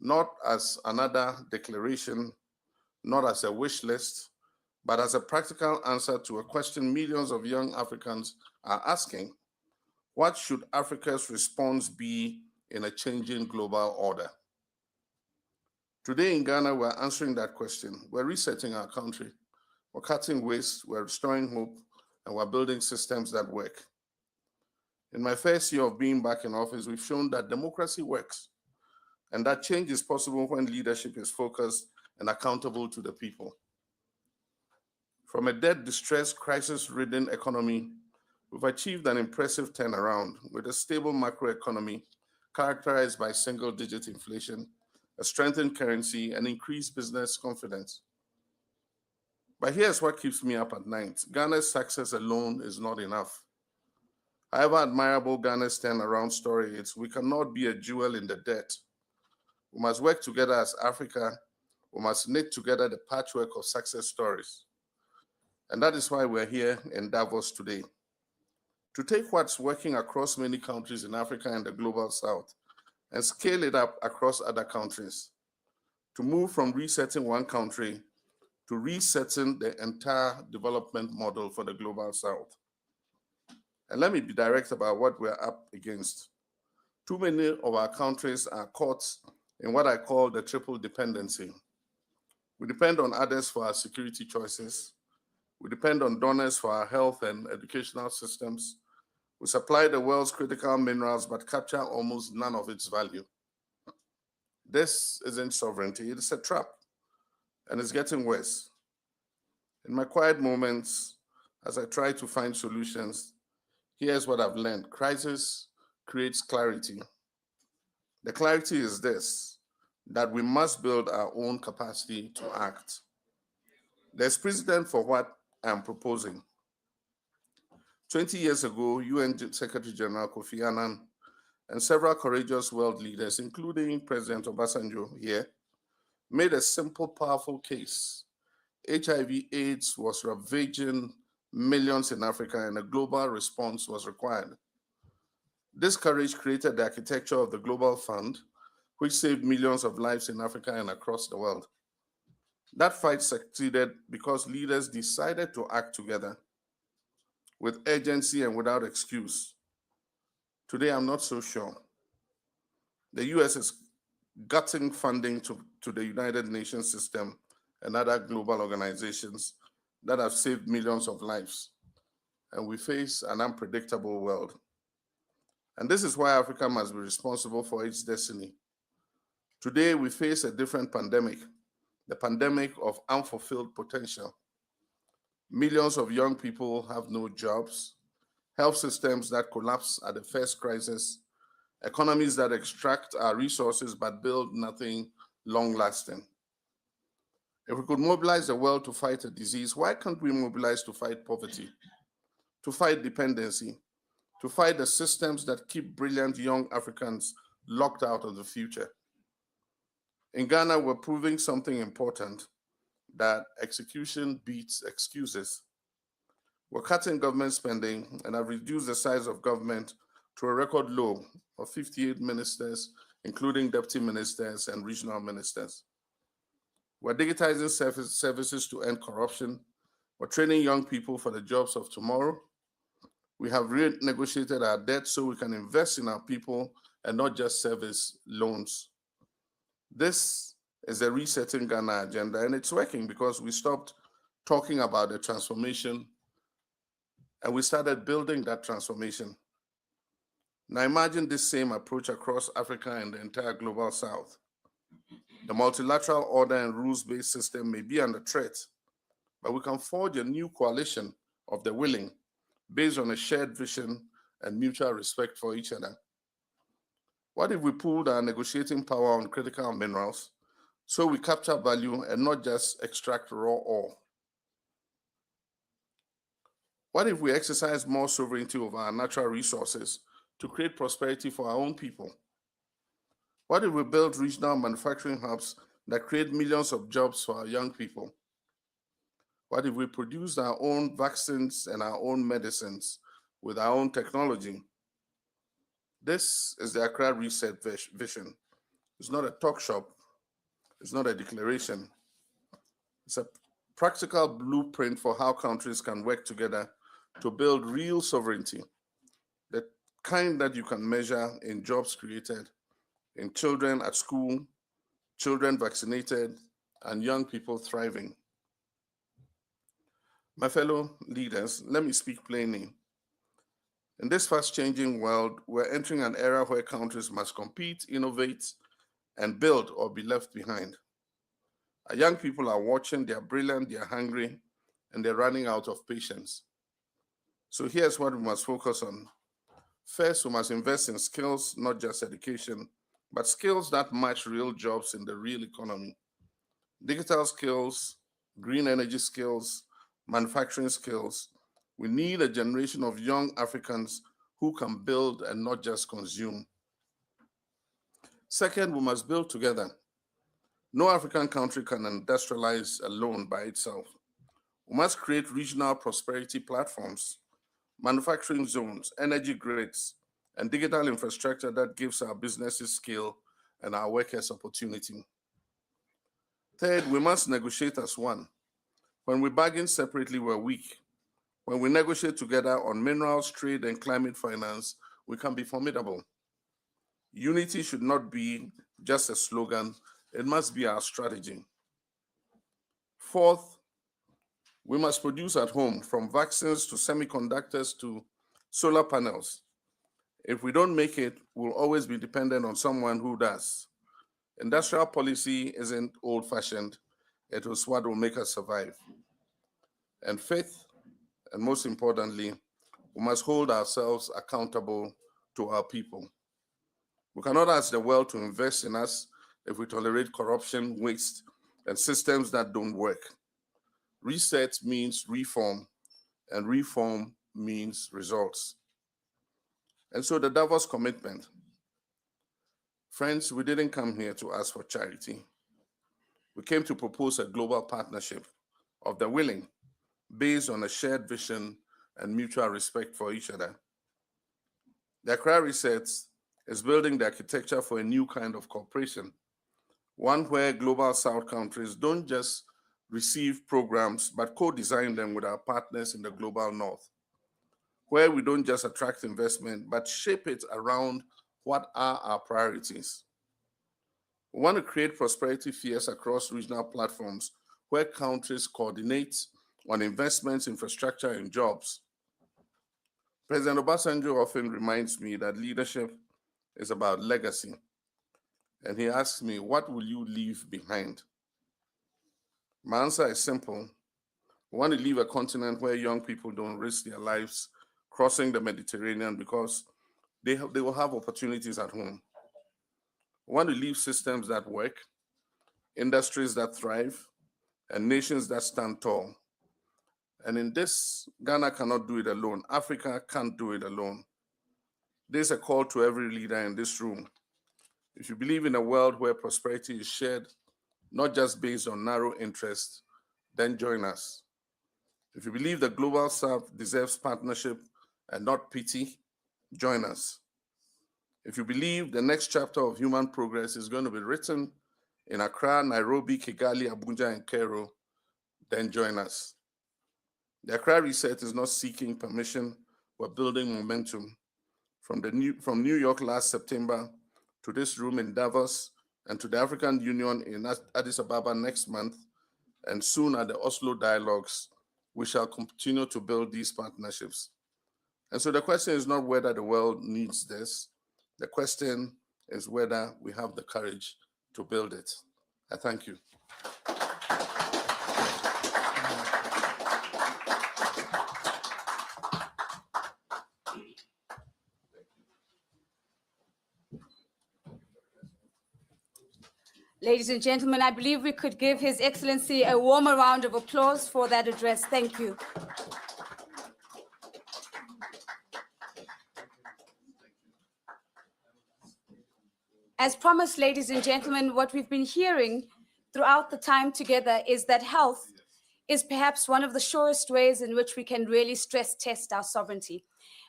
not as another declaration, not as a wish list, but as a practical answer to a question millions of young Africans are asking: what should Africa's response be in a changing global order? Today in Ghana, we're answering that question. We're resetting our country. We're cutting waste, we're restoring hope, and we're building systems that work. In my first year of being back in office, we've shown that democracy works, and that change is possible when leadership is focused and accountable to the people. From a debt-distressed, crisis-ridden economy, we've achieved an impressive turnaround with a stable macroeconomy characterized by single-digit inflation, a strengthened currency, and increased business confidence. But here's what keeps me up at night. Ghana's success alone is not enough. However admirable Ghana's turnaround story is, we cannot be a jewel in the dirt. We must work together as Africa. We must knit together the patchwork of success stories. And that is why we're here in Davos today, to take what's working across many countries in Africa and the global South and scale it up across other countries, to move from resetting one country to resetting the entire development model for the global South. And let me be direct about what we're up against. Too many of our countries are caught in what I call the triple dependency. We depend on others for our security choices. We depend on donors for our health and educational systems. We supply the world's critical minerals, but capture almost none of its value. This isn't sovereignty, it's a trap, and it's getting worse. In my quiet moments, as I try to find solutions, here's what I've learned. Crisis creates clarity. The clarity is this, that we must build our own capacity to act. There's precedent for what I'm proposing. 20 years ago, UN Secretary General Kofi Annan and several courageous world leaders, including President Obasanjo here, made a simple, powerful case. HIV/AIDS was ravaging millions in Africa, and a global response was required. This courage created the architecture of the Global Fund, which saved millions of lives in Africa and across the world. That fight succeeded because leaders decided to act together with urgency and without excuse. Today, I'm not so sure. The US is gutting funding to the United Nations system and other global organizations that have saved millions of lives. And we face an unpredictable world. And this is why Africa must be responsible for its destiny. Today, we face a different pandemic, the pandemic of unfulfilled potential. Millions of young people have no jobs, health systems that collapse at the first crisis, economies that extract our resources but build nothing long-lasting. If we could mobilize the world to fight a disease, why can't we mobilize to fight poverty, to fight dependency, to fight the systems that keep brilliant young Africans locked out of the future? In Ghana, we're proving something important, that execution beats excuses. We're cutting government spending and have reduced the size of government to a record low of 58 ministers, including deputy ministers and regional ministers. We're digitizing services to end corruption. We're training young people for the jobs of tomorrow. We have renegotiated our debt so we can invest in our people and not just service loans. This is a resetting Ghana agenda, and it's working because we stopped talking about the transformation and we started building that transformation. Now imagine this same approach across Africa and the entire global South. The multilateral order and rules-based system may be under threat, but we can forge a new coalition of the willing based on a shared vision and mutual respect for each other. What if we pooled our negotiating power on critical minerals, so we capture value and not just extract raw ore? What if we exercise more sovereignty over our natural resources to create prosperity for our own people? What if we build regional manufacturing hubs that create millions of jobs for our young people? What if we produce our own vaccines and our own medicines with our own technology? This is the Accra Reset vision. It's not a talk shop. It's not a declaration. It's a practical blueprint for how countries can work together to build real sovereignty, the kind that you can measure in jobs created, in children at school, children vaccinated, and young people thriving. My fellow leaders, let me speak plainly. In this fast-changing world, we're entering an era where countries must compete, innovate, and build or be left behind. Our young people are watching, they're brilliant, they're hungry, and they're running out of patience. So here's what we must focus on. First, we must invest in skills, not just education, but skills that match real jobs in the real economy. Digital skills, green energy skills, manufacturing skills. We need a generation of young Africans who can build and not just consume. Second, we must build together. No African country can industrialize alone by itself. We must create regional prosperity platforms, manufacturing zones, energy grids, and digital infrastructure that gives our businesses scale and our workers opportunity. Third, we must negotiate as one. When we bargain separately, we're weak. When we negotiate together on minerals, trade, and climate finance, we can be formidable. Unity should not be just a slogan, it must be our strategy. Fourth, we must produce at home, from vaccines to semiconductors to solar panels. If we don't make it, we'll always be dependent on someone who does. Industrial policy isn't old-fashioned. It was what will make us survive. And fifth, and most importantly, we must hold ourselves accountable to our people. We cannot ask the world to invest in us if we tolerate corruption, waste, and systems that don't work. Reset means reform, and reform means results. And so the Davos commitment. Friends, we didn't come here to ask for charity. We came to propose a global partnership of the willing, based on a shared vision and mutual respect for each other. The Accra Reset is building the architecture for a new kind of cooperation, one where global South countries don't just receive programs, but co-design them with our partners in the global North, where we don't just attract investment, but shape it around what are our priorities. We want to create prosperity fears across regional platforms where countries coordinate on investments, infrastructure, and jobs. President Obasanjo often reminds me that leadership is about legacy. And he asks me, what will you leave behind? My answer is simple. We want to leave a continent where young people don't risk their lives crossing the Mediterranean because they will have opportunities at home. We want to leave systems that work, industries that thrive, and nations that stand tall. And in this, Ghana cannot do it alone. Africa can't do it alone. There's a call to every leader in this room. If you believe in a world where prosperity is shared, not just based on narrow interests, then join us. If you believe the global South deserves partnership and not pity, join us. If you believe the next chapter of human progress is going to be written in Accra, Nairobi, Kigali, Abuja, and Cairo, then join us. The Accra Reset is not seeking permission, we're building momentum. From New York last September to this room in Davos and to the African Union in Addis Ababa next month, and soon at the Oslo Dialogues, we shall continue to build these partnerships. And so the question is not whether the world needs this, the question is whether we have the courage to build it. I thank you. Ladies and gentlemen, I believe we could give His Excellency a warmer round of applause for that address. Thank you. As promised, ladies and gentlemen, what we've been hearing throughout the time together is that health is perhaps one of the surest ways in which we can really stress test our sovereignty.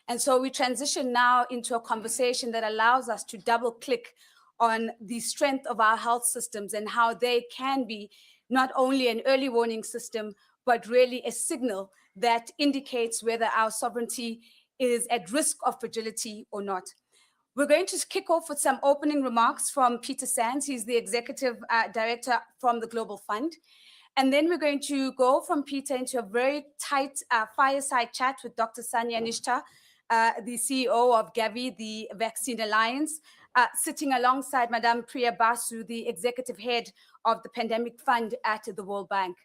And so we transition now into a conversation that allows us to double click on the strength of our health systems and how they can be not only an early warning system, but really a signal that indicates whether our sovereignty is at risk of fragility or not. We're going to kick off with some opening remarks from Peter Sands. He's the Executive Director from the Global Fund. And then we're going to go from Peter into a very tight fireside chat with Dr. Sanya Nishta, the CEO of Gavi, the Vaccine Alliance, sitting alongside Madame Priya Basu, the Executive Head of the Pandemic Fund at the World Bank.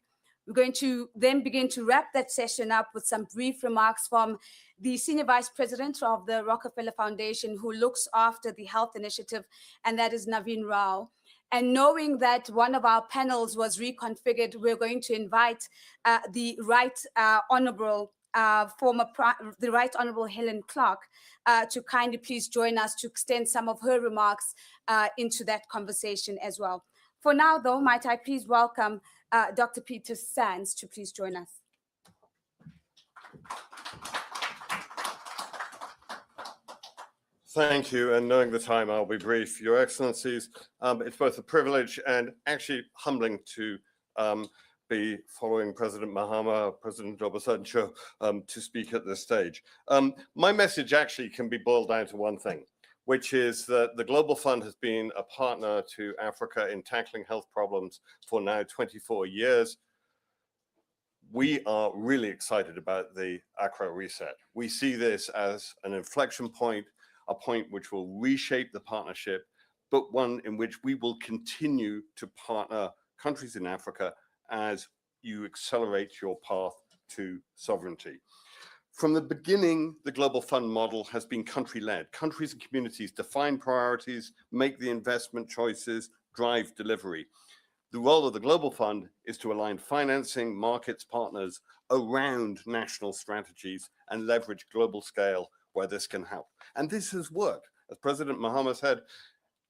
We're going to then begin to wrap that session up with some brief remarks from the Senior Vice President of the Rockefeller Foundation, who looks after the health initiative, and that is Naveen Rao. And knowing that one of our panels was reconfigured, we're going to invite the Right Honorable the Right Honorable Helen Clark to kindly please join us to extend some of her remarks into that conversation as well. For now, though, might I please welcome Dr. Peter Sands to please join us. Thank you, and knowing the time, I'll be brief. Your Excellencies, it's both a privilege and actually humbling to be following President Mahama, President Obasanjo, to speak at this stage. My message actually can be boiled down to one thing, which is that the Global Fund has been a partner to Africa in tackling health problems for now 24 years. We are really excited about the Accra reset. We see this as an inflection point, a point which will reshape the partnership, but one in which we will continue to partner countries in Africa as you accelerate your path to sovereignty. From the beginning, the Global Fund model has been country-led. Countries and communities define priorities, make the investment choices, drive delivery. The role of the Global Fund is to align financing, markets, partners around national strategies and leverage global scale where this can help. And this has worked. As President Mahama said,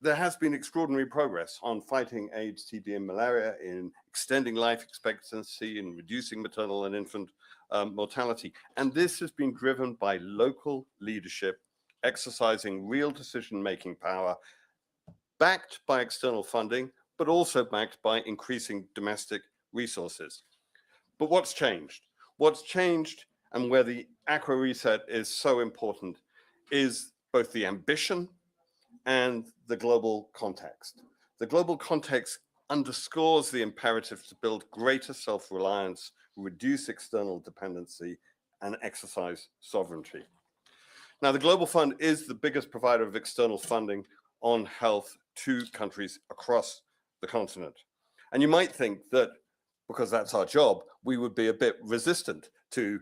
there has been extraordinary progress on fighting AIDS, TB, and malaria, in extending life expectancy, in reducing maternal and infant mortality. And this has been driven by local leadership, exercising real decision-making power, backed by external funding, but also backed by increasing domestic resources. But what's changed? What's changed, and where the Accra reset is so important, is both the ambition and the global context. The global context underscores the imperative to build greater self-reliance, reduce external dependency, and exercise sovereignty. Now, the Global Fund is the biggest provider of external funding on health to countries across the continent. And you might think that because that's our job, we would be a bit resistant to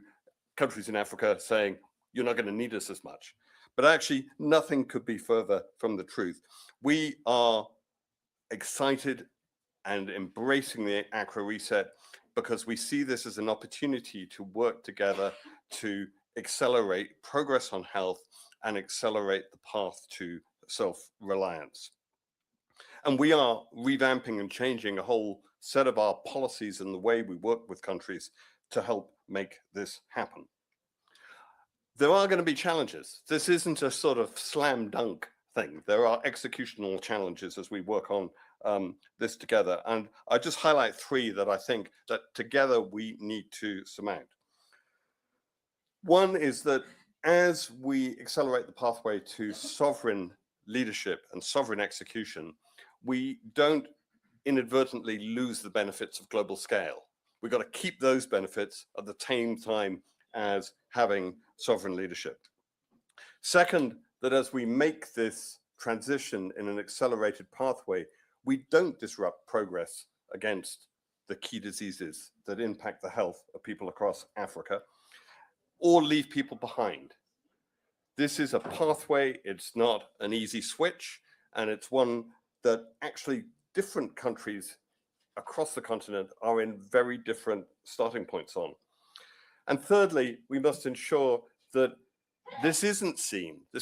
countries in Africa saying, you're not going to need us as much. But actually, nothing could be further from the truth. We are excited and embracing the Accra reset because we see this as an opportunity to work together to accelerate progress on health and accelerate the path to self-reliance. And we are revamping and changing a whole set of our policies and the way we work with countries to help make this happen. There are going to be challenges. This isn't a sort of slam dunk thing. There are executional challenges as we work on this together. And I just highlight three that I think that together we need to surmount. One is that as we accelerate the pathway to sovereign leadership and sovereign execution, we don't inadvertently lose the benefits of global scale. We've got to keep those benefits at the same time as having sovereign leadership. Second, that as we make this transition in an accelerated pathway, we don't disrupt progress against the key diseases that impact the health of people across Africa, or leave people behind. This is a pathway, it's not an easy switch, and it's one that actually different countries across the continent are in very different starting points on. And thirdly, we must ensure that this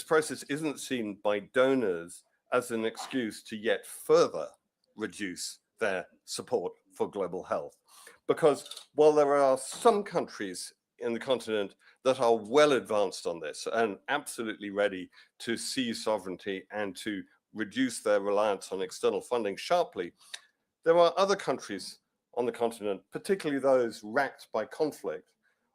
process isn't seen by donors as an excuse to yet further reduce their support for global health. Because while there are some countries in the continent that are well advanced on this and absolutely ready to seize sovereignty and to reduce their reliance on external funding sharply, there are other countries on the continent, particularly those racked by conflict,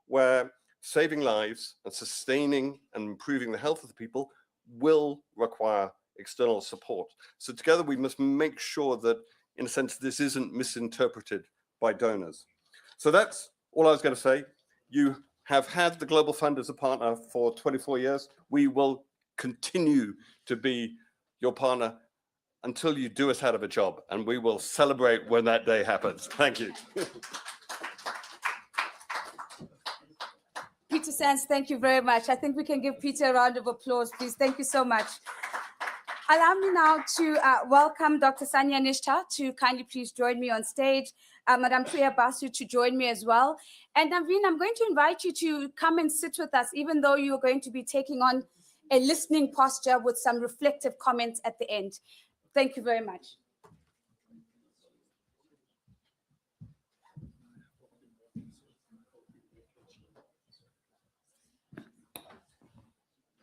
where saving lives and sustaining and improving the health of the people will require external support. So together we must make sure that, in a sense, this isn't misinterpreted by donors. So that's all I was going to say. You have had the Global Fund as a partner for 24 years. We will continue to be your partner until you do us out of a job, and we will celebrate when that day happens. Thank you. Peter Sands, thank you very much. I think we can give Peter a round of applause, please. Thank you so much. Allow me now to welcome Dr. Sanya Nishta to kindly please join me on stage, Madam Priya Basu to join me as well. And Naveen, I'm going to invite you to come and sit with us, even though you're going to be taking on a listening posture with some reflective comments at the end. Thank you very much.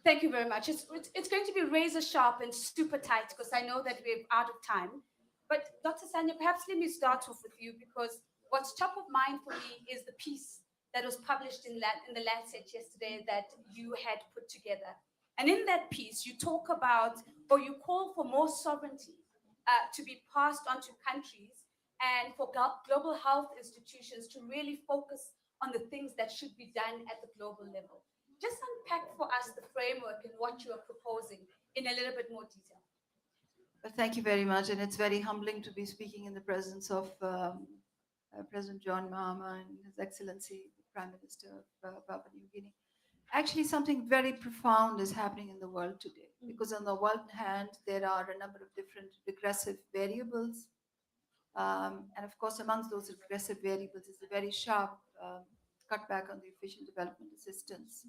Thank you very much. It's going to be razor sharp and super tight because I know that we're out of time. But Dr. Sanya, perhaps let me start off with you, because what's top of mind for me is the piece that was published in the Lancet yesterday that you had put together. And in that piece, you talk about, or you call for more sovereignty to be passed on to countries and for global health institutions to really focus on the things that should be done at the global level. Just unpack for us the framework and what you are proposing in a little bit more detail. Well, thank you very much. And it's very humbling to be speaking in the presence of President John Mahama and His Excellency, the Prime Minister of Papua New Guinea. Actually, something very profound is happening in the world today, because on the one hand, there are a number of different regressive variables. And of course, amongst those regressive variables is the very sharp cutback on the official development assistance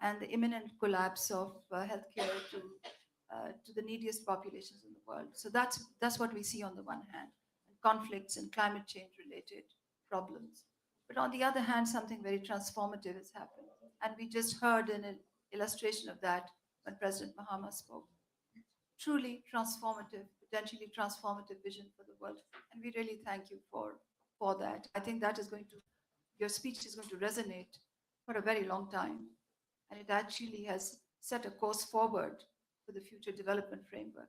and the imminent collapse of healthcare to the neediest populations in the world. So that's what we see on the one hand, and conflicts and climate change related problems. But on the other hand, something very transformative has happened. And we just heard an illustration of that when President Mahama spoke. Truly transformative, potentially transformative vision for the world. And we really thank you for that. I think that is going to, your speech is going to resonate for a very long time. And it actually has set a course forward for the future development framework.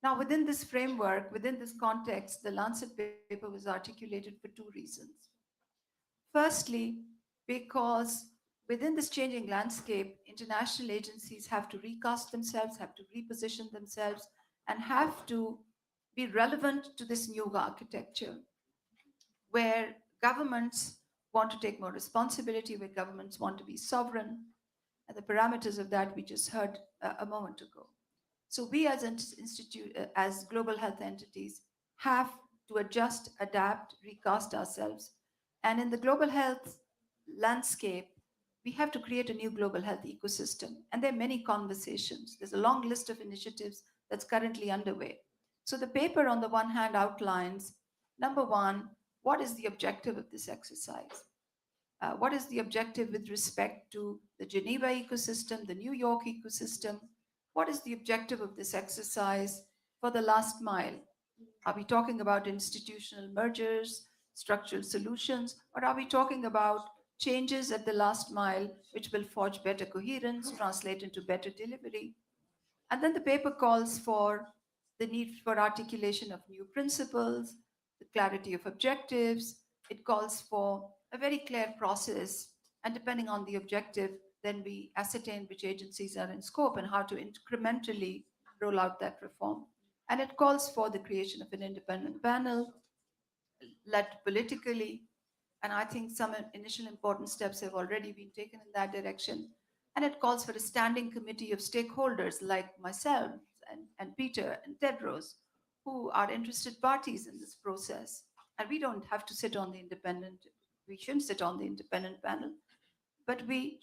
Now, within this framework, within this context, the Lancet paper was articulated for two reasons. Firstly, because within this changing landscape, international agencies have to recast themselves, have to reposition themselves, and have to be relevant to this new architecture, where governments want to take more responsibility, where governments want to be sovereign, and the parameters of that we just heard a moment ago. So we as an institute, as global health entities, have to adjust, adapt, recast ourselves. And in the global health landscape, we have to create a new global health ecosystem. And there are many conversations. There's a long list of initiatives that's currently underway. So the paper on the one hand outlines, number one, what is the objective of this exercise? What is the objective with respect to the Geneva ecosystem, the New York ecosystem? What is the objective of this exercise for the last mile? Are we talking about institutional mergers, structural solutions, or are we talking about changes at the last mile which will forge better coherence, translate into better delivery? And then the paper calls for the need for articulation of new principles, the clarity of objectives. It calls for a very clear process, and depending on the objective, then we ascertain which agencies are in scope and how to incrementally roll out that reform. And it calls for the creation of an independent panel led politically. And I think some initial important steps have already been taken in that direction. And it calls for a standing committee of stakeholders like myself and Peter and Tedros, who are interested parties in this process. And we don't have to sit on the independent, we shouldn't sit on the independent panel, but we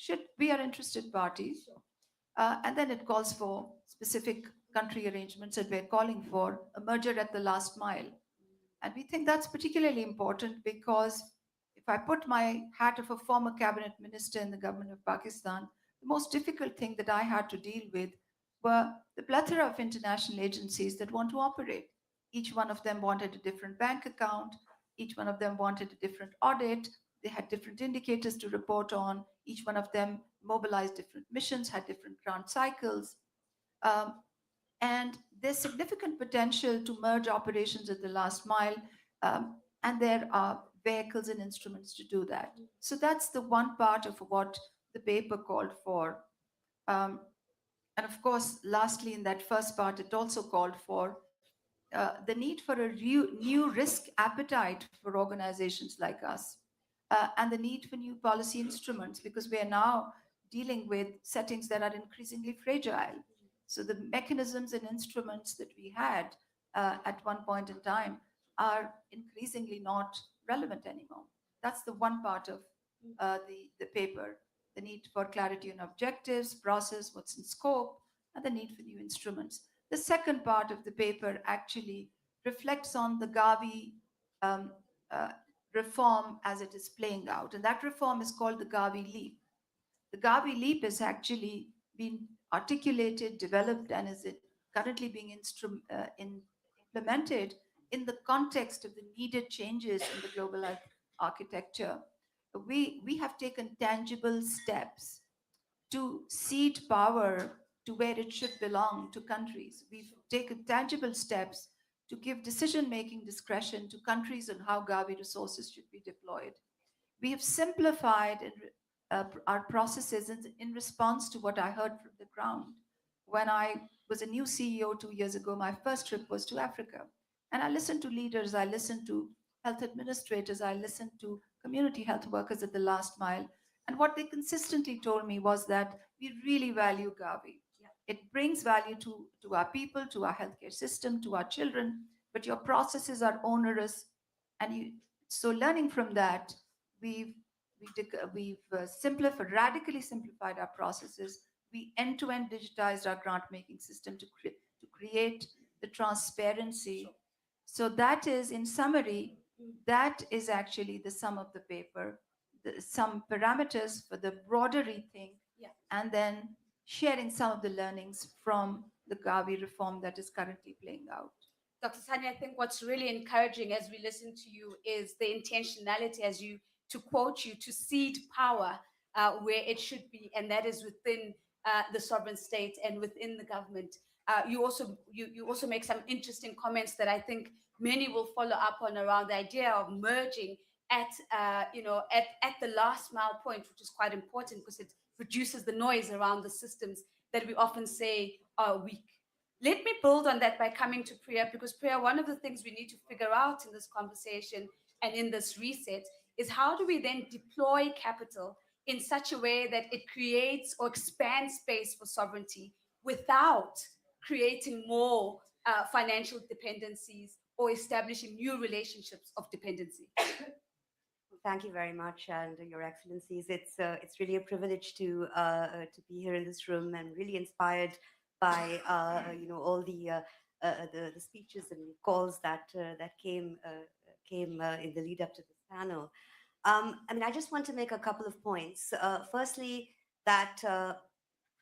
are interested parties. And then it calls for specific country arrangements, and we're calling for a merger at the last mile. And we think that's particularly important because if I put my hat of a former cabinet minister in the government of Pakistan, the most difficult thing that I had to deal with were the plethora of international agencies that want to operate. Each one of them wanted a different bank account. Each one of them wanted a different audit. They had different indicators to report on. Each one of them mobilized different missions, had different grant cycles. Um, and there's significant potential to merge operations at the last mile, and there are vehicles and instruments to do that. So that's the one part of what the paper called for. Um, and of course, lastly, in that first part, it also called for the need for a new risk appetite for organizations like us, and the need for new policy instruments, because we are now dealing with settings that are increasingly fragile. So the mechanisms and instruments that we had at one point in time are increasingly not relevant anymore. That's the one part of the paper, the need for clarity on objectives, process, what's in scope, and the need for new instruments. The second part of the paper actually reflects on the Gavi um, uh, reform as it is playing out. And that reform is called the Gavi Leap. The Gavi Leap has actually been articulated, developed, and is it currently being implemented in the context of the needed changes in the global architecture. We have taken tangible steps to cede power to where it should belong, to countries. We've taken tangible steps to give decision-making discretion to countries on how Gavi resources should be deployed. We have simplified our processes in response to what I heard from the ground. When I was a new CEO 2 years ago, my first trip was to Africa. And I listened to leaders, I listened to health administrators, I listened to community health workers at the last mile. And what they consistently told me was that we really value Gavi. It brings value to our people, to our healthcare system, to our children, but your processes are onerous. So learning from that, we've simplified, radically simplified our processes. We end-to-end digitized our grant-making system to create the transparency. So that is, in summary, that is actually the sum of the paper, some parameters for the broader rethink, and then sharing some of the learnings from the Gavi reform that is currently playing out. Dr. Sani, I think what's really encouraging as we listen to you is the intentionality, as you, to quote you, to cede power where it should be, and that is within the sovereign state and within the government. You also make some interesting comments that I think many will follow up on around the idea of merging at the last mile point, which is quite important because it reduces the noise around the systems that we often say are weak. Let me build on that by coming to Priya, because Priya, one of the things we need to figure out in this conversation and in this reset is how do we then deploy capital in such a way that it creates or expands space for sovereignty without creating more financial dependencies or establishing new relationships of dependency. Thank you very much, and Your Excellencies. It's really a privilege to be here in this room and really inspired by all the speeches and calls that came in the lead up to this panel. I just want to make a couple of points. Firstly, that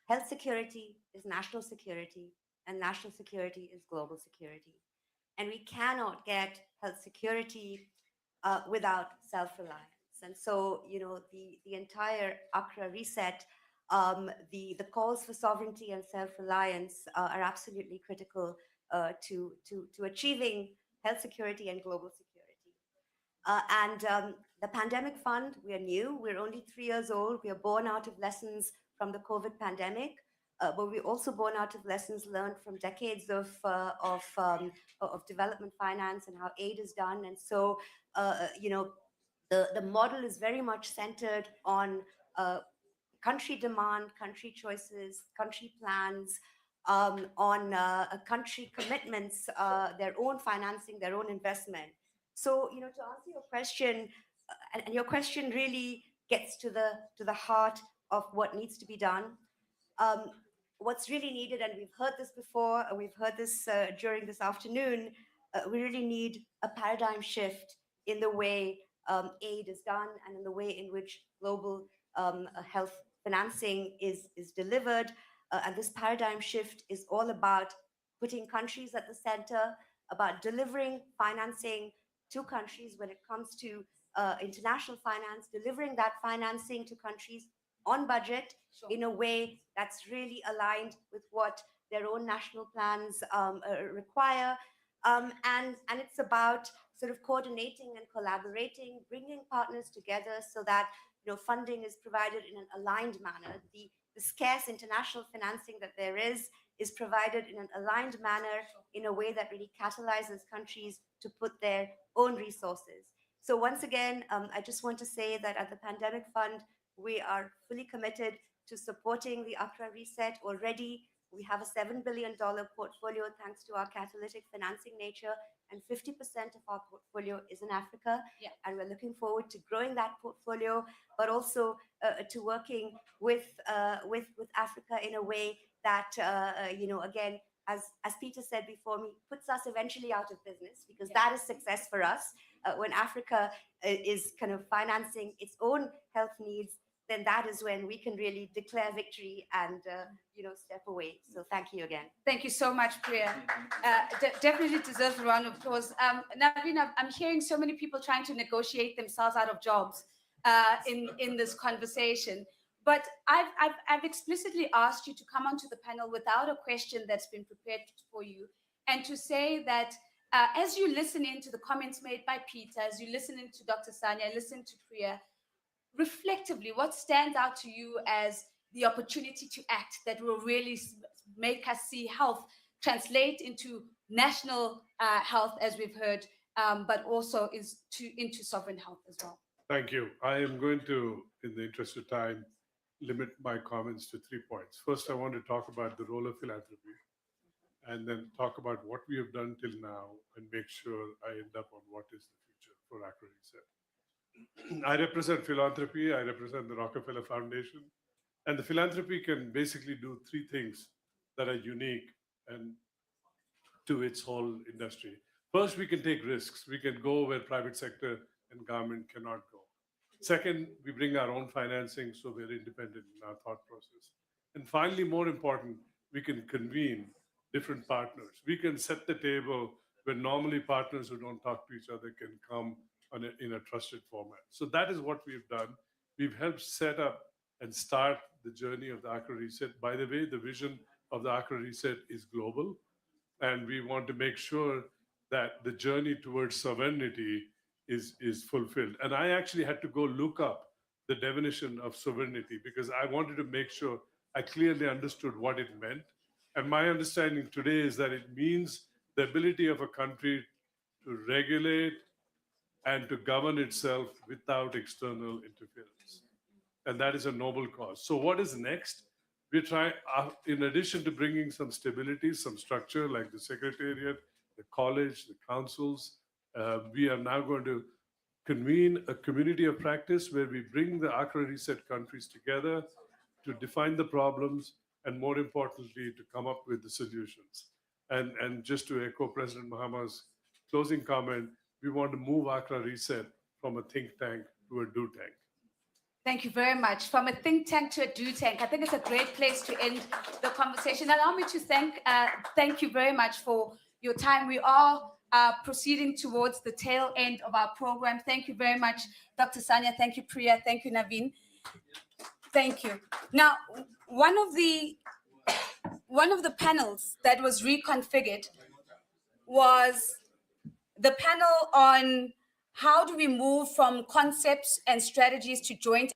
health security is national security, and national security is global security. And we cannot get health security without self-reliance. And so, the entire Accra reset, the calls for sovereignty and self-reliance are absolutely critical to achieving health security and global security. The pandemic fund, we are new, we're only 3 years old, we are born out of lessons from the COVID pandemic, but we're also born out of lessons learned from decades of development finance and how aid is done. And so, the model is very much centered on country demand, country choices, country plans, on country commitments, their own financing, their own investment. So, to answer your question, and your question really gets to the heart of what needs to be done. What's really needed, and we've heard this before, we've heard this during this afternoon, we really need a paradigm shift in the way aid is done and in the way in which global health financing is delivered. And this paradigm shift is all about putting countries at the center, about delivering financing to countries when it comes to international finance, delivering that financing to countries on budget in a way that's really aligned with what their own national plans require. And it's about sort of coordinating and collaborating, bringing partners together so that funding is provided in an aligned manner. The scarce international financing that there is provided in an aligned manner in a way that really catalyzes countries to put their own resources. So once again, I just want to say that at the Pandemic Fund, we are fully committed to supporting the Accra Reset. Already, we have a $7 billion portfolio thanks to our catalytic financing nature, and 50% of our portfolio is in Africa. Yeah. And we're looking forward to growing that portfolio, but also to working with Africa in a way that, again, as Peter said before me, puts us eventually out of business, because that is success for us. When Africa is kind of financing its own health needs, then that is when we can really declare victory and step away. So thank you again. Thank you so much, Priya. Definitely deserves a round of applause. Naveen, I'm hearing so many people trying to negotiate themselves out of jobs in this conversation. But I've explicitly asked you to come onto the panel without a question that's been prepared for you, and to say that as you listen into the comments made by Peter, as you listen into Dr. Sanya, listen to Priya, reflectively, what stands out to you as the opportunity to act that will really make us see health translate into national health, as we've heard, but also into sovereign health as well? Thank you. I am going to, in the interest of time, limit my comments to 3 points. First, I want to talk about the role of philanthropy, and then talk about what we have done till now and make sure I end up on what is the future for Accra Reset. I represent philanthropy, I represent the Rockefeller Foundation, and the philanthropy can basically do 3 things that are unique and to its whole industry. First, we can take risks. We can go where private sector and government cannot go. Second, we bring our own financing, so we're independent in our thought process. And finally, more important, we can convene different partners. We can set the table where normally partners who don't talk to each other can come in a trusted format. So that is what we've done. We've helped set up and start the journey of the Accra Reset. By the way, the vision of the Accra Reset is global, and we want to make sure that the journey towards sovereignty is fulfilled. And I actually had to go look up the definition of sovereignty, because I wanted to make sure I clearly understood what it meant. And my understanding today is that it means the ability of a country to regulate and to govern itself without external interference. And that is a noble cause. So what is next? We're trying, in addition to bringing some stability, some structure like the Secretariat, the college, the councils, we are now going to convene a community of practice where we bring the Accra Reset countries together to define the problems and, more importantly, to come up with the solutions. And just to echo President Mahama's closing comment, we want to move Accra Reset from a think tank to a do tank. Thank you very much. From a think tank to a do tank, I think it's a great place to end the conversation. Allow me to thank you very much for your time. We are proceeding towards the tail end of our program. Thank you very much, Dr. Sanya. Thank you, Priya. Thank you, Naveen. Thank you. Now, one of the panels that was reconfigured was the panel on how do we move from concepts and strategies to joint